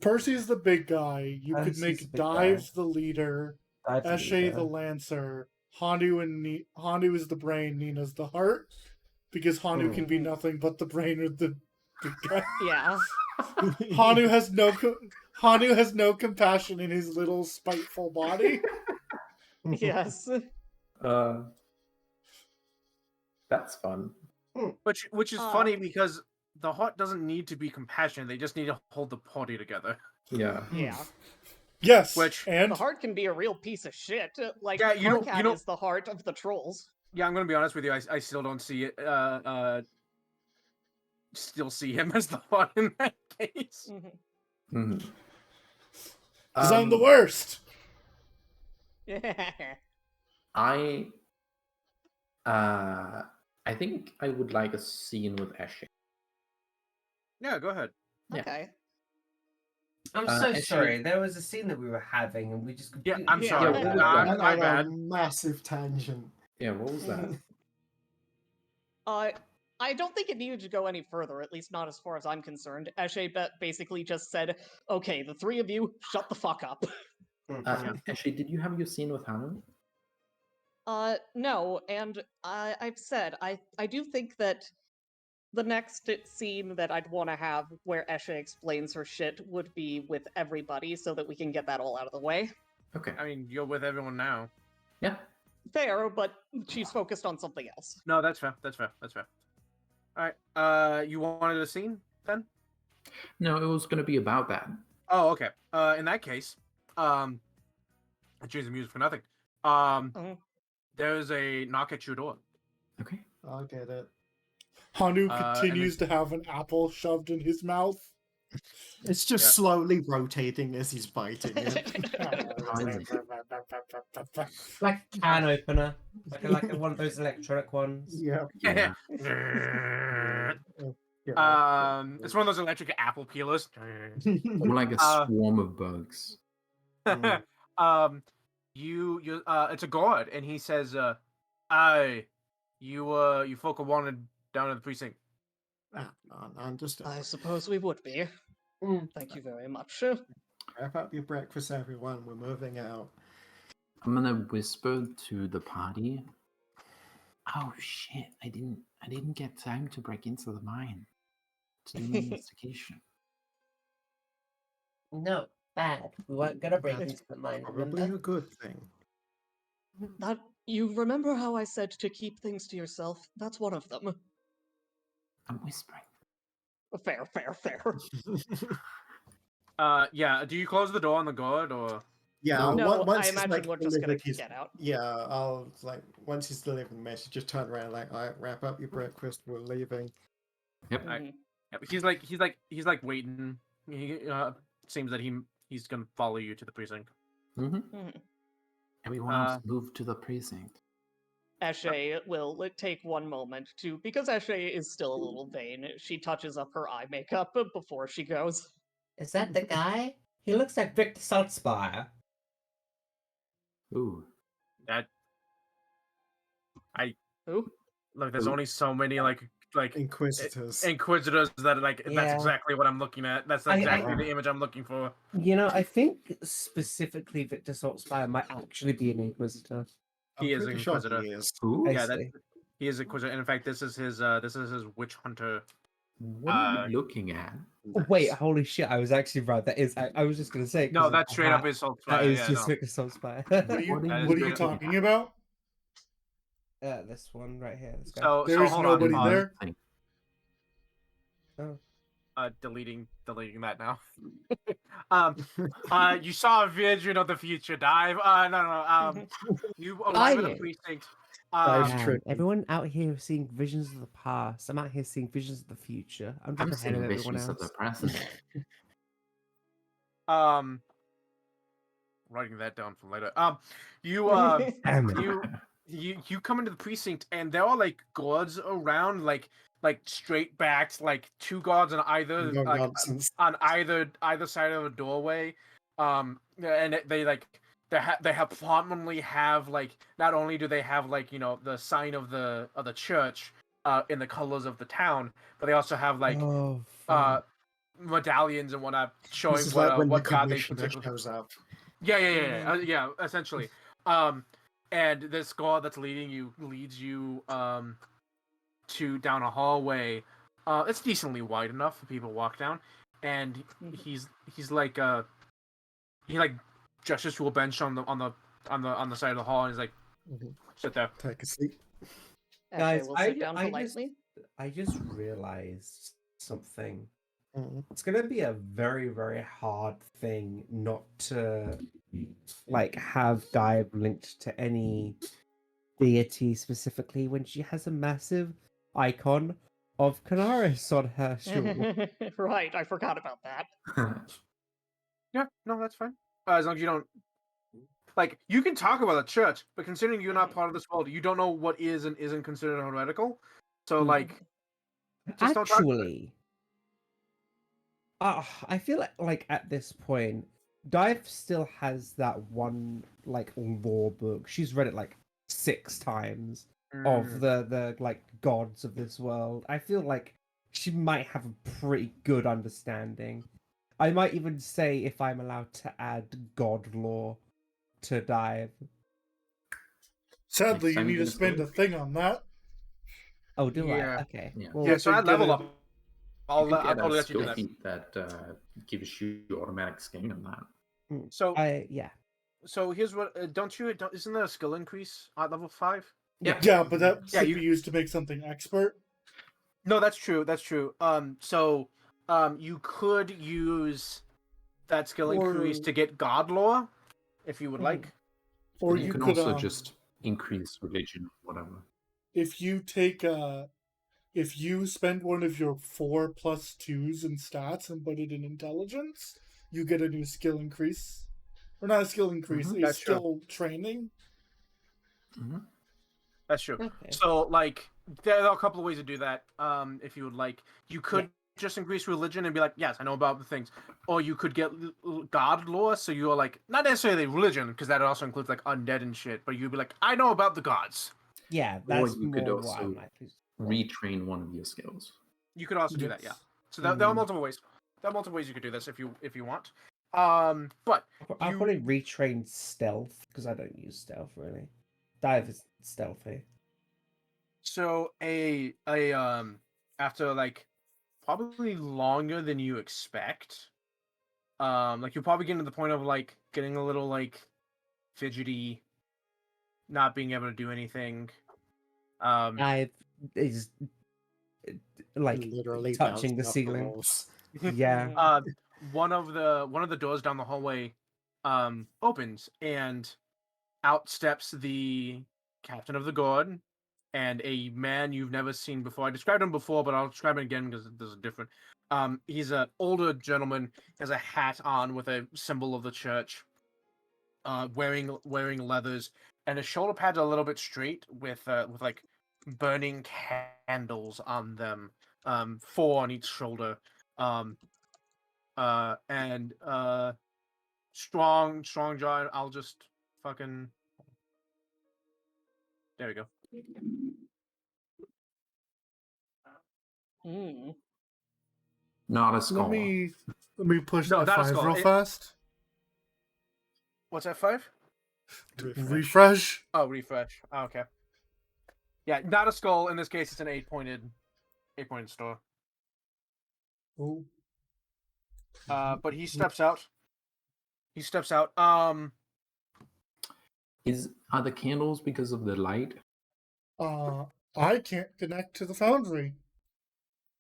Percy's the big guy, you could Percy's the make big Dives the leader, Dive's the Eshe leader. the Lancer, Handu is the brain, Nina's the heart, because Handu can be nothing but the brain of the big guy. Yeah. Handu has no compassion in his little spiteful body. Yes. That's fun. Which is funny because the heart doesn't need to be compassionate. They just need to hold the party together. Yeah. Yeah. Yes, Which and The heart can be a real piece of shit. Like, Yeah, you don't- Hardcat is the heart of the trolls. yeah, I'm gonna be honest with you. I still don't see it. Still see him as the heart in that case. Mhm. because I'm the worst. I think I would like a scene with Eshe. Yeah, go ahead. Yeah. Okay. I'm so Eshe- sorry. There was a scene that we were having, and we just Yeah, completely... I'm sorry. what was My that? On bad. a massive tangent. Yeah, what was that? I don't think it needed to go any further, at least not as far as I'm concerned. Eshe basically just said, okay, the three of you, shut the fuck up. Eshe, did you have your scene with Hanu? No, and I've said, I do think that the next scene that I'd want to have where Eshe explains her shit would be with everybody so that we can get that all out of the way. Okay. I mean, you're with everyone now. Yeah. Fair, but she's focused on something else. No, that's fair. That's fair. That's fair. All right. You wanted a scene then? No, it was going to be about that. Oh, okay. In that case, I changed the music for nothing. There's a knock at your door. Okay. I'll get it. Handu and continues to have an apple shoved in his mouth. It's just slowly rotating as he's biting it. like a can opener, like one of those electronic ones. Yeah. Yeah. It's one of those electric apple peelers. More like a swarm of bugs. It's a guard, and he says, you folk are wanted down at the precinct. I understand. I suppose we would be. Thank you very much. Wrap up your breakfast, everyone. We're moving out. I'm gonna whisper to the party. Oh shit! I didn't get time to break into the mine to do an investigation. No, bad. We weren't gonna break That's into the mine. Probably Remember? a good thing. That you remember how I said to keep things to yourself? That's one of them. I'm whispering. Fair. Yeah. Do you close the door on the guard, or? Yeah. No, once I he's, imagine like, we're just gonna delivered his- get out. Yeah, I'll once he's delivered the message, just turn around like, all right, wrap up your breakfast. We're leaving. Yep. Mhm. Yeah, he's like waiting. He seems that he's gonna follow you to the precinct. Mm-hmm. Mhm. Everyone else move to the precinct. Eshe will take one moment to, because Eshe is still a little vain, she touches up her eye makeup before she goes. Is that the guy? He looks like Victor Saltzpire. Ooh. Who? Look, there's only so many like Inquisitors. inquisitors that Yeah. that's exactly what I'm looking at. That's exactly the image I'm looking for. You know, I think specifically Victor Saltzpire might actually be an Inquisitor. He is pretty an sure Inquisitor. he is. Ooh. Yeah, see. He is Inquisitor. And in fact, this is his witch hunter. What are you looking at? Wait, holy shit! I was actually right. That is. I was just gonna say. 'cause No, of that's the straight up hat, his soul That fire. is Yeah, just no. Victor Saltzpire. What are you, That is what are you good. talking about? This one right here. This guy. So There's hold nobody on. there. Deleting that now. You saw a vision of the future, Dive. No. You arrive at the precinct. Dive's Man, tricky. everyone out here seeing visions of the past. I'm out here seeing visions of the future. I'm I'm just ahead of seeing everyone visions of the else. present. Writing that down for later. You Damn it. you come into the precinct and there are like guards around, like straight backs, like two guards on either No like nonsense. on either side of a doorway. And they like they have prominently have like, not only do they have like, you know, the sign of the church in the colors of the town, but they also have like Oh, fuck. medallions and whatnot showing This is like when the what god they commissioner particularly. shows up. Yeah, essentially. And this guard that's leading you leads you to down a hallway. It's decently wide enough for people to walk down, and he's like he like gestures to a bench on the side of the hall, and he's like, Mhm. sit there. Take a seat. Actually, we'll sit down politely. I just realized something. Mhm. It's gonna be a very, very hard thing not to like have Dive linked to any deity specifically when she has a massive icon of Canaris on her shawl. Right, I forgot about that. Yeah, no, that's fine. As long as you don't, like, you can talk about the church, but considering you're not part of this world, you don't know what is and isn't considered heretical. So, like, just don't talk about it. Actually, I feel like at this point, Dive still has that one like lore book. She's read it like 6 times of the like gods of this world. I feel like she might have a pretty good understanding. I might even say, if I'm allowed to add god lore to Dive. Sadly, Next you time need you to get a spend a story. thing on that. Oh, do Yeah. I? Okay. Yeah. Well, Yeah, so to I get level it- up. I'll You could get totally a let you do skill that. feat that gives you automatic scaling on that. So, yeah. so here's what. Isn't there a skill increase at level 5? Yeah, but that Yeah, could you- be used to make something expert. No, that's true. That's true. So, you could use that skill increase Or- to get god lore, if you would like. Or And you you can could also just increase religion, whatever. if you take if you spend one of your 4+2s in stats and put it in intelligence, you get a new skill increase. Or not a skill increase, a That's true. skill training. That's true. Okay. So, like, there are a couple of ways to do that. If you would like, you could just increase religion and be like, yes, I know about the things, or you could get god lore. So you're like, not necessarily religion, because that also includes like undead and shit. But you'd be like, I know about the gods. Yeah, Or that's you could more what also I'm likely. retrain one of your skills. You could also do that, yeah. Yes. So there are multiple ways. There are multiple ways you could do this if you want. But I'll you- probably retrain stealth because I don't use stealth really. Dive is stealthy. So after like probably longer than you expect, like you're probably getting to the point of like getting a little like fidgety, not being able to do anything. Dive is like Literally touching bouncing the off ceiling. walls. Yeah. One of the doors down the hallway opens, and out steps the captain of the guard and a man you've never seen before. I described him before, but I'll describe him again because this is different. He's an older gentleman, has a hat on with a symbol of the church, wearing leathers, and his shoulder pads are a little bit straight with like burning candles on them, 4 on each shoulder, and strong jaw. I'll just fucking. There we go. Hmm. Not a skull. Let me push No, not a F5 skull. real fast. What's F5? Refresh. Oh, refresh. Oh, okay. Yeah, not a skull. In this case, it's an 8-pointed star. Oh. But he steps out. Are the candles because of the light? I can't connect to the foundry.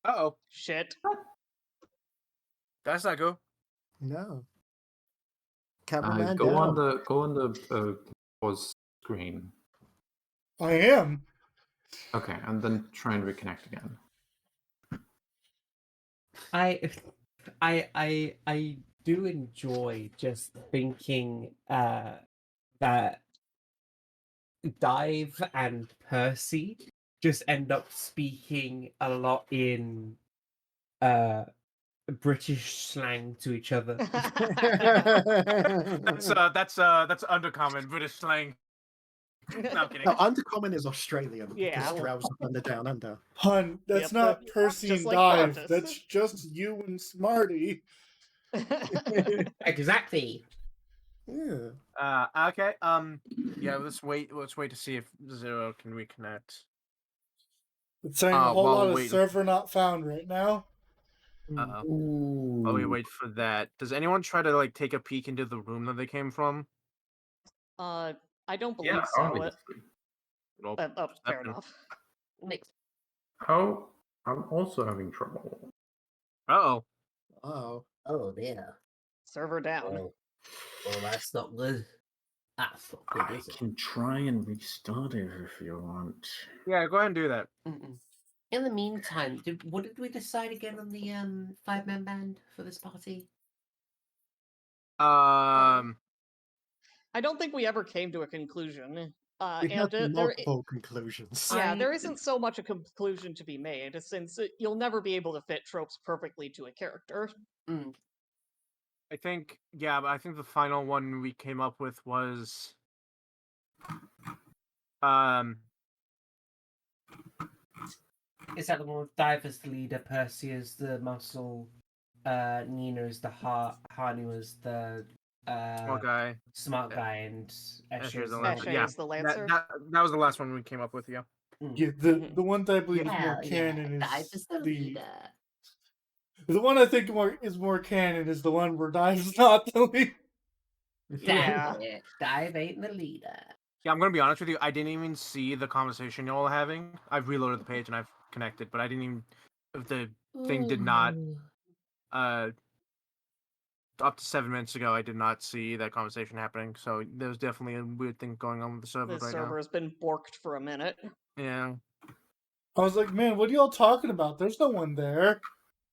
Uh-oh. Shit. That's not good. No. Cameraman Go down. on the pause screen. I am. Okay, and then try and reconnect again. I do enjoy just thinking that Dive and Percy just end up speaking a lot in British slang to each other. That's undercommon British slang. No, I'm kidding. No, Undercommon is Australian Yeah. because Drow's up under down under. Hun, that's Yep, not but Percy just and like Dive. Bartus. That's just you and Smarty. Exactly. Yeah. Okay. Yeah. Let's wait. Let's wait to see if Zero can reconnect. It's saying a whole while lot we of wait- server not found right now. While we wait for that, does anyone try to like take a peek into the room that they came from? I don't believe Yeah, so. obviously. Well, Fair perception. enough. How? I'm also having trouble. Uh-oh. Oh. Oh dear. Server down. Well, that's not good. That's not good, I is it? can try and restart it if you want. Yeah, go ahead and do that. In the meantime, what did we decide again on the 5-man band for this party? I don't think we ever came to a conclusion. We had there, multiple conclusions. yeah, there isn't so much a conclusion to be made, since you'll never be able to fit tropes perfectly to a character. I think, yeah, but I think the final one we came up with was, Is that the one with Dive as the leader, Percy as the muscle, Nina as the heart, Hanu as the small guy. smart guy, and Escher as the last Esche one. Yeah, is the Lancer. that was the last one we came up with. Yeah. Yeah, the one that I believe is more Hell yeah, canon Dive is is the the leader. the one I think is more canon is the one where Dive's not the lead. Yeah. Dive ain't the leader. Yeah, I'm gonna be honest with you. I didn't even see the conversation y'all were having. I've reloaded the page and I've connected, but I didn't even. The thing did not. Up to 7 minutes ago, I did not see that conversation happening. So there's definitely a weird thing going on with the server The right server now. has been borked for a minute. Yeah. I was like, man, what are y'all talking about? There's no one there.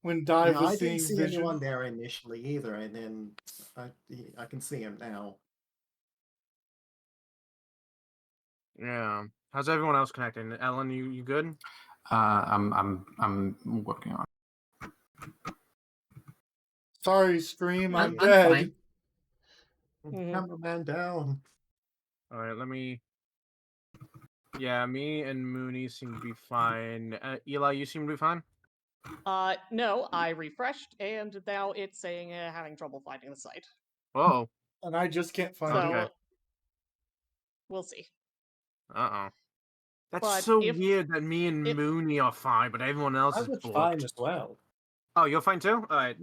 When Dive Yeah, was I seeing didn't see vision. anyone there initially either, and then I can see him now. Yeah. How's everyone else connecting? Ellen, you good? I'm working on it. Sorry, stream, I'm I'm dead. fine. Cameraman down. All right, let me. Yeah, me and Mooney seem to be fine. Eli, you seem to be fine. No, I refreshed, and now it's saying having trouble finding the site. Whoa. And I just can't find So, it. we'll see. Uh-oh. That's But so if- weird that me and if- Mooney are fine, but everyone else I is was booked. fine as well. Oh, you're fine too? All right.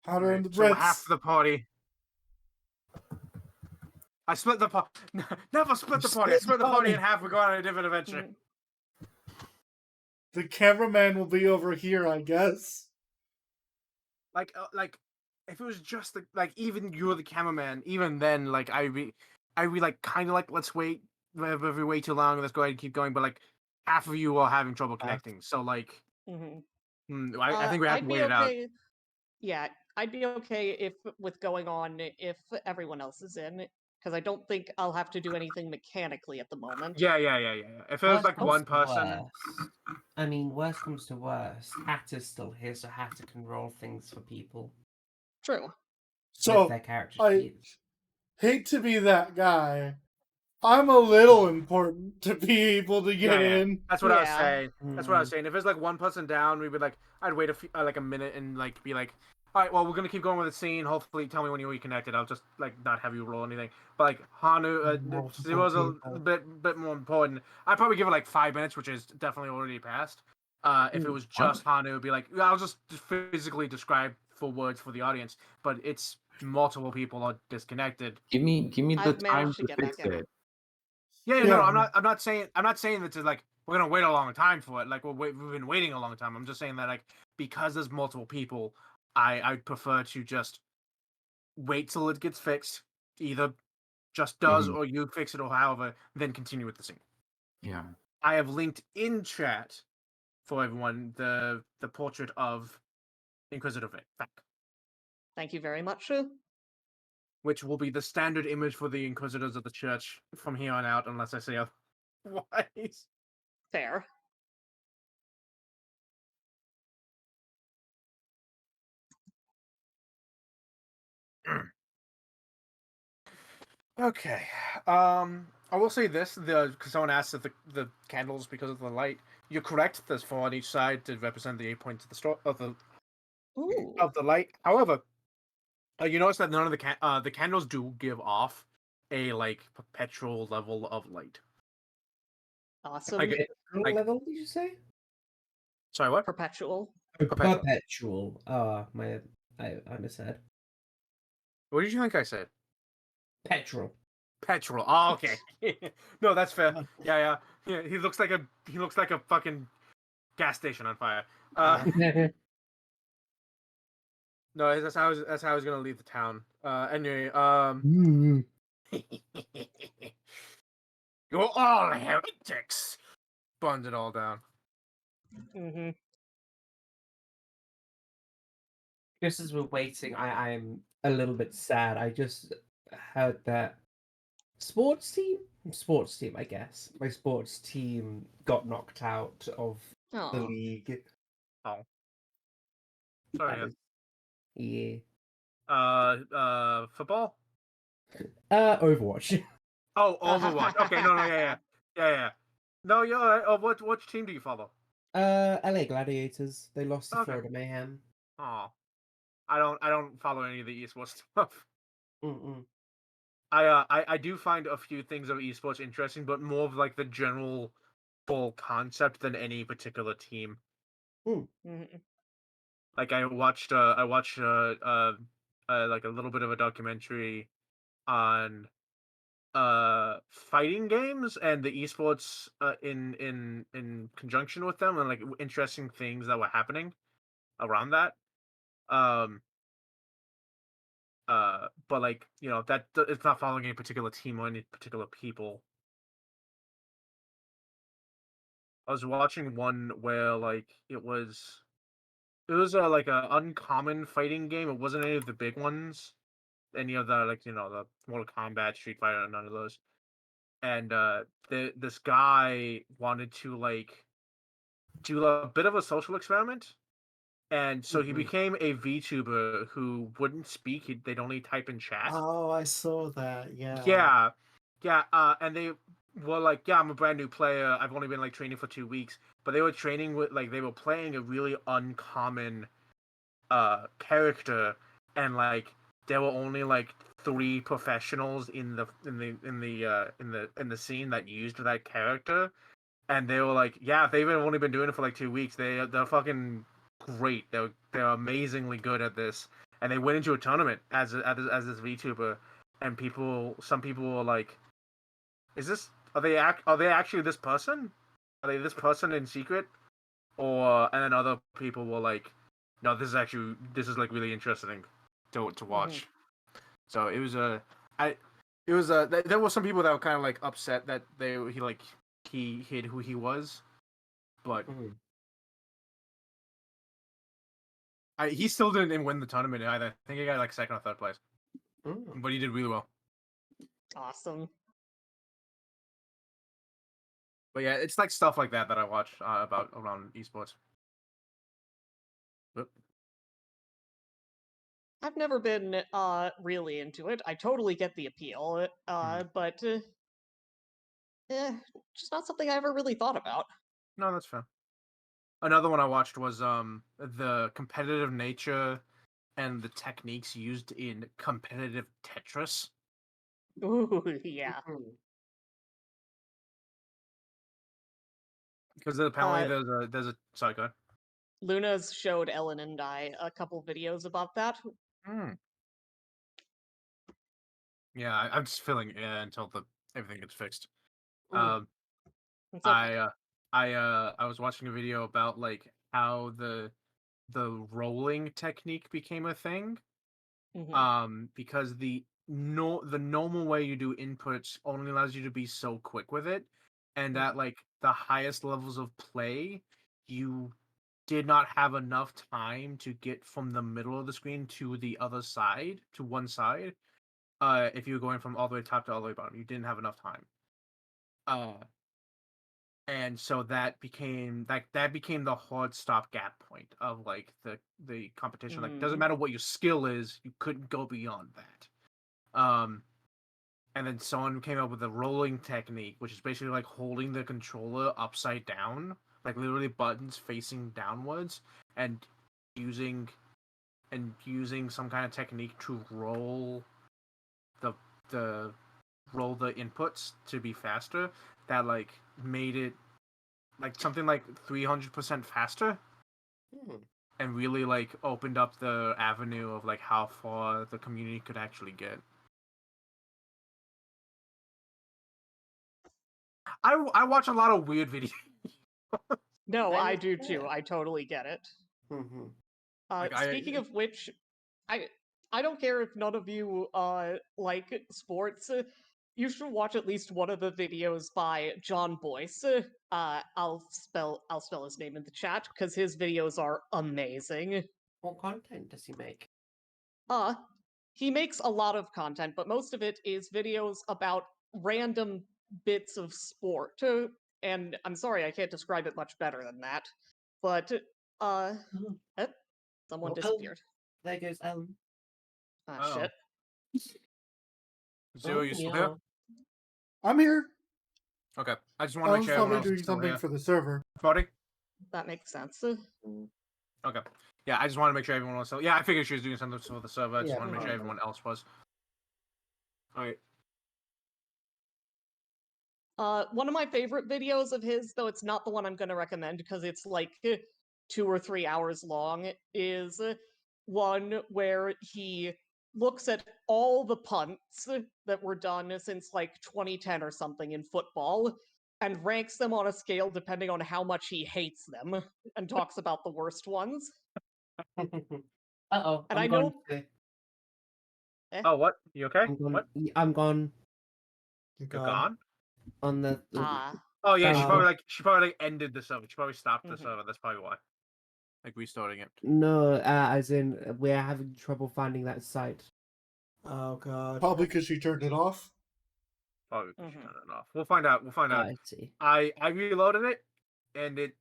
Powder in the So Brits. half the party. I split the party. Never split the party. I split the party in half. We go on a different adventure. The cameraman will be over here, I guess. Like, if it was just even you're the cameraman, even then, like, I like kind of like let's wait. If we wait too long, let's go ahead and keep going. But like, half of you are having trouble connecting. So like, I think we have to wait it out. Yeah, I'd be okay if with going on if everyone else is in, because I don't think I'll have to do anything mechanically at the moment. Yeah. If it was like one person. Worst. I mean, worst comes to worst. Hatter's still here, so Hatter can roll things for people. True. So, with their character I sheets. hate to be that guy. I'm a little important to be able to get in. That's what I was Yeah. saying. That's what I was saying. If it's like one person down, we'd be like, I'd wait like a minute and like be like, all right, well, we're gonna keep going with the scene. Hopefully, tell me when you're reconnected. I'll just like not have you roll anything. But like Hanu, Zero's a bit more important. I'd probably give it like 5 minutes, which is definitely already passed. If it was just Hanu, it'd be like I'll just physically describe for words for the audience. But it's multiple people are disconnected. Give me the I've time managed to to get fix back in. it. Yeah, no, I'm not saying that to like we're gonna wait a long time for it. Like we've been waiting a long time. I'm just saying that like because there's multiple people, I prefer to just wait till it gets fixed. Either just does, Mhm. or you fix it, or however, then continue with the scene. Yeah. I have linked in chat for everyone the portrait of Inquisitor Fack, Thank you very much. which will be the standard image for the Inquisitors of the Church from here on out, unless I say otherwise. Fair. Okay. I will say this: because someone asked if the candles because of the light. You're correct. There's 4 on each side to represent the 8 points of the Ooh, of the light. However, you notice that none of the candles do give off a like perpetual level of light. awesome. Like, What level did you say? sorry, what? Perpetual. Perpetual. Perpetual. Oh, I misheard. What did you think I said? Petrol. Petrol. Oh, okay. No, that's fair. Yeah. He looks like a fucking gas station on fire. No, that's how I was gonna leave the town. Anyway, you're all heretics. Burns it all down. Mm-hmm. Just as we're waiting, I'm a little bit sad. I just heard that sports team, I guess. My sports team got knocked out of the Oh, league. Oh, sorry. That is, yeah. Football. Overwatch. Oh, Overwatch. Okay, no, yeah. No, you're all right. Oh, which team do you follow? LA Gladiators. They lost to Okay. Florida Mayhem. Oh, I don't follow any of the esports stuff. Mm-mm. I do find a few things of esports interesting, but more of like the general full concept than any particular team. mm-hmm. Like I watched like a little bit of a documentary on fighting games and the esports in conjunction with them, and like interesting things that were happening around that. Um but like, that it's not following any particular team or any particular people. I was watching one where like it was like a uncommon fighting game. It wasn't any of the big ones, any of the like the Mortal Kombat, Street Fighter, none of those. And this guy wanted to like do a bit of a social experiment, and so he Mhm. became a VTuber who wouldn't speak. They'd only type in chat. Oh, I saw that. Yeah. Yeah. And they were like, "Yeah, I'm a brand new player. I've only been like training for 2 weeks." But they were training with like they were playing a really uncommon character, and like there were only like 3 professionals in the scene that used that character, and they were like, yeah, they've only been doing it for like 2 weeks. They're fucking great. They're amazingly good at this, and they went into a tournament as this VTuber, and some people were like, are they actually this person? Are they this person in secret? And then other people were like, no, this is like really interesting to watch. So it was there were some people that were kind of like upset that he hid who he was, but he still didn't win the tournament either. I think he got like 2nd or 3rd place, but he did really well. Awesome. But yeah, it's like stuff like that I watch about around esports. But I've never been really into it. I totally get the appeal, but just not something I ever really thought about. no, that's fair. Another one I watched was the competitive nature and the techniques used in competitive Tetris. Ooh, yeah. Because apparently there's a sorry, go ahead. Luna's showed Ellen and I a couple videos about that. Yeah, I'm just feeling until everything gets fixed. Mm. It's okay. I was watching a video about like how the rolling technique became a thing. Mhm. Because the normal way you do inputs only allows you to be so quick with it, and at like the highest levels of play, you did not have enough time to get from the middle of the screen to the other side, to one side. If you were going from all the way top to all the way bottom, you didn't have enough time. And so that became the hard stopgap point of like the competition. Like, doesn't matter what your skill is, you couldn't go beyond that. And then someone came up with a rolling technique, which is basically like holding the controller upside down, like literally buttons facing downwards, and using some kind of technique to roll the inputs to be faster. That like made it like something like 300% faster, and really like opened up the avenue of like how far the community could actually get. I watch a lot of weird videos. No, I do too. I totally get it. Like, Speaking of which, I don't care if none of you like sports. You should watch at least one of the videos by John Boyce. I'll spell his name in the chat because his videos are amazing. What content does he make? He makes a lot of content, but most of it is videos about random bits of sport. And I'm sorry, I can't describe it much better than that. But someone disappeared. There goes Ellen. Shit. Zero, you still here? I'm here. Okay, I just I want to make was sure probably everyone else doing is still something here. for the server. Brody? That makes sense. Okay. Yeah, I just want to make sure everyone was still. Yeah, I figured she was doing something for the server. I just Yeah, want to make sure fine. everyone else was. All right. One of my favorite videos of his, though it's not the one I'm going to recommend because it's like 2 or 3 hours long, is one where he looks at all the punts that were done since like 2010 or something in football and ranks them on a scale depending on how much he hates them and talks about the worst ones. Uh-oh, And I'm I gone. know. Today. Oh, what? You okay? I'm gone. What? I'm gone You're You're gone? on the. Oh yeah, she Oh. probably like ended the server. She probably stopped the Mhm. server. That's probably why. Like restarting it. No, as in we're having trouble finding that site. Oh god. Probably because she turned it off. Probably because she turned it off. We'll find out. We'll find out. I see. I reloaded it, and it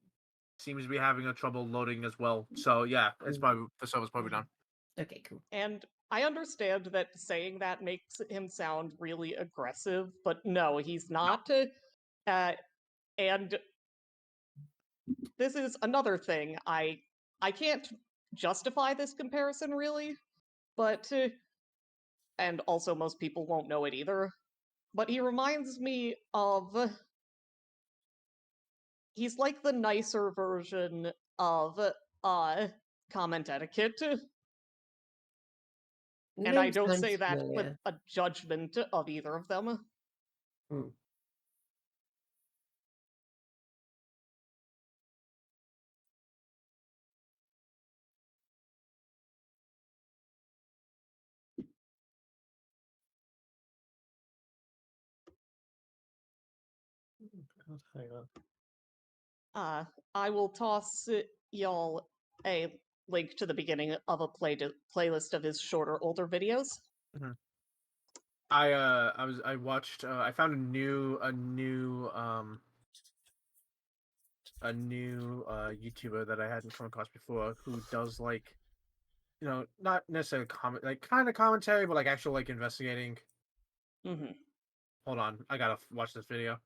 seems to be having a trouble loading as well. So yeah, it's probably the server's probably done. Okay, cool. And I understand that saying that makes him sound really aggressive, but no, he's not. And this is another thing. I can't justify this comparison really, but and also most people won't know it either. But he reminds me of he's like the nicer version of comment etiquette. And I Name don't sounds say that with familiar. a judgment of either of them. Hang on. I will toss y'all a link to the beginning of a playlist of his shorter, older videos. Mm-hmm. I watched. I found a new YouTuber that I hadn't come across before who does like, not necessarily comment, like kind of commentary, but like actual like investigating. Mm-hmm. Hold on, I gotta watch this video.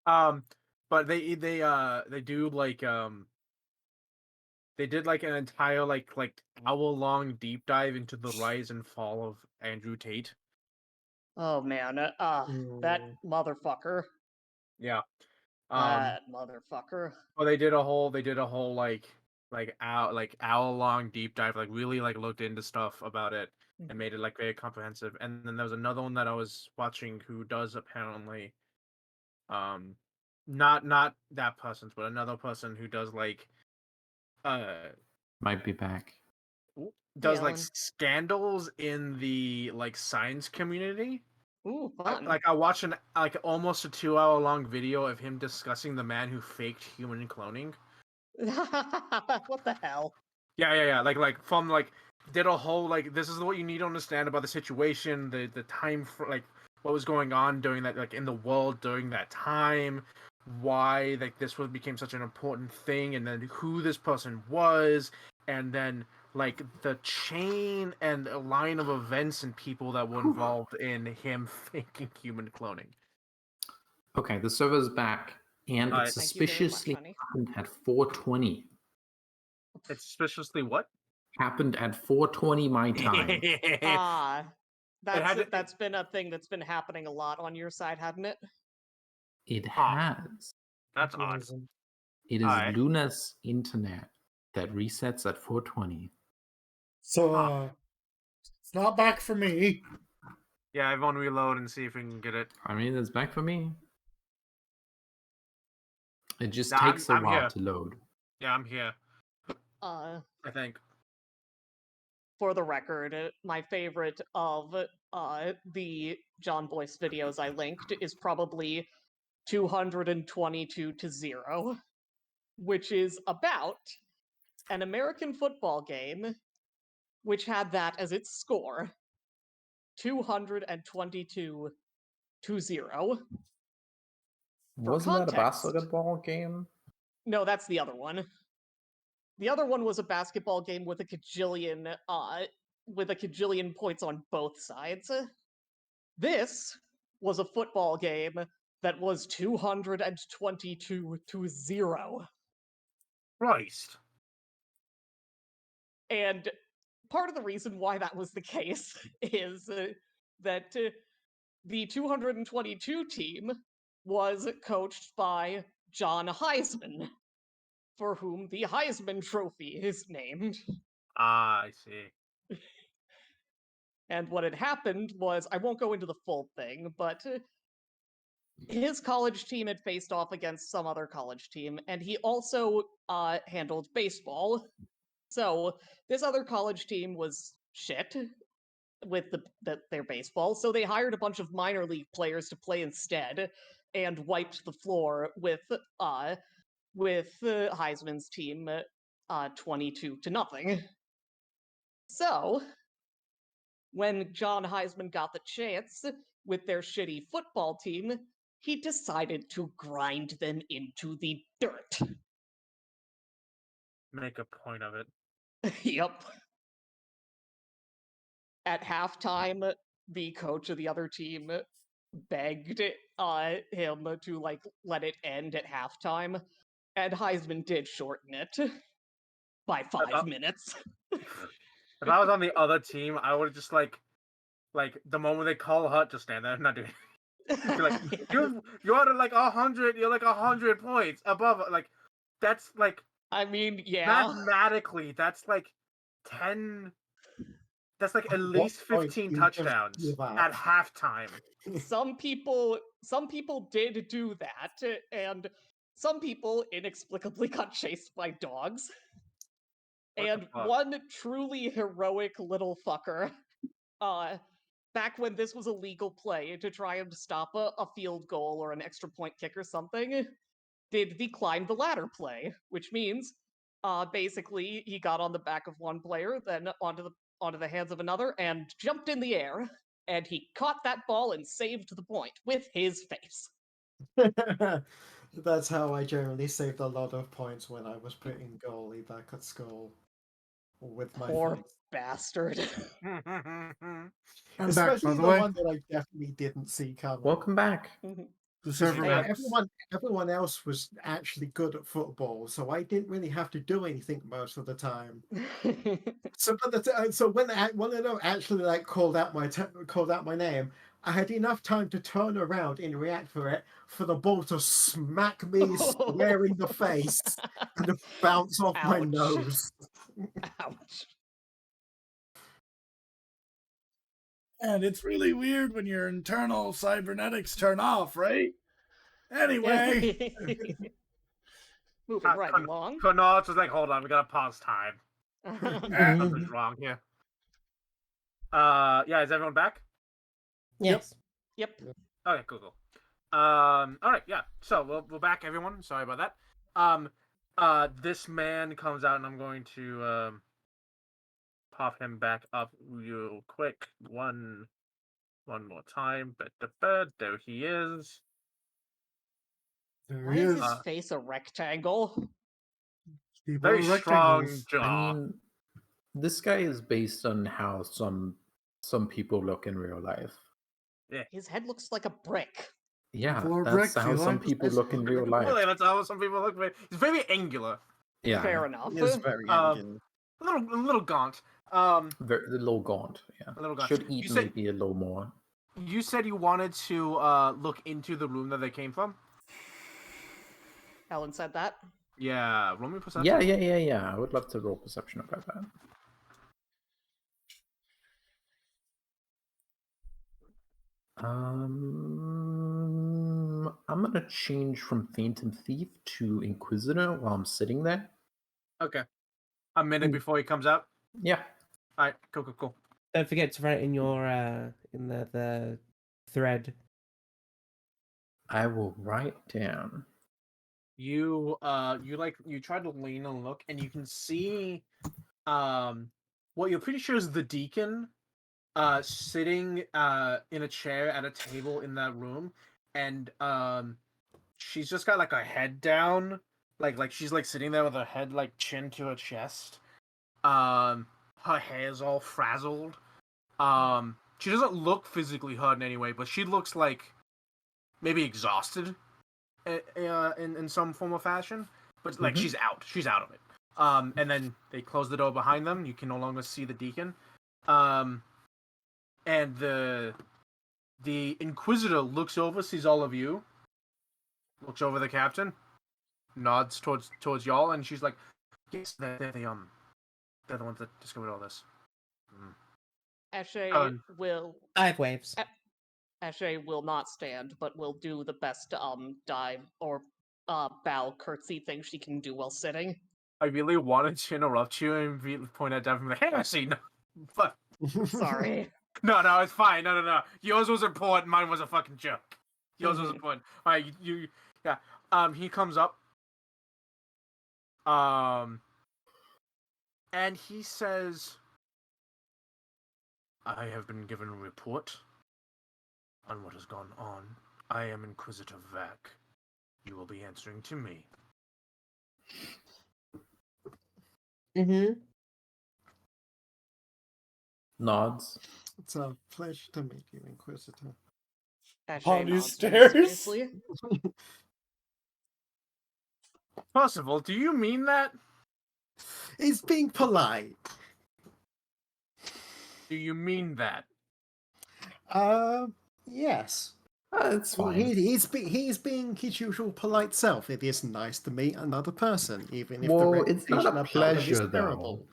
But they do like they did like an entire like hour-long deep dive into the rise and fall of Andrew Tate. Oh man, that motherfucker. Yeah. That motherfucker. Well, they did a whole hour-long deep dive, like really like looked into stuff about it and made it like very comprehensive. And then there was another one that I was watching who does apparently not that person's, but another person who does like Might be back. Hey, like Ellen. scandals in the like science community. Ooh, fun. I watched almost a 2-hour long video of him discussing the man who faked human cloning. What the hell? Yeah. Like from like did a whole like this is what you need to understand about the situation, the time for like what was going on during that like in the world during that time, why like this became such an important thing, and then who this person was, and then like the chain and a line of events and people that were involved in him faking human cloning. Okay, the server's back, and Alright. it's Thank you very much, suspiciously honey. happened at 4:20. It's suspiciously what? Happened at 4:20 my time. Ah, had to- that's been a thing that's been happening a lot on your side, hasn't it? It Huh. has. That's odd. Capitalism. It is Alright. Luna's internet that resets at 4:20. So, Huh. it's not back for me. Yeah, everyone reload and see if we can get it. I mean, it's back for me. It just Nah, takes a I'm while here. to load. Yeah, I'm here. Uh, I think. for the record, my favorite of the John Boyce videos I linked is probably 222 to 0, which is about an American football game which had that as its score 222 to 0. For Wasn't that a context- basketball game? No, that's the other one. The other one was a basketball game with a cajillion points on both sides. This was a football game that was 222 to 0. Christ. And part of the reason why that was the case is that the 222 team was coached by John Heisman, for whom the Heisman Trophy is named. Ah, I see. And what had happened was, I won't go into the full thing, but his college team had faced off against some other college team, and he also handled baseball. So this other college team was shit with their baseball, so they hired a bunch of minor league players to play instead, and wiped the floor with Heisman's team 22 to nothing. So when John Heisman got the chance with their shitty football team, he decided to grind them into the dirt. Make a point of it. Yep. At halftime, the coach of the other team begged him to let it end at halftime, and Heisman did shorten it by 5 minutes. If I was on the other team, I would just like the moment they call Hut, just stand there and not do anything. Be like, you're like 100. You're like 100 points above. Like that's like I mean, yeah. mathematically, that's like 10. That's like at least 15 touchdowns at halftime. Some people did do that, and some people inexplicably got chased by dogs. And one truly heroic little fucker, back when this was a legal play to try and stop a field goal or an extra point kick or something, did the climb the ladder play, which means basically he got on the back of one player, then onto the hands of another, and jumped in the air, and he caught that ball and saved the point with his face. That's how I generally saved a lot of points when I was putting goalie back at school. With my Poor face. bastard. I'm back, Especially by the the way. one that I definitely didn't see coming. Welcome back. The server back. Everyone else was actually good at football, so I didn't really have to do anything most of the time. So when I actually like called out my name, I had enough time to turn around and react for the ball to smack me square in the face and to bounce off my nose. Ouch. And it's really weird when your internal cybernetics turn off, right? Anyway, Moving right along. Connaught was like, hold on, we gotta pause time. Something's wrong here. Yeah, is everyone back? Yes. Yep. Okay, cool. All right, yeah. So we're back, everyone. Sorry about that. This man comes out, and I'm going to pop him back up real quick. One more time. There he is. there Why he is is. his face a rectangle? People Very are strong rectangles. jaw. I mean, this guy is based on how some people look in real life. His head looks like a brick. Yeah, People are that's brick, how some Felix. people look in real life. Really, that's how some people look. He's very angular. Yeah, Fair enough. He is very Um, angular. A little gaunt. a little gaunt. Yeah, A little gaunt. should eat You said- maybe a little more. You said you wanted to look into the room that they came from. Helen said that. Yeah, roll me perception. Yeah. I would love to roll perception about that. I'm gonna change from Feint and Thief to Inquisitor while I'm sitting there. Okay. A minute before he comes out. Yeah. All right. Cool. Don't forget to write in your in the thread. I will write down. You try to lean and look, and you can see what you're pretty sure is the deacon sitting in a chair at a table in that room, and she's just got like her head down, like she's like sitting there with her head like chin to her chest. Her hair's all frazzled. She doesn't look physically hurt in any way, but she looks like maybe exhausted in some form or fashion. But like she's out of it. And then they close the door behind them. You can no longer see the deacon. And the Inquisitor looks over, sees all of you, looks over the captain, nods towards y'all, and she's like, "Yes, they're the ones that discovered all this." Ashe will. I have waves. Ashe will not stand, but will do the best dive or bow curtsy thing she can do while sitting. I really wanted to interrupt you and point at Devin, like, "Hey, I see." No, but Sorry. no, it's fine. No. Yours was important. Mine was a fucking joke. Yours was important. All right, yeah. He comes up. And he says, "I have been given a report on what has gone on. I am Inquisitor Vac. You will be answering to me." Nods. It's a pleasure to meet you, Inquisitor. Ashe On his nods stairs? seriously. First of all, do you mean that? He's being polite. Do you mean that? Yes. It's fine. He's being his usual polite self. It is nice to meet another person, even if the Well, it's not reputation a about them is pleasure, terrible.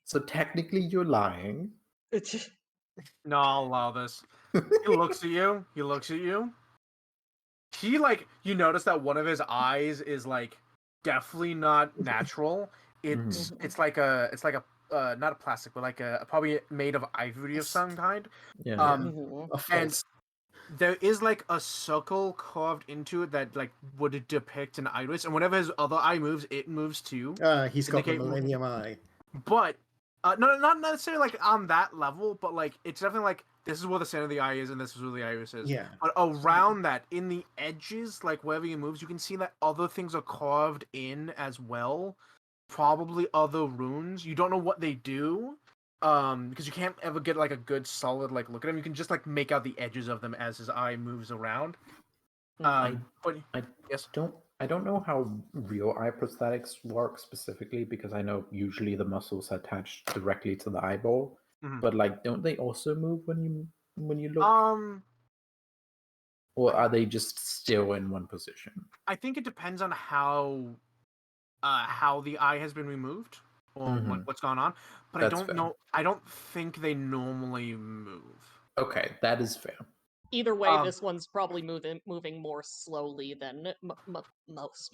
So technically, you're lying. No, I'll allow this. He looks at you. He like, you notice that one of his eyes is like definitely not natural. It's like a not a plastic, but like a probably made of ivory of some kind. Yeah. And there is like a circle carved into it that like would depict an iris, and whenever his other eye moves, it moves too. He's got the Indicate- Millennium Eye. But no, not necessarily like on that level, but like it's definitely like this is where the center of the eye is, and this is where the iris is. Yeah. But around that, in the edges, like wherever he moves, you can see that other things are carved in as well. Probably other runes. You don't know what they do, because you can't ever get like a good solid like look at them. You can just like make out the edges of them as his eye moves around. But yes. I don't know how real eye prosthetics work specifically, because I know usually the muscles are attached directly to the eyeball. But like, don't they also move when you look? Or are they just still in one position? I think it depends on how the eye has been removed or like what's going on. But That's I don't fair. know. I don't think they normally move. Okay, that is fair. Either way, Um, this one's probably moving more slowly than most.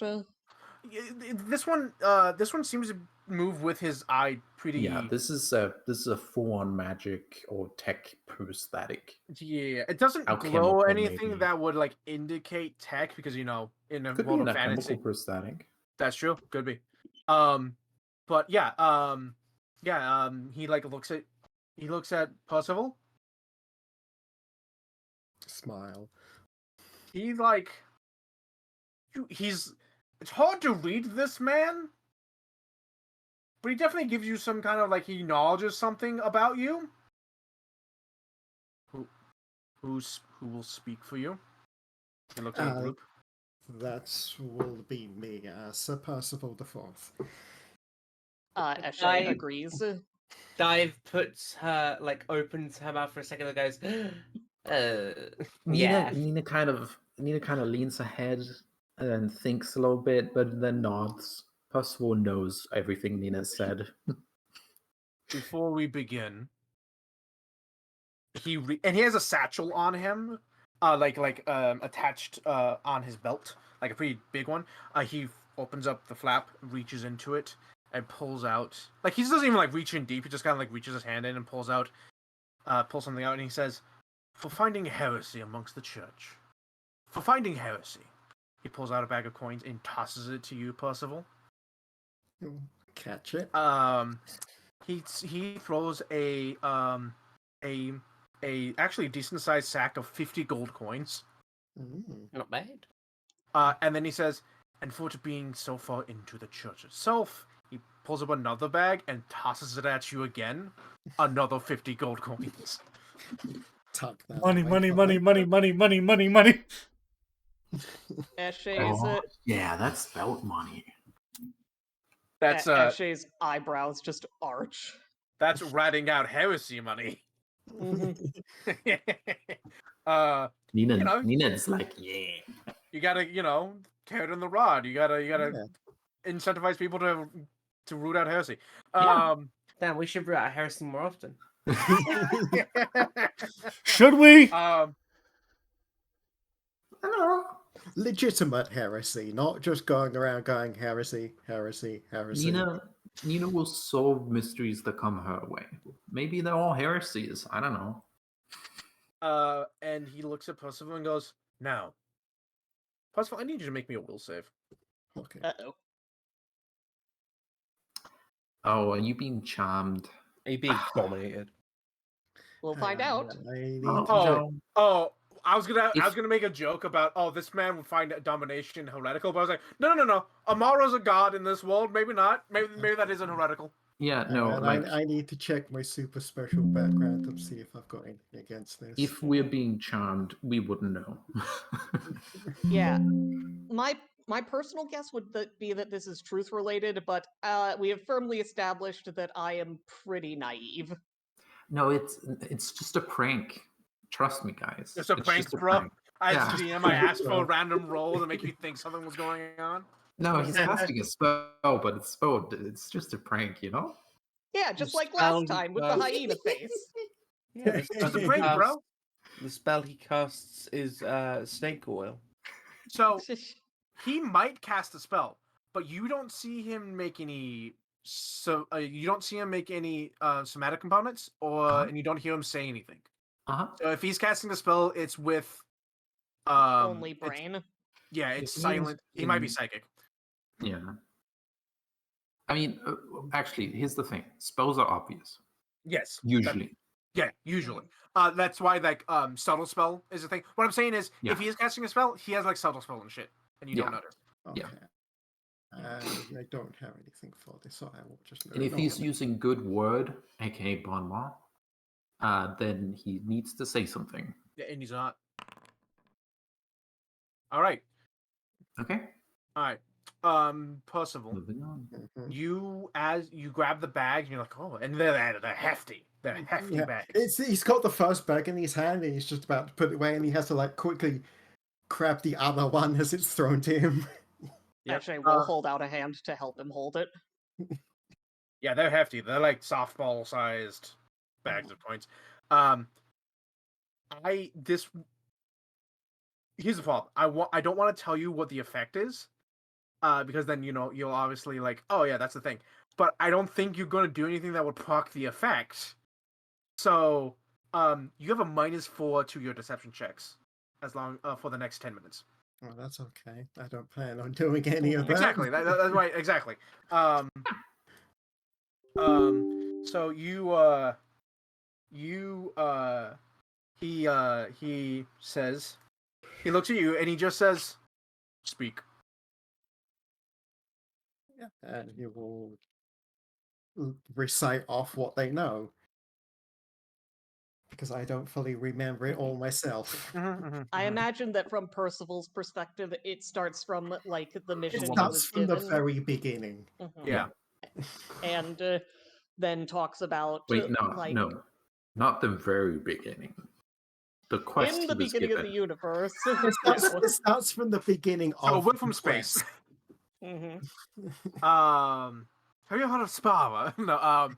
This one seems to move with his eye pretty. Yeah, this is a full-on magic or tech prosthetic. Yeah, it doesn't glow Alchemical, anything maybe. that would like indicate tech because in a Could be world an of alchemical fantasy, prosthetic. that's true. Could be. But yeah, he like looks at Percival. Smile. He like he's it's hard to read this man, but he definitely gives you some kind of like he acknowledges something about you. Who will speak for you? He looks at the group. That will be me, Sir Percival the Fourth. Eshe agrees. Dive puts her opens her mouth for a second and goes, Nina, yeah. Nina kind of leans ahead and thinks a little bit, but then nods. Percival knows everything Nina said. Before we begin, he has a satchel on him, attached on his belt, like a pretty big one. He opens up the flap, reaches into it, and pulls out. Like he doesn't even reach in deep. He just kind of reaches his hand in and pulls something out, and he says, "For finding heresy amongst the church, for finding heresy." He pulls out a bag of coins and tosses it to you, Percival. Catch it. He throws a actually decent sized sack of 50 gold coins. Not bad. And then he says, and for it being so far into the church itself, he pulls up another bag and tosses it at you again. Another 50 gold coins. Tuck that Money, away money, from money, me. money, money, money, money, money. Eshe's Yeah, that's belt money. That's Eshe's eyebrows just arch. that's ratting out heresy money. Nina, Nina's like, yeah. You gotta, carrot in the rod. You gotta incentivize people to root out heresy. Damn, we should root out heresy more often. Should we? Legitimate heresy, not just going around going heresy, heresy, heresy. Nina will solve mysteries that come her way. Maybe they're all heresies. I don't know. And he looks at Percival and goes, "Now, Percival, I need you to make me a will save." Okay. Uh-oh. Oh, are you being charmed? Are you being dominated? We'll find out. I need I was gonna make a joke about this man would find domination heretical, but I was like, no. Amara's a god in this world. Maybe not. Maybe that isn't heretical. Yeah, no. And I need to check my super special background to see if I've got anything against this. If we're being charmed, we wouldn't know. Yeah. My personal guess would be that this is truth related, but we have firmly established that I am pretty naive. No, it's just a prank. Trust me, guys. It's a prank, bro. Prank. As Yeah. GM, I asked for a random roll to make you think something was going on. No, he's casting a spell, but it's just a prank, you know? Yeah, just The like last spell time with the does- hyena face. Yeah, It's a prank, bro. The spell he casts is snake oil. So he might cast a spell, but you don't see him make any. So you don't see him make any somatic components, and you don't hear him say anything. So if he's casting a spell, it's with Only it's- brain. Yeah, it's It silent. means He might be in- psychic. Yeah. I mean, actually, here's the thing: spells are obvious. Yes. Usually. Yeah, usually. That's why subtle spell is a thing. What I'm saying is, if he is casting a spell, he has subtle spell and shit, and you don't notice. Okay. Yeah. I don't have anything for this, so I will just. And if he's using good word, aka bon mot, then he needs to say something. Yeah, and he's not. All right. Okay. All right. Percival, Moving on. you grab the bag and you're like, oh, and they're hefty. They're hefty bags. He's got the first bag in his hand and he's just about to put it away, and he has to quickly grab the other one as it's thrown to him. Yep. Actually, we'll hold out a hand to help him hold it. Yeah, they're hefty. They're like softball-sized bags of coins. Here's the problem. I don't want to tell you what the effect is, because then you'll obviously like, oh yeah, that's the thing. But I don't think you're gonna do anything that would proc the effect. So, you have a -4 to your deception checks, as long for the next 10 minutes. Well, that's okay. I don't plan on doing any of that. Exactly. That's right. Exactly. So he says, he looks at you and he just says, "Speak." Yeah. And he will recite off what they know. Because I don't fully remember it all myself. I imagine that from Percival's perspective, it starts from like the mission It he starts was from the given. very beginning. Yeah. And then talks about Wait, no, like no, not the very beginning. The quest in the he was beginning of given. the universe. It starts from the beginning So of we're from the space. Mhm. Have you heard of Spava? No.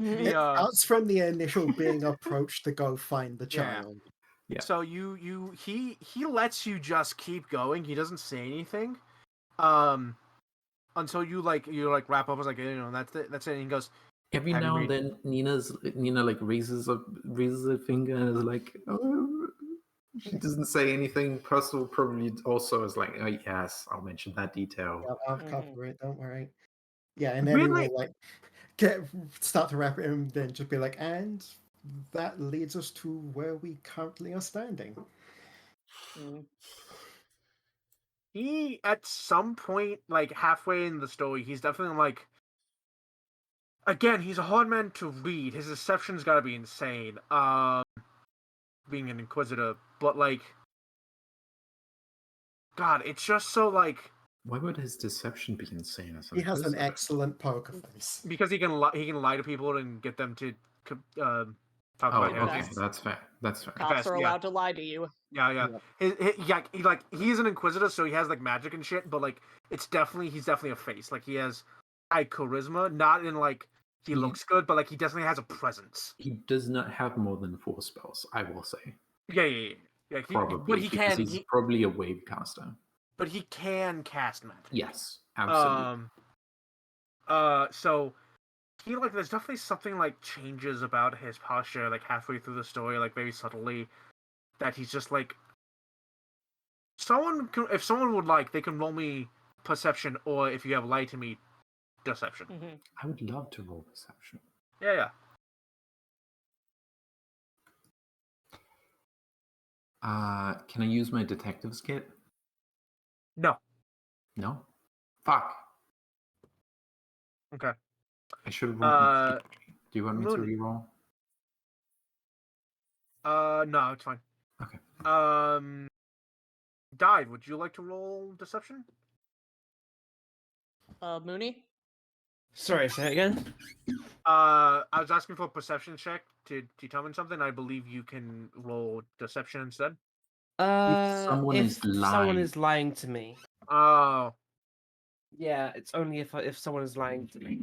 It starts from the initial being approached to go find the Yeah. child. Yeah. So he lets you just keep going. He doesn't say anything, until you wrap up. It's like, that's it. That's it. And he goes, Every Have you now and read- then, Nina like raises a finger and is like, oh. She doesn't say anything. Percival probably also is like, oh yes, I'll mention that detail. Yeah, I'll cover it. Don't worry. Yeah, and then Weirdly- he will like start to wrap it and then just be like, and that leads us to where we currently are standing. he at some point, like halfway in the story, he's definitely like, again, he's a hard man to read. His deception's got to be insane. Being an inquisitor, but like, God, it's just so like, Why would his deception be insane? As He has an inquisitor? excellent poker face. because he can lie to people and get them to talk Oh, about okay, anything. Invest. that's fair. That's fair. Cops Invest, are yeah. allowed to lie to you. Yeah. He's an inquisitor, so he has like magic and shit. But like, he's definitely a face. Like he has high charisma, not in like he looks good, but like he definitely has a presence. He does not have more than 4 spells, I will say. Yeah. Probably, But he because can. he's probably a wave caster. But he can cast magic. Yes, absolutely. So he like, there's definitely something like changes about his posture like halfway through the story, like very subtly, that he's just like, if someone would like, they can roll me perception, or if you have lied to me, deception. I would love to roll perception. Yeah. Can I use my detective's kit? No. No? Fuck. Okay. I should have rolled. Do you want me to Noone. reroll? No, it's fine. Okay. Dive, would you like to roll deception? Mooney? Sorry, say it again. I was asking for a perception check to determine something. I believe you can roll deception instead. someone If is someone lying. is lying to me. Oh. Yeah, it's only if someone is lying to me.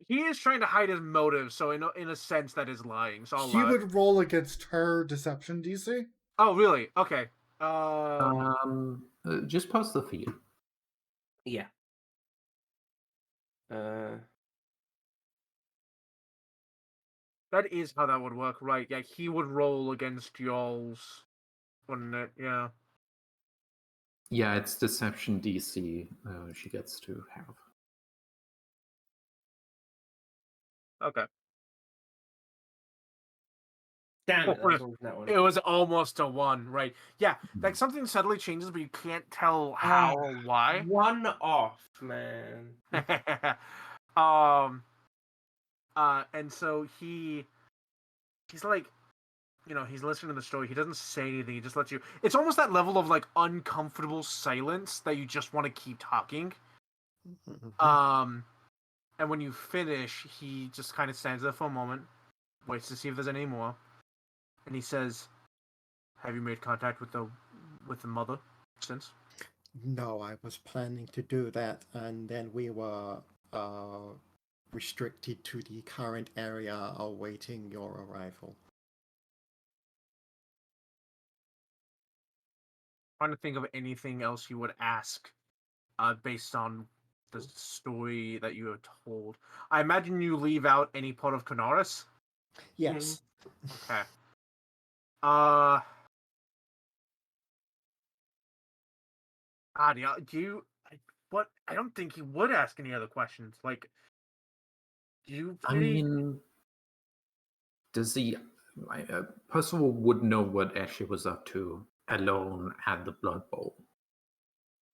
He is trying to hide his motive, so in a sense that is lying. So I'll He allow it. would roll against her deception DC. Oh, really? Okay. Just post the feed. Yeah. That is how that would work, right? Yeah, he would roll against y'all's, wouldn't it? Yeah. Yeah, it's deception DC. She gets to have. Okay. Damn it! Oh, That was that one. It was almost a 1, right? Yeah, like something subtly changes, but you can't tell how or why. One off, man. And so he's like, he's listening to the story. He doesn't say anything. He just lets you. It's almost that level of like uncomfortable silence that you just want to keep talking. And when you finish, he just kind of stands there for a moment, waits to see if there's any more, and he says, "Have you made contact with the mother since?" No, I was planning to do that, and then we were restricted to the current area awaiting your arrival. trying to think of anything else you would ask, based on the story that you have told. I imagine you leave out any part of Canaris. Yes. Okay. Do you? What? I don't think he would ask any other questions. Like, you I pretty. mean, does he? Percival would know what Ashley was up to alone at the Blood Bowl,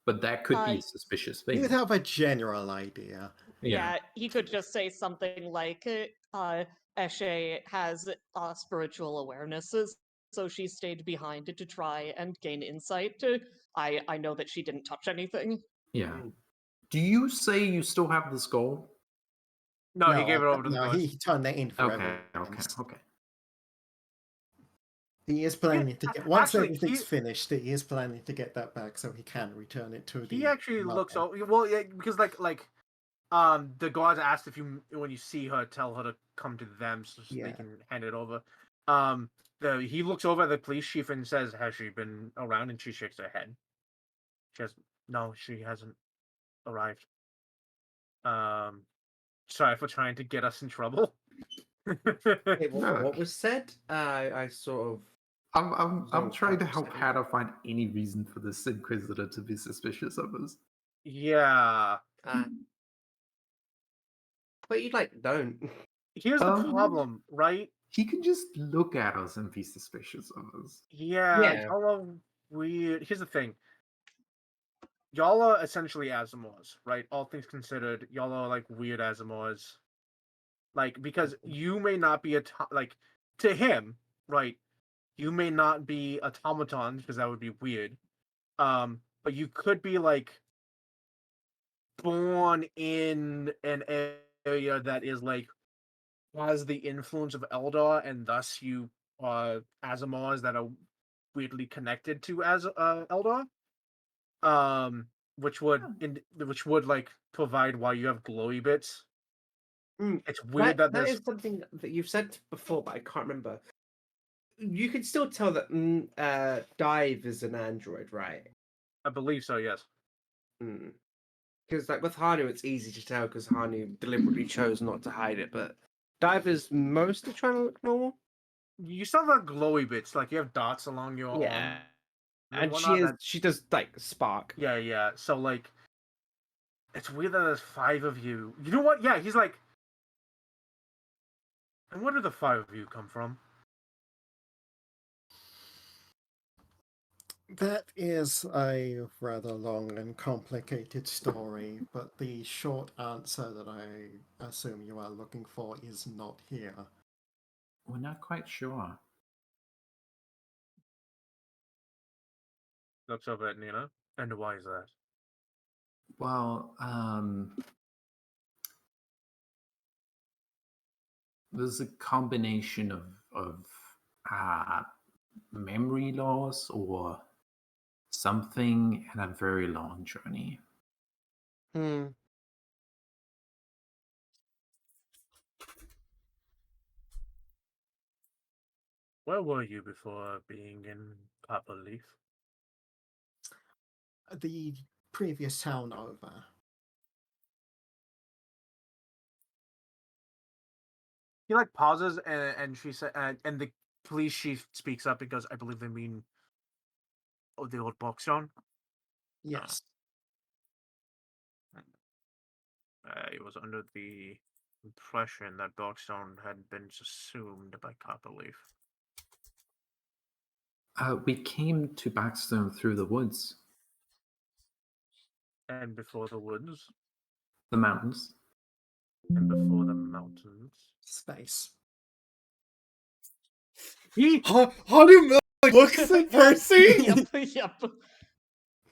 but that could be a suspicious You thing. would have a general idea. Yeah, he could just say something like, Eshe has spiritual awarenesses, so she stayed behind to try and gain insight. I know that she didn't touch anything. Yeah. Do you say you still have the skull? No, he gave it over to the No, guards. he turned that in for Okay. evidence. Okay. He is planning to get once everything's finished. He is planning to get that back so he can return it to the. He actually looks over. Well, yeah, because the guards asked if when you see her, tell her to come to them so they can hand it over. He looks over at the police chief and says, "Has she been around?" And she shakes her head. No, she hasn't arrived. Sorry for trying to get us in trouble. Wait, what was said? I sort of. I'm trying to help Hannah find any reason for this Inquisitor to be suspicious of us. Yeah. But you don't. Here's the problem, right? He can just look at us and be suspicious of us. Yeah. Y'all are weird. Here's the thing. Y'all are essentially Asimovs, right? All things considered, y'all are like weird Asimovs. Like, because you may not be to him, right? You may not be automatons because that would be weird. But you could be like born in an area that is like has the influence of Eldar, and thus you are Asimovs that are weirdly connected to Eldar. Which would like provide why you have glowy bits. It's weird that is something that you've said before, but I can't remember. You can still tell that Dive is an android, right? I believe so. Yes. Because with Hanu, it's easy to tell because Hanu deliberately chose not to hide it, but Dive is mostly trying to look normal. You still have glowy bits, like you have dots along your arm. And she does like spark. Yeah. So like, it's weird that there's 5 of you. You know what? Yeah, he's like, and where did the 5 of you come from? That is a rather long and complicated story, but the short answer that I assume you are looking for is not here. We're not quite sure. Looks over at Nina. And why is that? Well, there's a combination of memory loss or something, and a very long journey. Where were you before being in Papa Leaf? The previous town over. He like pauses and she said, and the police chief speaks up because I believe they mean the old Boxstone. Yes. It was under the impression that Boxstone had been assumed by Copperleaf. We came to Backstone through the woods. And before the woods? The mountains. And before the mountains? Space. How do Mel looks at Percy? Yep.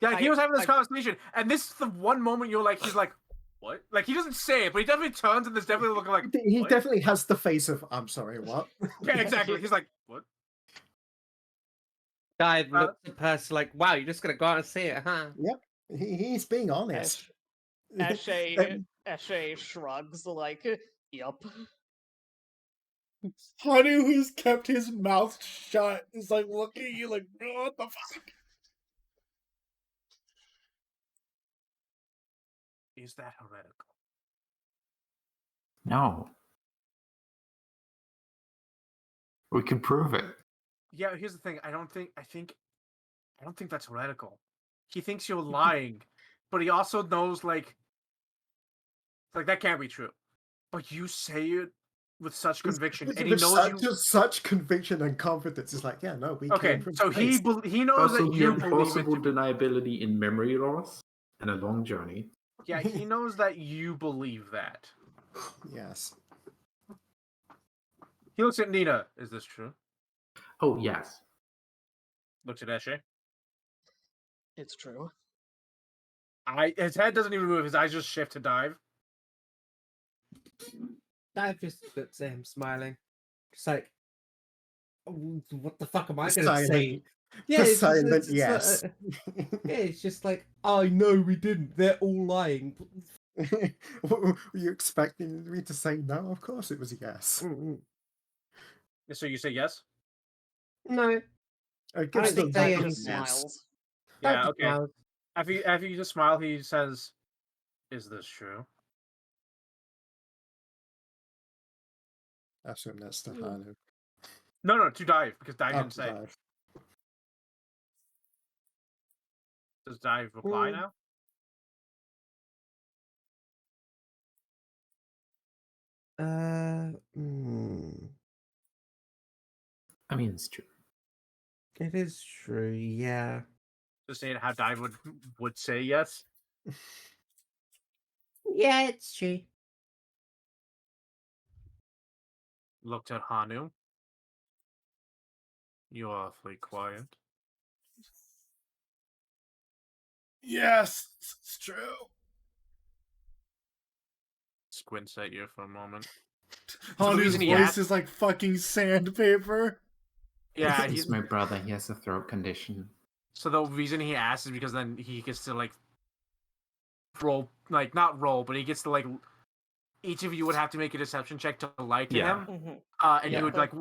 Yeah, he was having this conversation, and this is the one moment you're like, he's like, what? Like, he doesn't say it, but he definitely turns, and there's definitely looking like, He what? definitely has the face of, I'm sorry, what? Yeah, exactly. He's like, what? Dive looks at Percy like, wow, you're just gonna go out and see it, huh? Yep. He's being honest. Eshe shrugs like, yup. Hanu, who's kept his mouth shut, is like looking at you like, what the fuck? Is that heretical? No. We can prove it. Yeah, here's the thing. I don't think that's heretical. He thinks you're lying, but he also knows like that can't be true. But you say it with such conviction, and he knows you. Just such conviction and confidence. It's like, yeah, no, we Okay, came from so space. he knows Also, that the you believe it. impossible To be... deniability in memory loss and a long journey. Yeah, he knows that you believe that. Yes. He looks at Nina. Is this true? Oh, yes. Looks at Eshe. It's true. His head doesn't even move. His eyes just shift to Dive. Dive just looks at him smiling. Just like, "Oh, what the fuck am I The going to silent- say? the it's silent it's yes. yeah, it's just like, oh no, we didn't. They're all lying. Were you expecting me to say no? Of course it was a yes. So you say yes? No, I I guess think the Dive that just yes. smiles. Yeah, Dive okay. smiles. After you just smile, he says, "Is this true?" I assume that's the Hanu. No, to Dive, because Dive Oh, didn't say. Dive. Does Dive reply now? I mean, it's true. It is true, yeah. Just saying how Dive would say yes. Yeah, it's true. Looked at Hanu. You're awfully quiet. Yes, it's true. Squints at you for a moment. Hanu's reason he voice asked- is like fucking sandpaper. Yeah, He's my brother. He has a throat condition. So the reason he asks is because then he gets to like roll, like not roll, but he gets to like each of you would have to make a deception check to lie to Yeah. him, Mhm. and he would like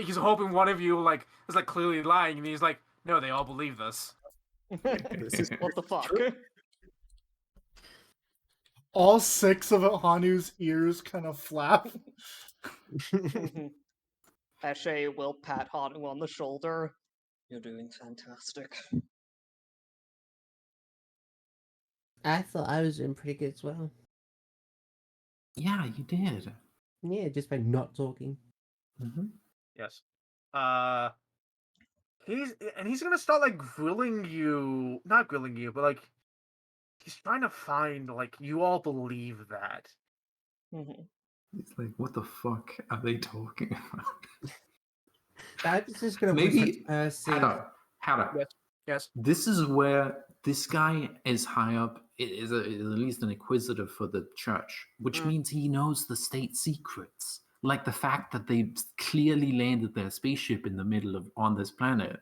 he's hoping one of you like is like clearly lying, and he's like, no, they all believe this. This is What the fuck? true. All 6 of Hanu's ears kind of flap. Mhm. Eshe will pat Hanu on the shoulder. You're doing fantastic. I thought I was doing pretty good as well. Yeah, you did. Yeah, just by not talking. Mm-hmm. Yes. He's gonna start like grilling you, not grilling you, but like he's trying to find like you all believe that. Mhm. It's like, what the fuck are they talking about? Dive's just gonna Maybe whisper to Percy. Hada. Yes. This is where this guy is high up, is at least an inquisitor for the church, which means he knows the state secrets. Like the fact that they clearly landed their spaceship in the middle of on this planet.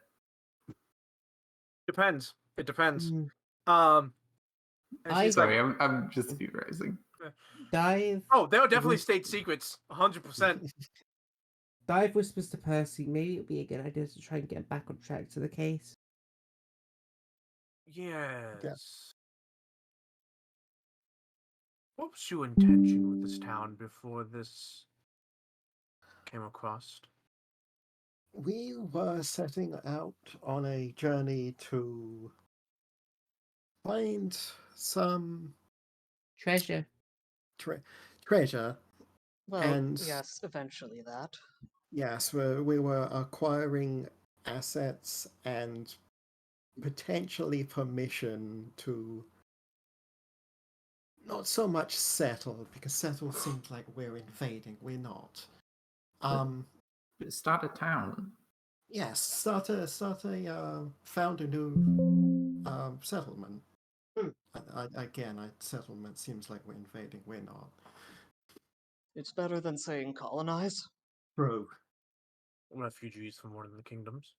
Depends. It depends. Mm. And I- she's Sorry, like, I'm just theorizing. Dive. oh, they were definitely state secrets, 100%. Dive whispers to Percy. Maybe it'd be a good idea to try and get back on track to the case. Yes. What was your intention with this town before this came across? We were setting out on a journey to find some Treasure. treasure. Well, And- yes, eventually that. Yes, we were acquiring assets and potentially permission to not so much settle, because settle seems like we're invading. We're not. Start a town. Yes, found a new settlement. Settlement seems like we're invading. We're not. It's better than saying colonize. True. Refugees from one of the kingdoms.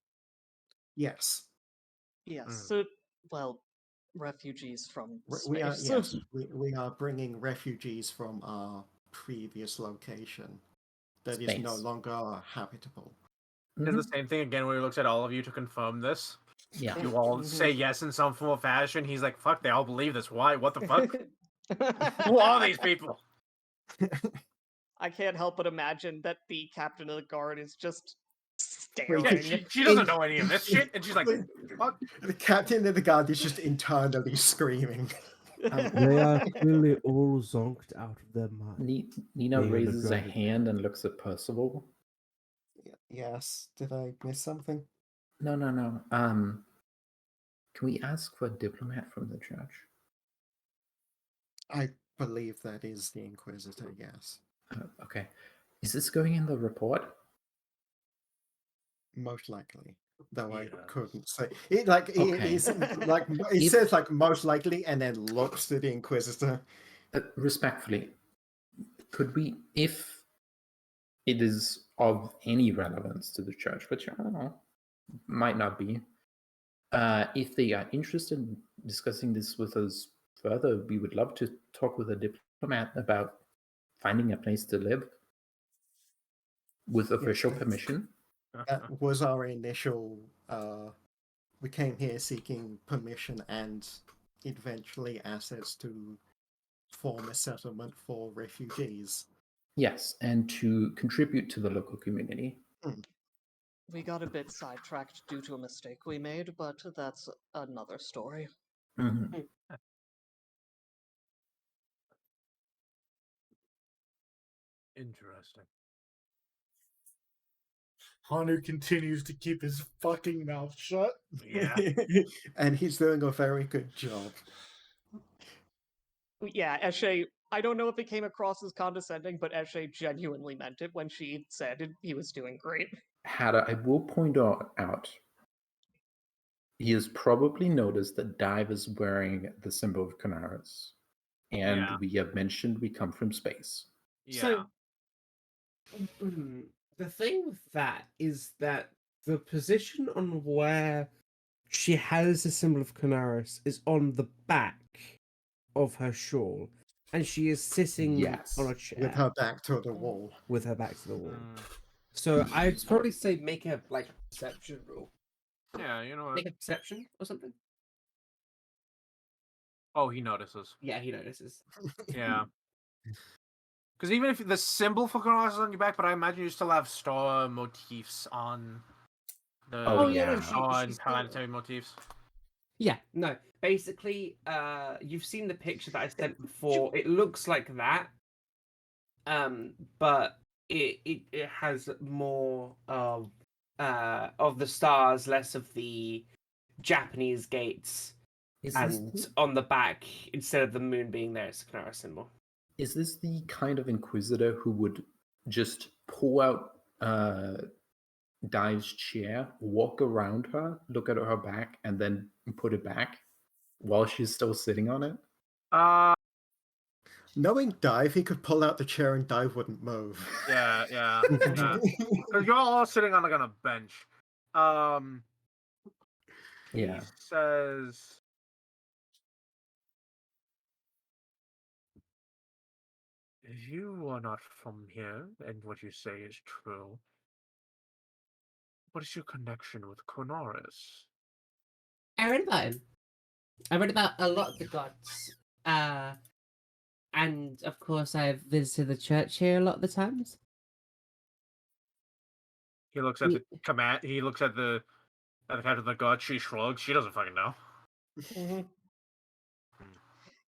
Yes. Yes, Mm. so, well, refugees from We are space. yes. We are bringing refugees from our previous location that is no Space. longer habitable. Does the same thing again where he looks at all of you to confirm this. Yeah. You all say yes in some form or fashion. He's like, fuck, they all believe this. Why? What the fuck? Who are these people? I can't help but imagine that the captain of the guard is just Yeah, staring. she doesn't know any of this shit, and she's like, "Fuck." The captain of the guard is just internally screaming. They are clearly all zonked out of their mind. Nina Being raises a underground. hand and looks at Percival. Yes, did I miss something? No. Can we ask for a diplomat from the church? I believe that is the Inquisitor, yes. Okay. Is this going in the report? Most likely. Though I Yes. couldn't say. It like it Okay. is like it If- says like most likely and then looks to the Inquisitor. Respectfully, could we, if it is of any relevance to the church, which I don't know, might not be, if they are interested in discussing this with us further, we would love to talk with a diplomat about finding a place to live with official that's- permission. That was our initial we came here seeking permission and eventually assets to form a settlement for refugees. Yes, and to contribute to the local community. We got a bit sidetracked due to a mistake we made, but that's another story. Mhm. Interesting. Hanu continues to keep his fucking mouth shut. Yeah. And he's doing a very good job. Yeah, Eshe, I don't know if it came across as condescending, but Eshe genuinely meant it when she said he was doing great. Hada, I will point out, he has probably noticed that Dive is wearing the symbol of Canaris. And Yeah. we have mentioned we come from space. Yeah. So, the thing with that is that the position on where she has the symbol of Canaris is on the back of her shawl, and she is sitting Yes. on a chair With her back to the wall. with her back to the wall. Mm. So I'd probably say make a perception roll. Yeah, you know what? Make a perception or something. Oh, he notices. Yeah, he notices. Yeah. Because even if the symbol for Coronas is on your back, but I imagine you still have star motifs on the Oh, yeah, no, on she's still- planetary motifs. Yeah, no. Basically, you've seen the picture that I sent before. It looks like that, but it has more of the stars, less of the Japanese gates, Is and this, on the back, instead of the moon being there, it's a Canara symbol. is this the kind of Inquisitor who would just pull out Dive's chair, walk around her, look at her back, and then put it back while she's still sitting on it? Knowing Dive, he could pull out the chair and Dive wouldn't move. Yeah, yeah. Because you're all sitting on a bench. He Yeah. says, "You are not from here, and what you say is true. What is your connection with Conaris?" I read about him. I read about a lot of the gods. And of course, I've visited the church here a lot of the times. He looks at the command. He looks at the captain of the god. She shrugs. She doesn't fucking know.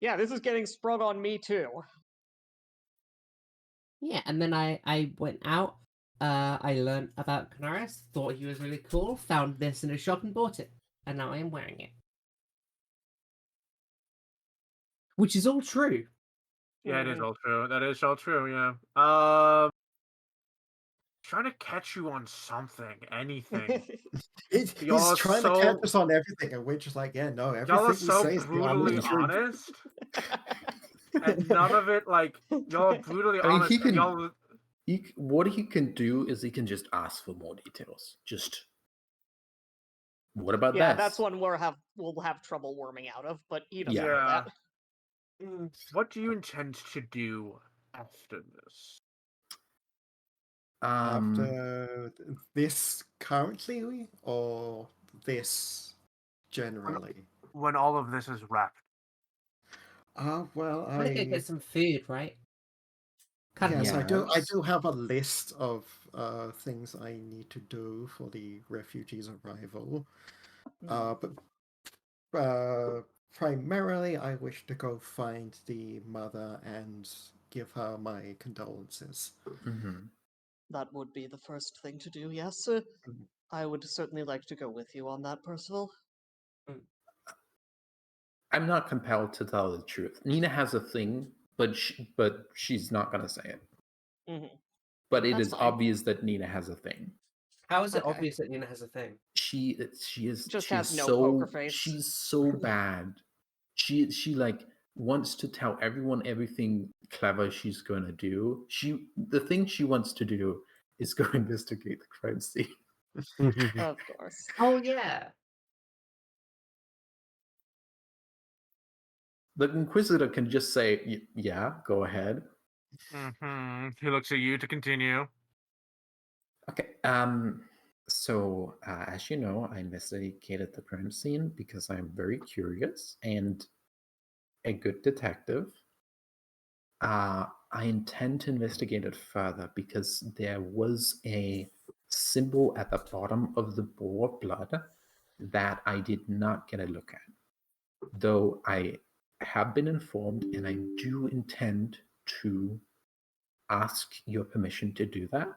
Yeah, this is getting sprung on me too. Yeah, and then I went out. I learned about Canaris, thought he was really cool, found this in a shop and bought it. And now I am wearing it. Which is all true. Yeah, it is all true. That is all true. Yeah. Trying to catch you on something, anything. He's Y'all trying to catch us on everything, and we're just like, yeah, no, everything Y'all are we so say is brutally the truth. honest, and none of it like y'all are brutally I mean, honest. he and can- y'all, What he can do is he can just ask for more details. Just, what about Yeah, that? that's one we'll have trouble worming out of, but he doesn't know Yeah. that. What do you intend to do after this? After this currently, or this generally? When all of this is wrapped. Well, I'm gonna go get some food, right? Can't yes, I do. I Yes. do have a list of things I need to do for the refugees' arrival. But primarily, I wish to go find the mother and give her my condolences. Hmm. That would be the first thing to do, yes. Mhm. I would certainly like to go with you on that, Percival. I'm not compelled to tell the truth. Nina has a thing, but she's not gonna say it. Hmm. But it That's is fine. obvious that Nina has a thing. How is it Okay. obvious that Nina has a thing? She Just she's has no poker so face. she's so bad. She like wants to tell everyone everything clever she's gonna do. The thing she wants to do is go investigate the crime scene. Of course. Oh yeah. The Inquisitor can just say, "Yeah, go ahead." He looks at you to continue. Okay. So, as you know, I investigated the crime scene because I'm very curious and a good detective. I intend to investigate it further because there was a symbol at the bottom of the bowl of blood that I did not get a look at. Though I have been informed and I do intend to ask your permission to do that.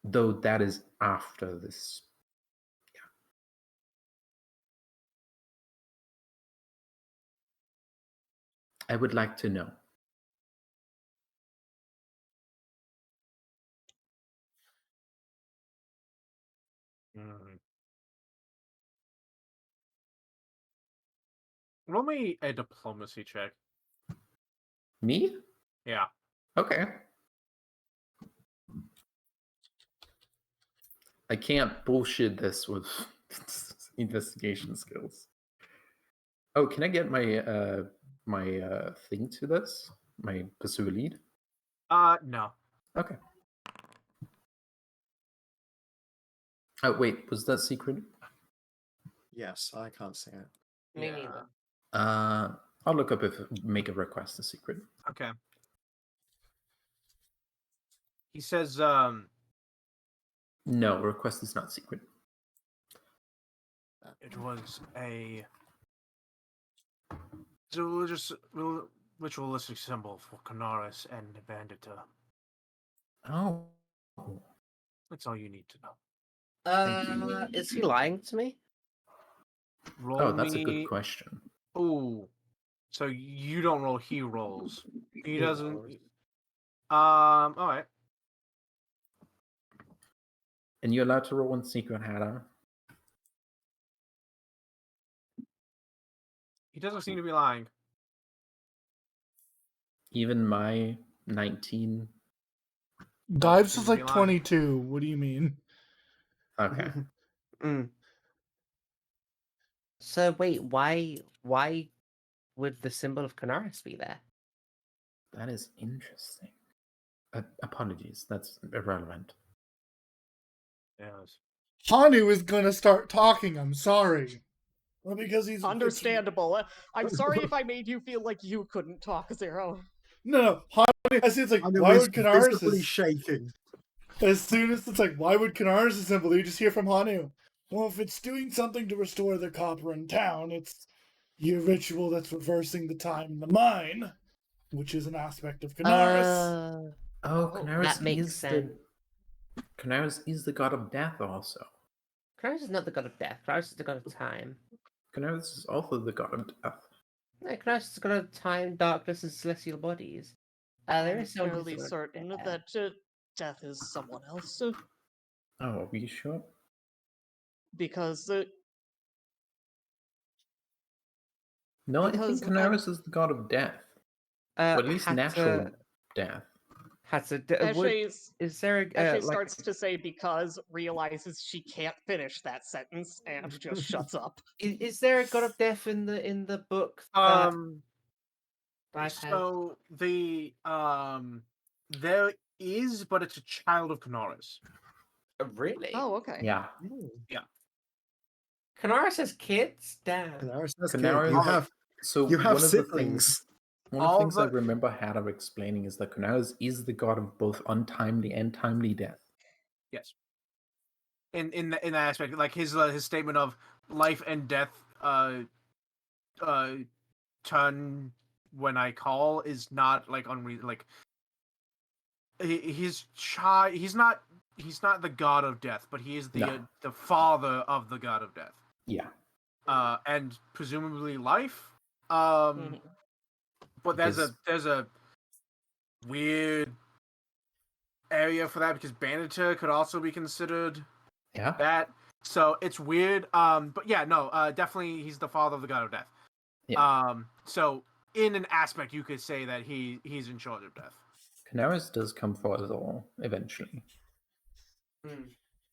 Though that is after this. I would like to know. Roll me a diplomacy check. Me? Yeah. Okay. I can't bullshit this with investigation skills. Oh, can I get my thing to this? My pursue a lead? No. Okay. Oh wait, was that secret? Yes, I can't say it. Me Yeah. neither. I'll look up if make a request a secret. Okay. He says, No, request is not secret. it was a religious, ritualistic symbol for Canaris and Bandita. Oh. That's all you need to know. Is he lying to me? Roll Oh, that's a me... good question. Ooh. So you don't roll, he rolls. He doesn't... rolls. Alright. And you're allowed to roll one secret, Hannah. He doesn't seem to be lying. Even my 19. Dives seem is to be like lying. 22. What do you mean? Okay. So wait, why would the symbol of Canaris be there? That is interesting. Apologies, that's irrelevant. Yes. Hanu is gonna start talking. I'm sorry. Well, because he's Understandable. I'm sorry if I made you feel like you couldn't talk, Zero. No, Hanu. As soon as like, Anu why is would Canaris? visibly shaking. As soon as it's like, why would Canaris symbol? You just hear from Hanu. Well, if it's doing something to restore the copper in town, it's your ritual that's reversing the time in the mine, which is an aspect of Canaris. Canaris that makes is sense. Canaris is the god of death also. Canaris is not the god of death. Canaris is the god of time. Canaris is also the god of death. No, Canaris is the god of time, darkness, and celestial bodies. There I'm is someone who's fairly the god of certain death. that death is someone else. Oh, are you sure? Because No, I because think Canaris is the god of death. Or at least natural death. Is there Ashley starts to say because realizes she can't finish that sentence and just shuts up. Is there a god of death in the book? So the there is, but it's a child of Canaris. Really? Oh, okay. Yeah. Yeah. Kanara says kids? Damn. Canaris has Canaris- kid. You have So you have one of the siblings. things, one of All the things I the- remember Hada explaining is that Kunaris is the god of both untimely and timely death. Yes. In that aspect, like his statement of life and death turn when I call is not like like he's not the god of death, but he is No. the father of the god of death. Yeah. And presumably life. Mhm. But there's a weird area for that because Baniter could also be considered Yeah. that. So it's weird. But yeah, no, definitely he's the father of the god of death. Yeah. So in an aspect, you could say that he's in charge of death. Kunaris does come for us all eventually.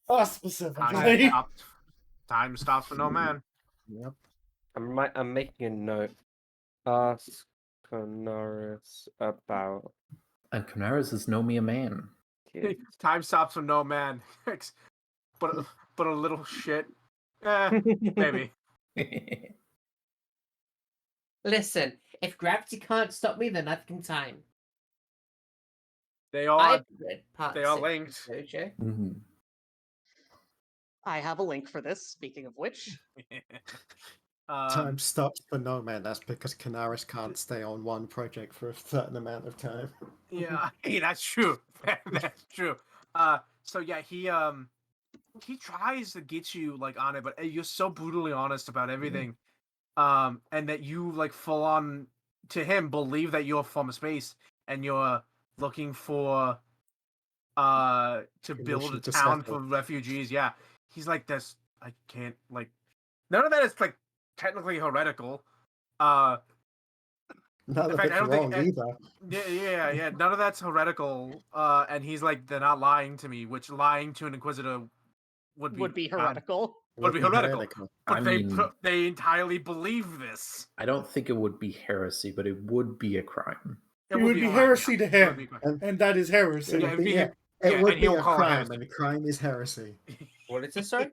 Us specifically. Time stops for no man. Yep. I'm making a note. Ask Canaris about And Kunaris is no mere man. kids. Time stops for no man. but a little shit. Maybe. Listen, if gravity can't stop me, then neither can time. They all I've read part they are 6 of linked. JoJo. Mhm. I have a link for this, speaking of which. Time stops for no man. That's because Canaris can't stay on one project for a certain amount of time. Yeah, hey, that's true. That's true. So yeah, he tries to get you like on it, but you're so brutally honest about everything. And that you like full on to him believe that you're from space and you're looking for to build a Permission to town settle. for refugees. Yeah. He's like this. I can't like none of that is like technically heretical. None In of fact, it's I don't wrong think either. yeah. None of that's heretical. And he's like, they're not lying to me, which lying to an inquisitor would be heretical. Would be heretical. But I mean, they entirely believe this. I don't think it would be heresy, but it would be a crime. It would be a crime, heresy yeah. to It him, would be a crime. and that is heresy. It would be, yeah, yeah, it would and be he'll a call it crime, heresy. and crime is heresy. What is this, sorry?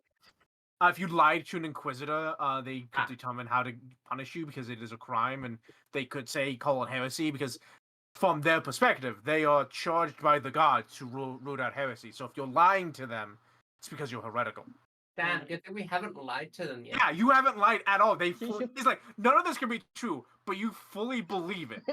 If you lied to an inquisitor, they could determine how to punish you because it is a crime, and they could say call it heresy because, from their perspective, they are charged by the gods to root out heresy. So if you're lying to them, it's because you're heretical. Damn, good thing we haven't lied to them yet. Yeah, you haven't lied at all. He's like, none of this can be true, but you fully believe it.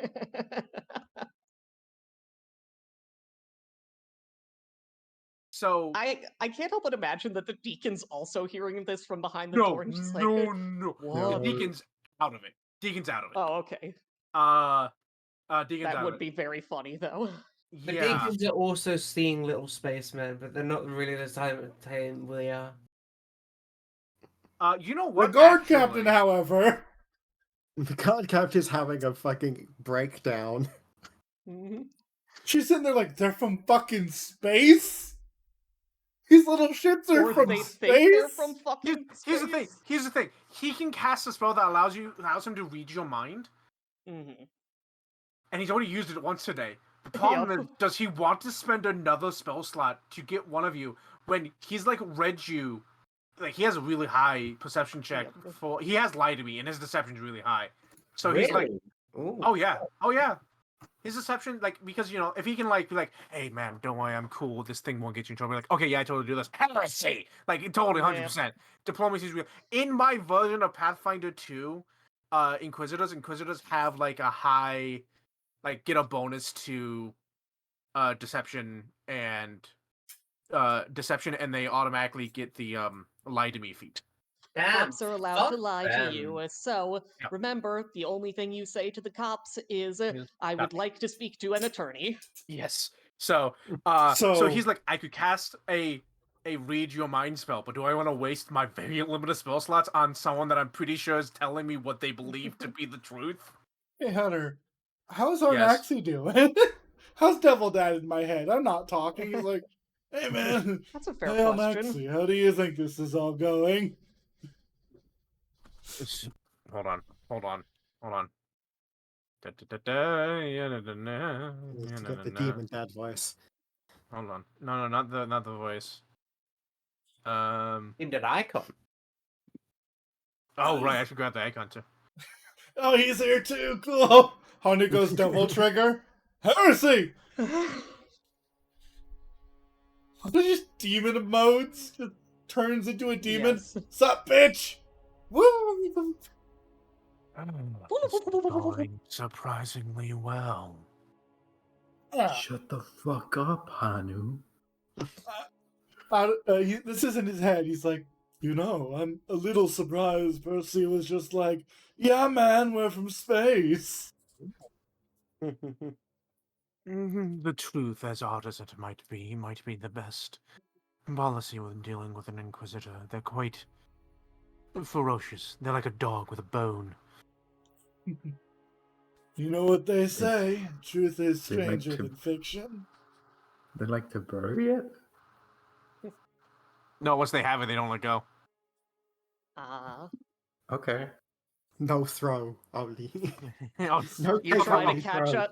So I can't help but imagine that the deacon's also hearing this from behind the door and just like, no. what? Deacon's out of it. Deacon's out of it. Oh, okay. Deacon's That out would of it. be very funny though. The Yeah. deacons are also seeing little spacemen, but they're not really the time we are. You know The what? guard actually? captain, however, The guard captain's having a fucking breakdown. Mhm. she's sitting there like, they're from fucking space? These little shits are Or from they space? think they're from fucking Here's the thing. space. Here's the thing. He can cast a spell that allows him to read your mind, Mhm. and he's already used it once today. The problem is, does he want to spend another spell slot to get one of you when he's like read you? Like he has a really high perception check for. He has lied to me, and his deception's really high. So he's like, oh yeah. His deception, like, because, if he can, like, be like, hey, man, don't worry, I'm cool. This thing won't get you in trouble. Like, okay, yeah, I totally do this. Heresy! Like, totally, 100%. Diplomacy is real. In my version of Pathfinder 2, Inquisitors have, like, a high, like, get a bonus to deception, and they automatically get the lie to me feat. Cops are allowed to fuck lie them. to you, so remember, the only thing you say to the cops is, I would like to speak to an attorney. Yes. So he's like, I could cast a read your mind spell, but do I want to waste my very limited spell slots on someone that I'm pretty sure is telling me what they believe to be the truth? Hey, Hunter, how's Arnaxi doing? How's Devil Dad in my head? I'm not talking. He's like, hey, man. That's a fair hey, question. Arnaxi, how do you think this is all going? Hold on. Get the demon dad voice. Hold on. No, not the voice. In the icon. Oh right, I should grab the egg hunter. Oh, he's here too. Cool. Honey goes double trigger. Heresy. Just demon modes. Just turns into a demon. Yes. Sup, bitch. Woo. It's going surprisingly well. Shut the fuck up, Hanu. This is in his head. He's like, I'm a little surprised. Percy was just like, yeah, man, we're from space. The truth, as odd as it might be the best policy when dealing with an inquisitor. They're quite ferocious. They're like a dog with a bone. You know what they say? Truth is They like stranger to- than fiction. They like to bury it? No, once they have it, they don't let go. Okay. No throw, only. Oh, No You take, try to only catch throw. us.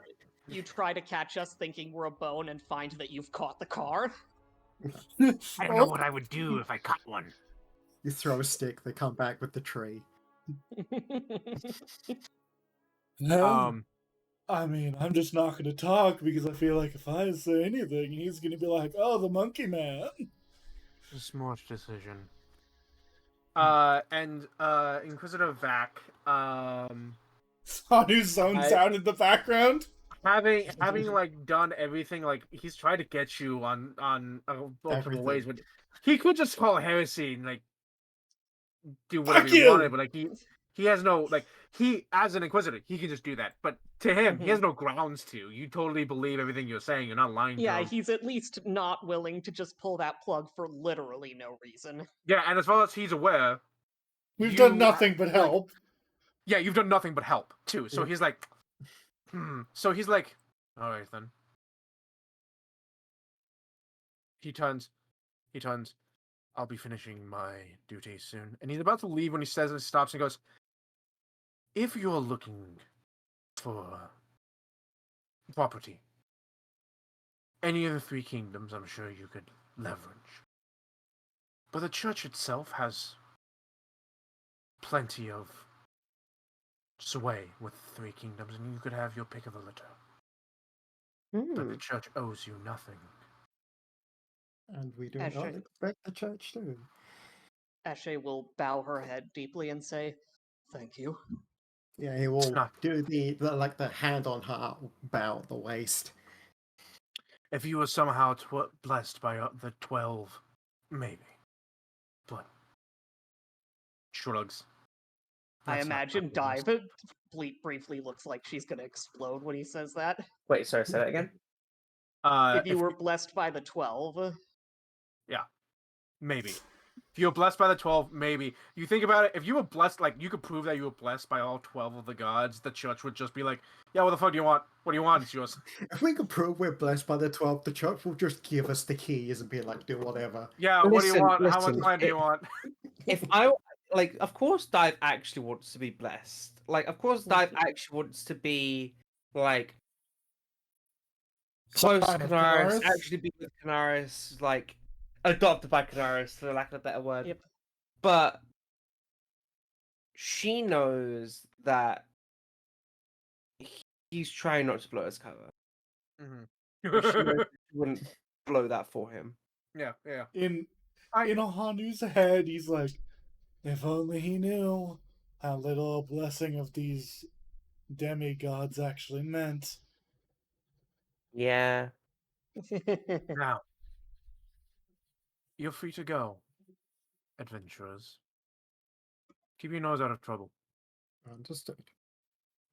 You try to catch us thinking we're a bone and find that you've caught the car. I don't know what I would do if I caught one. You throw a stick, they come back with the tree. No. I mean, I'm just not going to talk because I feel like if I say anything, he's going to be like, oh, the monkey man. It's a smart decision. Inquisitor Vac, Sanu zones out in the background. having like done everything, like he's tried to get you on multiple Everything. ways, but he could just call heresy and like do whatever Fuck he you! wanted, but like he has no, like, he, as an inquisitor, he can just do that, but to him, he has no grounds to. You totally believe everything you're saying. You're not lying to Yeah, him. he's at least not willing to just pull that plug for literally no reason. Yeah, and as far as he's aware, We've you- done nothing but help. yeah, you've done nothing but help too. So Yeah. he's like, So he's like, all right then. He turns. I'll be finishing my duty soon. And he's about to leave when he says and stops and goes, if you're looking for property, any of the three kingdoms, I'm sure you could leverage. But the church itself has plenty of sway with three kingdoms, and you could have your pick of the litter. But the church owes you nothing. And we do Actually- not expect the church to. Ashe will bow her head deeply and say, "Thank you." Yeah, he will not- do the hand on her bow at the waist. If you were somehow blessed by the 12, maybe. But shrugs. I That's not imagine my business. Dive briefly looks like she's gonna explode when he says that. Wait, sorry, say that again. If you were blessed by the 12, Maybe. If you were blessed by the 12, maybe. You think about it, if you were blessed, like, you could prove that you were blessed by all 12 of the gods, the church would just be like, yeah, what the fuck do you want? What do you want? It's yours. If we can prove we're blessed by the 12, the church will just give us the keys and be like, do whatever. Yeah, what do you Listen, want? How much listen, time do you it- want? If I like, of course, Dive actually wants to be blessed. Like, of course, Dive actually wants to be like close to Son of Canaris, Canaris? actually be with Canaris, like adopted by Canaris, for lack of a better word. Yep. But she knows that he's trying not to blow his cover. She knows Mhm. she wouldn't blow that for him. Yeah. In Hanu's head, he's like, if only he knew how little a blessing of these demigods actually meant. Yeah. Now, you're free to go, adventurers. Keep your nose out of trouble. Understood.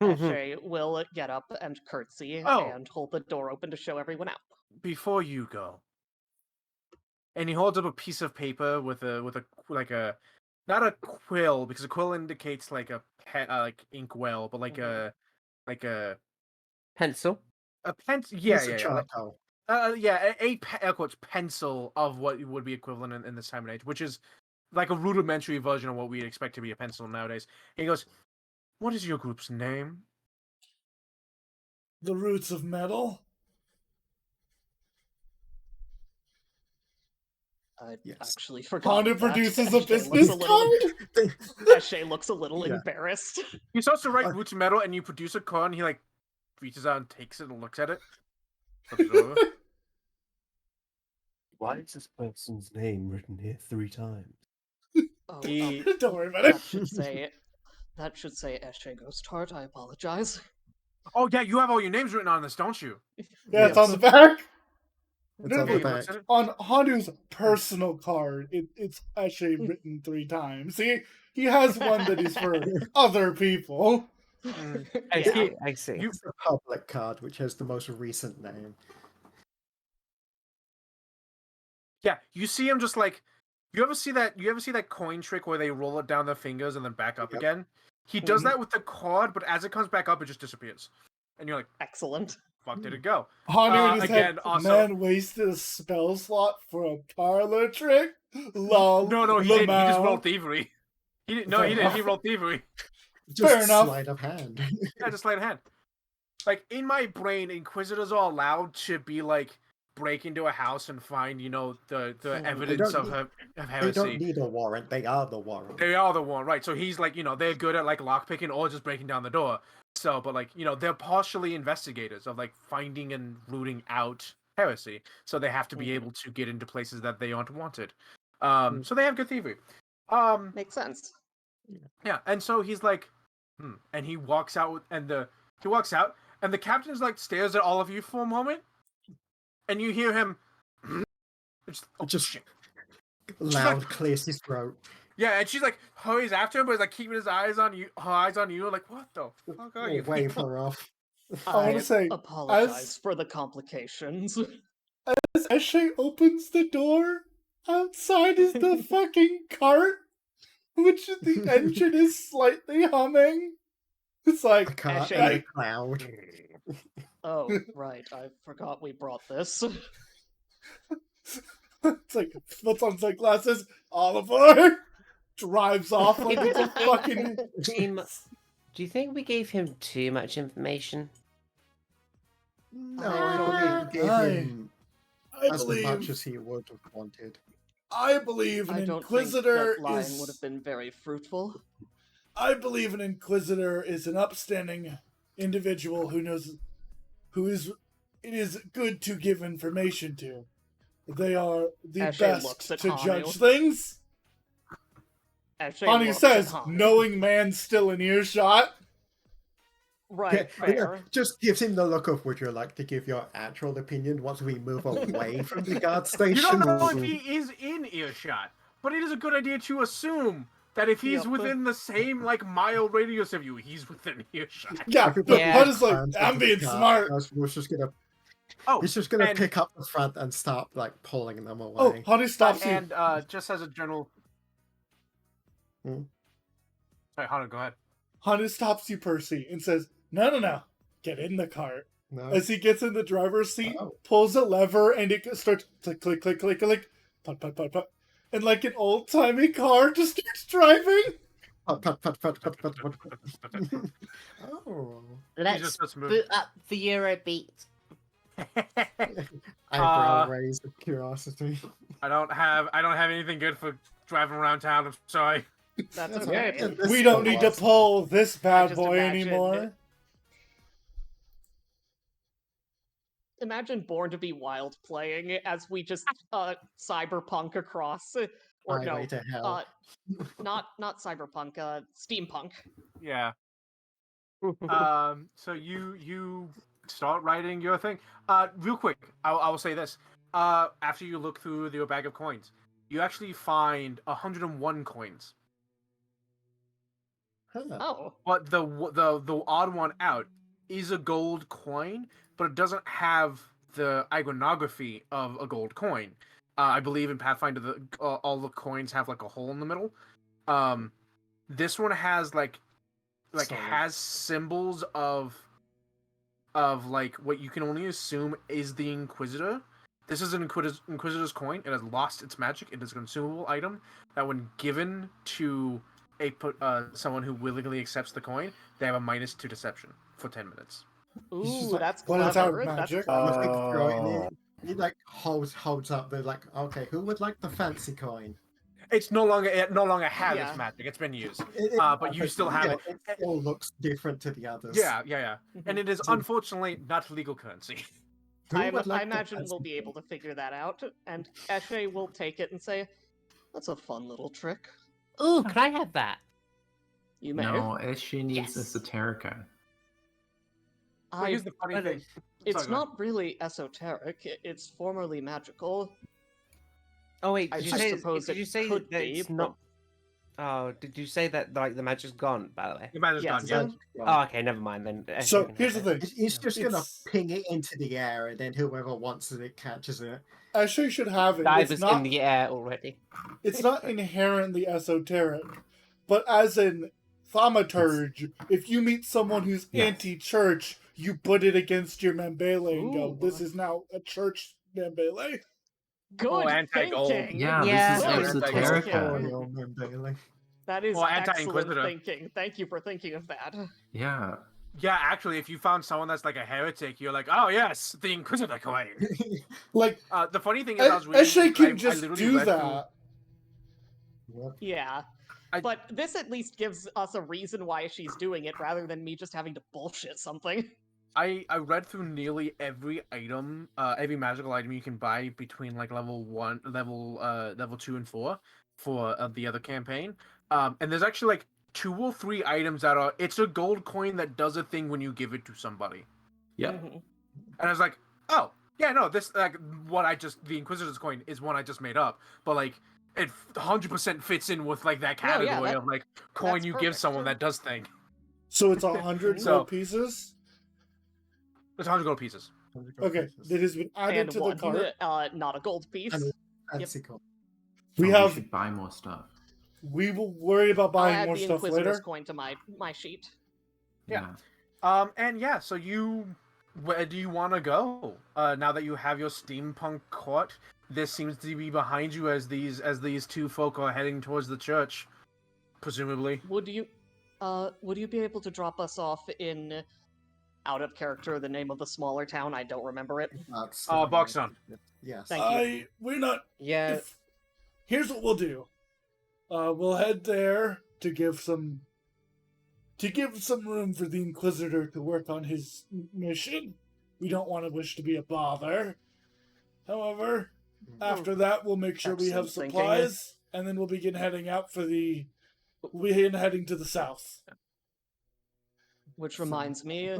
Ashe will get up and curtsy Oh. and hold the door open to show everyone out. Before you go, and he holds up a piece of paper with a like a, not a quill, because a quill indicates like a like inkwell, but like a Pencil. pencil. Piece Yeah, of yeah. charcoal. Air quotes pencil of what would be equivalent in this time and age, which is like a rudimentary version of what we'd expect to be a pencil nowadays. He goes, "What is your group's name?" The roots of metal? I Yes. actually forgot. Honda that. produces a Eshe business looks a little, card. Eshe looks a little Yeah. embarrassed. You're supposed to write roots metal, and you produce a card, and he like reaches out and takes it and looks at it. Looks it over. Why is this person's name written here 3 times? Oh, He Don't worry about it. that should say Eshe Ghost Heart. I apologize. Oh yeah, you have all your names written on this, don't you? Yeah, it's on Yes. the back. It's No, on Yeah, the he looks back. at it. On Hanu's personal card, it's actually written 3 times. He has one that is for other people. Mm. I Yeah. see. I see. You It's the public card, which has the most recent name. Yeah, you see him just like you ever see that coin trick where they roll it down their fingers and then back up Yep. again? He does Mhm. that with the card, but as it comes back up, it just disappears. And you're like, Excellent. fuck did it go? Hanu in his again, head, also- man wasted a spell slot for a parlor trick? Lol. No, he didn't. He just Lamau. rolled thievery. He didn't Fair he enough. rolled thievery. Just enough. sleight of hand. Yeah, just sleight of hand. Like in my brain, Inquisitors are allowed to be like break into a house and find, the They evidence don't of They heresy. don't need a warrant. They are the warrant. They are the one, right? So he's like, they're good at like lockpicking or just breaking down the door. So, but like, they're partially investigators of like finding and rooting out heresy. So they have to be able to get into places that they aren't wanted. So they have good thievery. Makes sense. Yeah, and so he's like, and he walks out and the captain's like stares at all of you for a moment, and you hear him Just shit. loud, like- clears his throat. Yeah, and she's like hurries after him, but is like keeping her eyes on you, like, what the fuck are you? Wave her off. I want to say, apologize for the complications. as Eshe opens the door, outside is the fucking cart, which the engine is slightly humming. It's A like, cart Eshe- in a cloud. Oh, right. I forgot we brought this. it's like, puts on sunglasses, Oliver drives off like it's a fucking... Team, do you think we gave him too much information? No, I I believe we gave I- him I as much believe, as he would have wanted. I believe I an don't Inquisitor think that line is... would have been very fruitful. I believe an Inquisitor is an upstanding individual it is good to give information to. They are the Eshe looks best at to Hanu. judge things. Eshe Hanu looks says, at Hanu. knowing man's still in earshot. Right, Yeah, fair. just gives him the look of, would you like to give your actual opinion once we move away from the guard station? You don't know if he is in earshot, but it is a good idea to assume that if he's Yep. within the same like mile radius of you, he's within earshot. Yeah, Everybody Yeah. Hunu's like, turns I'm into the being guard. smart. He's just gonna and- pick up the front and start like pulling them Oh, away. Hanu stops you. And just as a general. Hmm? Sorry, Hannah, go ahead. Hanu stops you, Percy, and says, no. Get in the cart. No. As he gets in the driver's seat, Oh. pulls a lever, and it starts click, click, click, click, click, put, put, put, put. And like an old-timey car just starts driving. Put. Oh. Let's just starts moving. boot up the Eurobeat. Eyebrow raise of curiosity. I don't have anything good for driving around town. I'm sorry. That's Yeah, okay. this We don't one need to was- pull this bad just boy imagine anymore. Imagine Born to Be Wild playing as we just cyberpunk across, or Highway no, to hell. not cyberpunk, steampunk. Yeah. So you start writing your thing. Real quick, I will say this. After you look through your bag of coins, you actually find 101 coins. Huh. Oh, But the odd one out is a gold coin, but it doesn't have the iconography of a gold coin. I believe in Pathfinder, all the coins have like a hole in the middle. This one has like Solid. has symbols of like what you can only assume is the Inquisitor. This is an Inquisitor's coin. It has lost its magic. It is a consumable item that, when given to someone who willingly accepts the coin, they have a -2 deception for 10 minutes. ooh, that's Well, it's out clever. of That's magic. clever. Throwing it. He like holds up. They're like, okay, who would like the fancy coin? It no longer has Yeah. its magic. It's been used. It- But you still have it. It still looks different to the others. Yeah. And it is So- unfortunately not legal currency. Who would like I the imagine fancy we'll be able to figure that out, and Eshe will take it and say, "That's a fun little trick." Ooh, can I have that? You may. No, she needs Yes. esoterica. Well, here's the funny but thing. It's Sorry, go ahead. not really esoteric. It's formerly magical. Oh wait, I did you just say? suppose Did it you say could that be, it's but- not? Oh, did you say that like the magic's gone? By the way. The magic's Yes, gone. Yeah. Oh, okay, never mind then. So here's the thing. He's just gonna It's- ping it into the air, and then whoever wants it catches it. Ashley should have it. Divers It's not, in the air already. it's not inherently esoteric, but as in thaumaturge, if you meet someone who's Yes. anti-church, you put it against your Membele and go, Ooh. "This is now a church Membele." Good anti-gold. thinking. Yeah, Yeah. this is Good esoterica. thinking. Oh, man, Bailey. That is Or excellent anti-inquisitor. thinking. Thank you for thinking of that. Yeah. Yeah, actually, if you found someone that's like a heretic, you're like, oh yes, the Inquisitor coin. Like, The funny thing is, I was reading. Eshe can I just literally do read through- that. Yeah. I- But this at least gives us a reason why she's doing it rather than me just having to bullshit something. I read through nearly every item, every magical item you can buy between like level 2 and 4 for the other campaign. And there's actually like 2 or 3 items that are. It's a gold coin that does a thing when you give it to somebody. Yeah. Mhm. And I was like, oh yeah, no, this like the Inquisitor's coin is one I just made up, but like it 100% fits in with like that No, yeah, category that- of like coin that's you give perfect. someone that does thing. So it's 100 So- gold pieces. It's 100 gold pieces. Okay, that has been added And to one, the cart. not a gold piece. And fancy coin. We Oh, have. should buy more stuff. We will worry about I'll buying add more the stuff Inquisitor's later. coin to my sheet. Yeah. And yeah, so where do you want to go? Now that you have your steampunk court, this seems to be behind you as these 2 folk are heading towards the church, presumably. Would you be able to drop us off in out of character the name of the smaller town? I don't remember it. That's Boxon. Yes. Thank you. We're not. Yeah. Here's what we'll do. We'll head there to give some room for the Inquisitor to work on his mission. We don't want to wish to be a bother. However, after that, we'll make sure we have Excellent supplies, and then we'll begin heading out for the. We'll begin heading to the south. Which reminds me,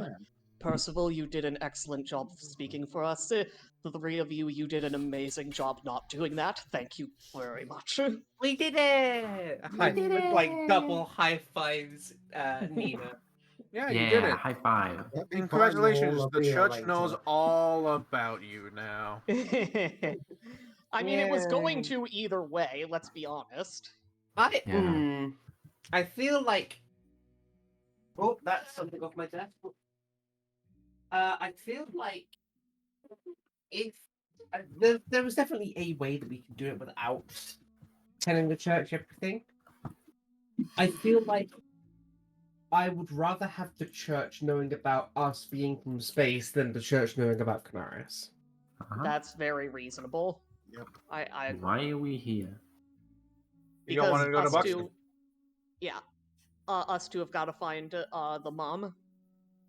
Percival, you did an excellent job of speaking for us. The 3 of you, you did an amazing job not doing that. Thank you very much. We did it! With like double high fives, Nina. Yeah, you did it. High five. Let me And buy congratulations, more the beer church later. knows all about you now. I mean, it was going Yay. to either way, let's be honest. Yeah. I feel like. Oh, that's something off my desk. I feel like if there was definitely a way that we could do it without telling the church everything. I feel like I would rather have the church knowing about us being from space than the church knowing about Canaris. Uh-huh. That's very reasonable. Yep. I Why are we here? You don't want to go to us Buxton? two, yeah, us two have got to find the mom.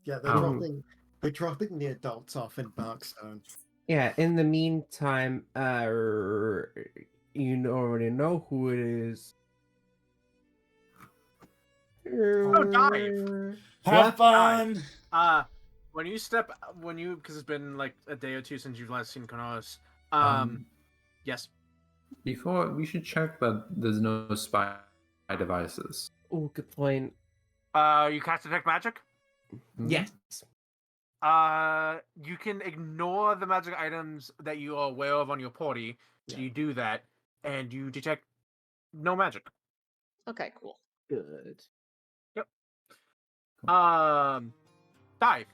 Yeah, Um, they're dropping the adults off in Barkstone. Yeah, in the meantime, you already know who it is. Oh, Dive! Have fun! Because it's been like a day or 2 since you've last seen Canaris. Yes. Before, we should check that there's no spy devices. Oh, good point. You cast detect magic? Hmm? Yes. You can ignore the magic items that you are aware of on your party. So Yeah. you do that, and you detect no magic. Okay, cool. Good. Dive.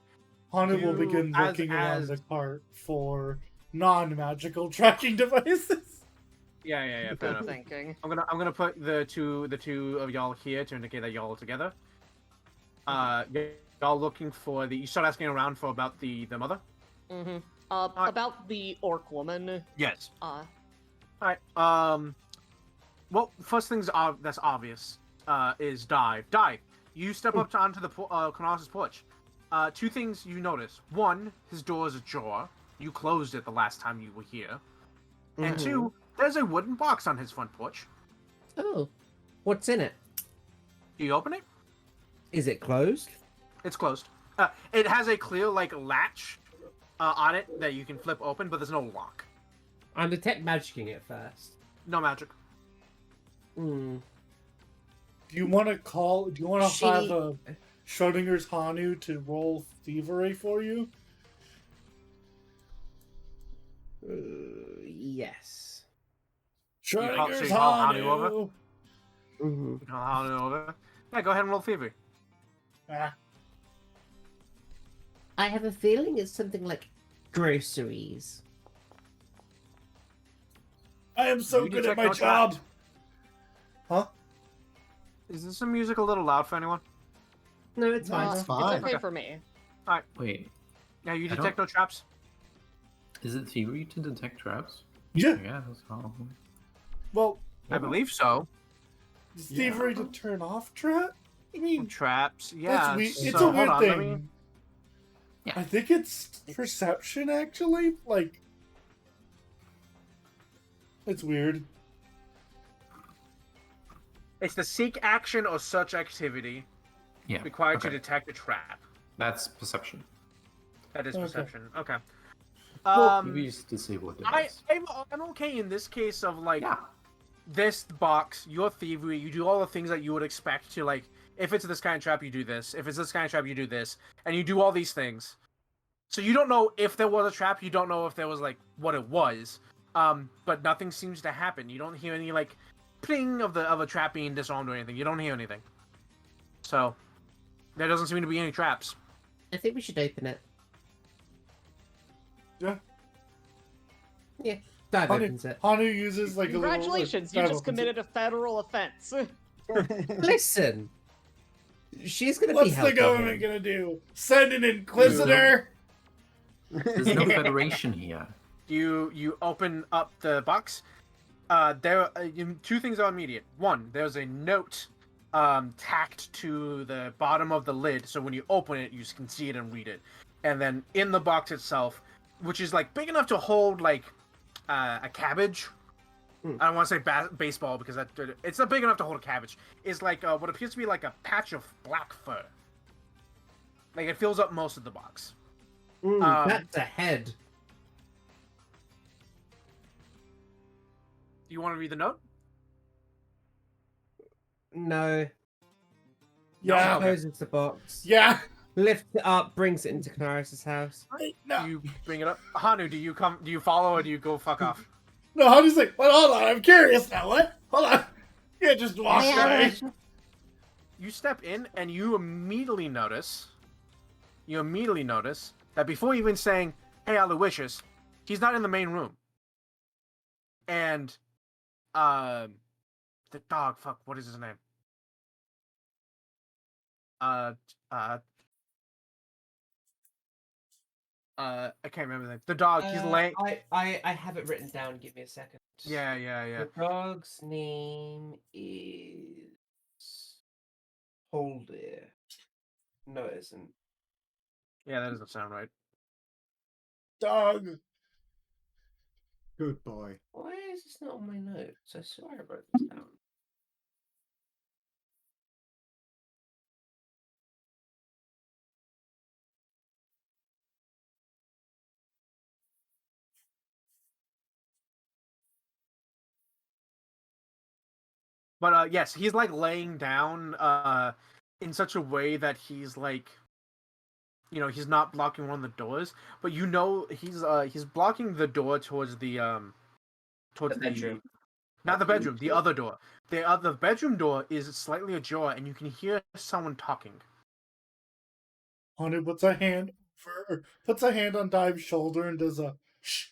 Hana will You- begin as- looking around as- the cart for non-magical tracking devices. Yeah. Fair Good enough. thinking. I'm gonna put the two of y'all here to indicate that y'all are together. Y'all looking for the. You start asking around for about the mother. Mm-hmm. About the orc woman. Yes. Uh, All right. Well, first things that's obvious is dive. Dive. You step up onto the Colossus porch. Two things you notice. One, his door is ajar. You closed it the last time you were here. And two, there's a wooden box on his front porch. Oh, what's in it? Do you open it? Is it closed? It's closed. It has a clear latch on it that you can flip open, but there's no lock. I'm detect magicking it first. No magic. Hmm. Do you want to have Schrodinger's Hanu to roll thievery for you? Yes. Schrodinger's you call Hanu Hanu. over? Mm-hmm. You call Hanu over? Yeah, go ahead and roll thievery. Ah, I have a feeling it's something like groceries. I am so You good at detect my no job. traps. Huh? Is this music a little loud for anyone? No, it's No, fine. it's fine. It's okay Okay. for me. Wait, Yeah, you I detect no traps. is it thievery to detect traps? Yeah. Yeah, that's probably. Well, I believe so. is thievery to turn off trap? I mean, Traps. Yeah. that's weird. So, It's a weird hold on, thing. let me- Yeah. I think it's perception, actually. Like, it's weird. It's the seek action or search activity Yeah. required okay. to detect a trap. That's perception. That is Okay. perception. Okay. Maybe just disable it. I'm okay in this case of Yeah. this box, your thievery, you do all the things that you would expect to if it's this kind of trap, you do this. If it's this kind of trap, you do this. And you do all these things. So you don't know if there was a trap, you don't know if there was what it was. But nothing seems to happen. You don't hear any ping of a trap being disarmed or anything. You don't hear anything. So there doesn't seem to be any traps. I think we should open it. Yeah. Yeah. Dive opens it. Hanu uses like Congratulations, a little. you just committed a federal offense. Listen, she's gonna be What's the helping government him. gonna do? Send an inquisitor? There's no federation here. You open up the box. Two things are immediate. One, there's a note tacked to the bottom of the lid, so when you open it, you can see it and read it. And then in the box itself, which is big enough to hold a cabbage. I don't want to say baseball because it's not big enough to hold a cabbage. It's what appears to be a patch of black fur. It fills up most of the box. That's a head. Do you want to read the note? No. Yeah. Closes the box. Yeah. Lifts it up, brings it into Canaris' house. No. You bring it up. Hanu, do you follow or do you go fuck off? No, Hanu's like, well, hold on, I'm curious now. What? Hold on. You just walk away. You step in and you immediately notice that before even saying, "Hey, Aloysius," he's not in the main room. And the dog, fuck, what is his name? I can't remember the name. The dog, he's laying. I have it written down. Give me a second. Yeah. The dog's name is Holder. No, it isn't. Yeah, that doesn't sound right. Dog. Good boy. Why is this not on my notes? I swear I wrote this down. But yes, he's laying down in such a way that he's he's not blocking one of the doors, but he's blocking the door towards the bedroom. Not the bedroom, the other door. The bedroom door is slightly ajar, and you can hear someone talking. Hanu puts a hand on Dive's shoulder and does a shh.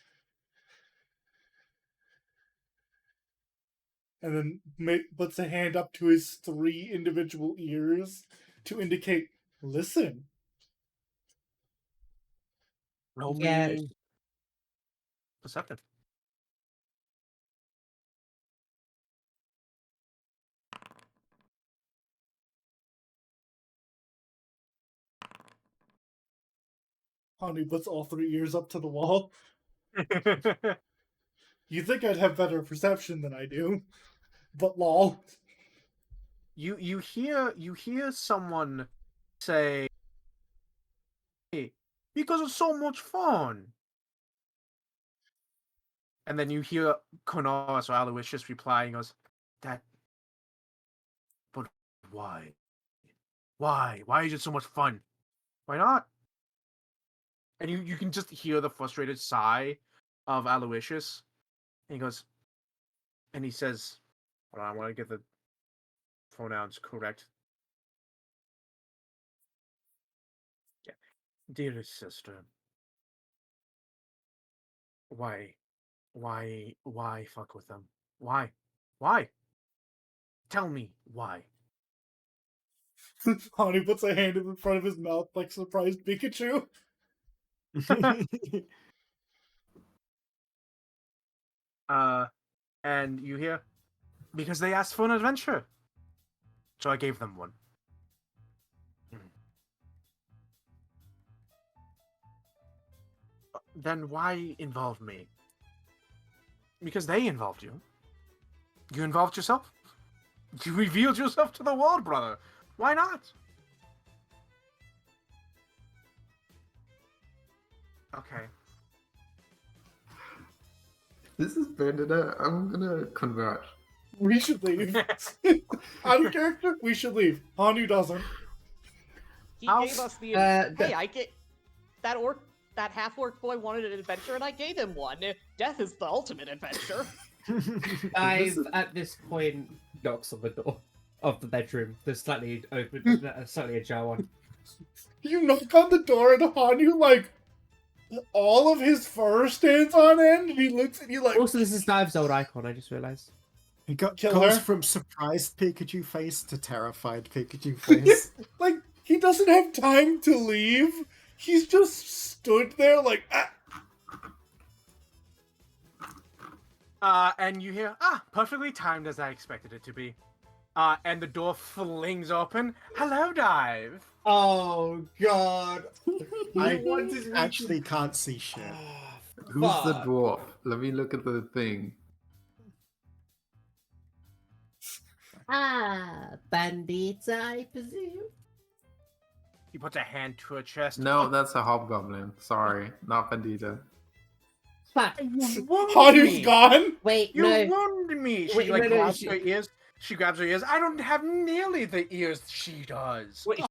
And then puts a hand up to his 3 individual ears to indicate, listen. Roll Yeah. me Perception. Honey puts all 3 ears up to the wall. You think I'd have better perception than I do, but lol. You hear someone say, "Hey, because it's so much fun." And then you hear Konos or Aloysius reply and goes, "That, but why? Why? Why is it so much fun? Why not?" And you can just hear the frustrated sigh of Aloysius. And he goes, and he says, hold on, I want to get the pronouns correct. Yeah. Dearest sister, why fuck with them? Why? Tell me why. Honey puts a hand in front of his mouth like surprised Pikachu. And you hear, because they asked for an adventure, so I gave them one. Then why involve me? Because they involved you. You involved yourself. You revealed yourself to the world, brother. Why not? Okay. This is Bandita. I'm gonna convert. We should leave. Out of character, we should leave. Hanu doesn't. He I'll gave us the. the- Hey, I get that half-orc boy wanted an adventure, and I gave him one. Death is the ultimate adventure. I've at this point knocks on the door of the bedroom. There's slightly open, slightly ajar one. You knock on the door and Hanu, like, all of his fur stands on end, and he looks at you like, Also, this is Dive's old icon. I just realised. He goes Killer. from surprised Pikachu face to terrified Pikachu face. like, he doesn't have time to leave. He's just stood there like, And you hear, perfectly timed as I expected it to be. And the door flings open. Hello, Dive. Oh god. I wanted me actually can't see shit. Who's the dwarf? Let me look at the thing. Bandits, I presume. He puts a hand to her chest. No, that's a hobgoblin. Sorry, not Bandita. Fuck. Hanu's gone? Wait, You no. wounded me. She Wait, like no, no, grabs she- her ears. She grabs her ears. I don't have nearly the ears she does. Wait,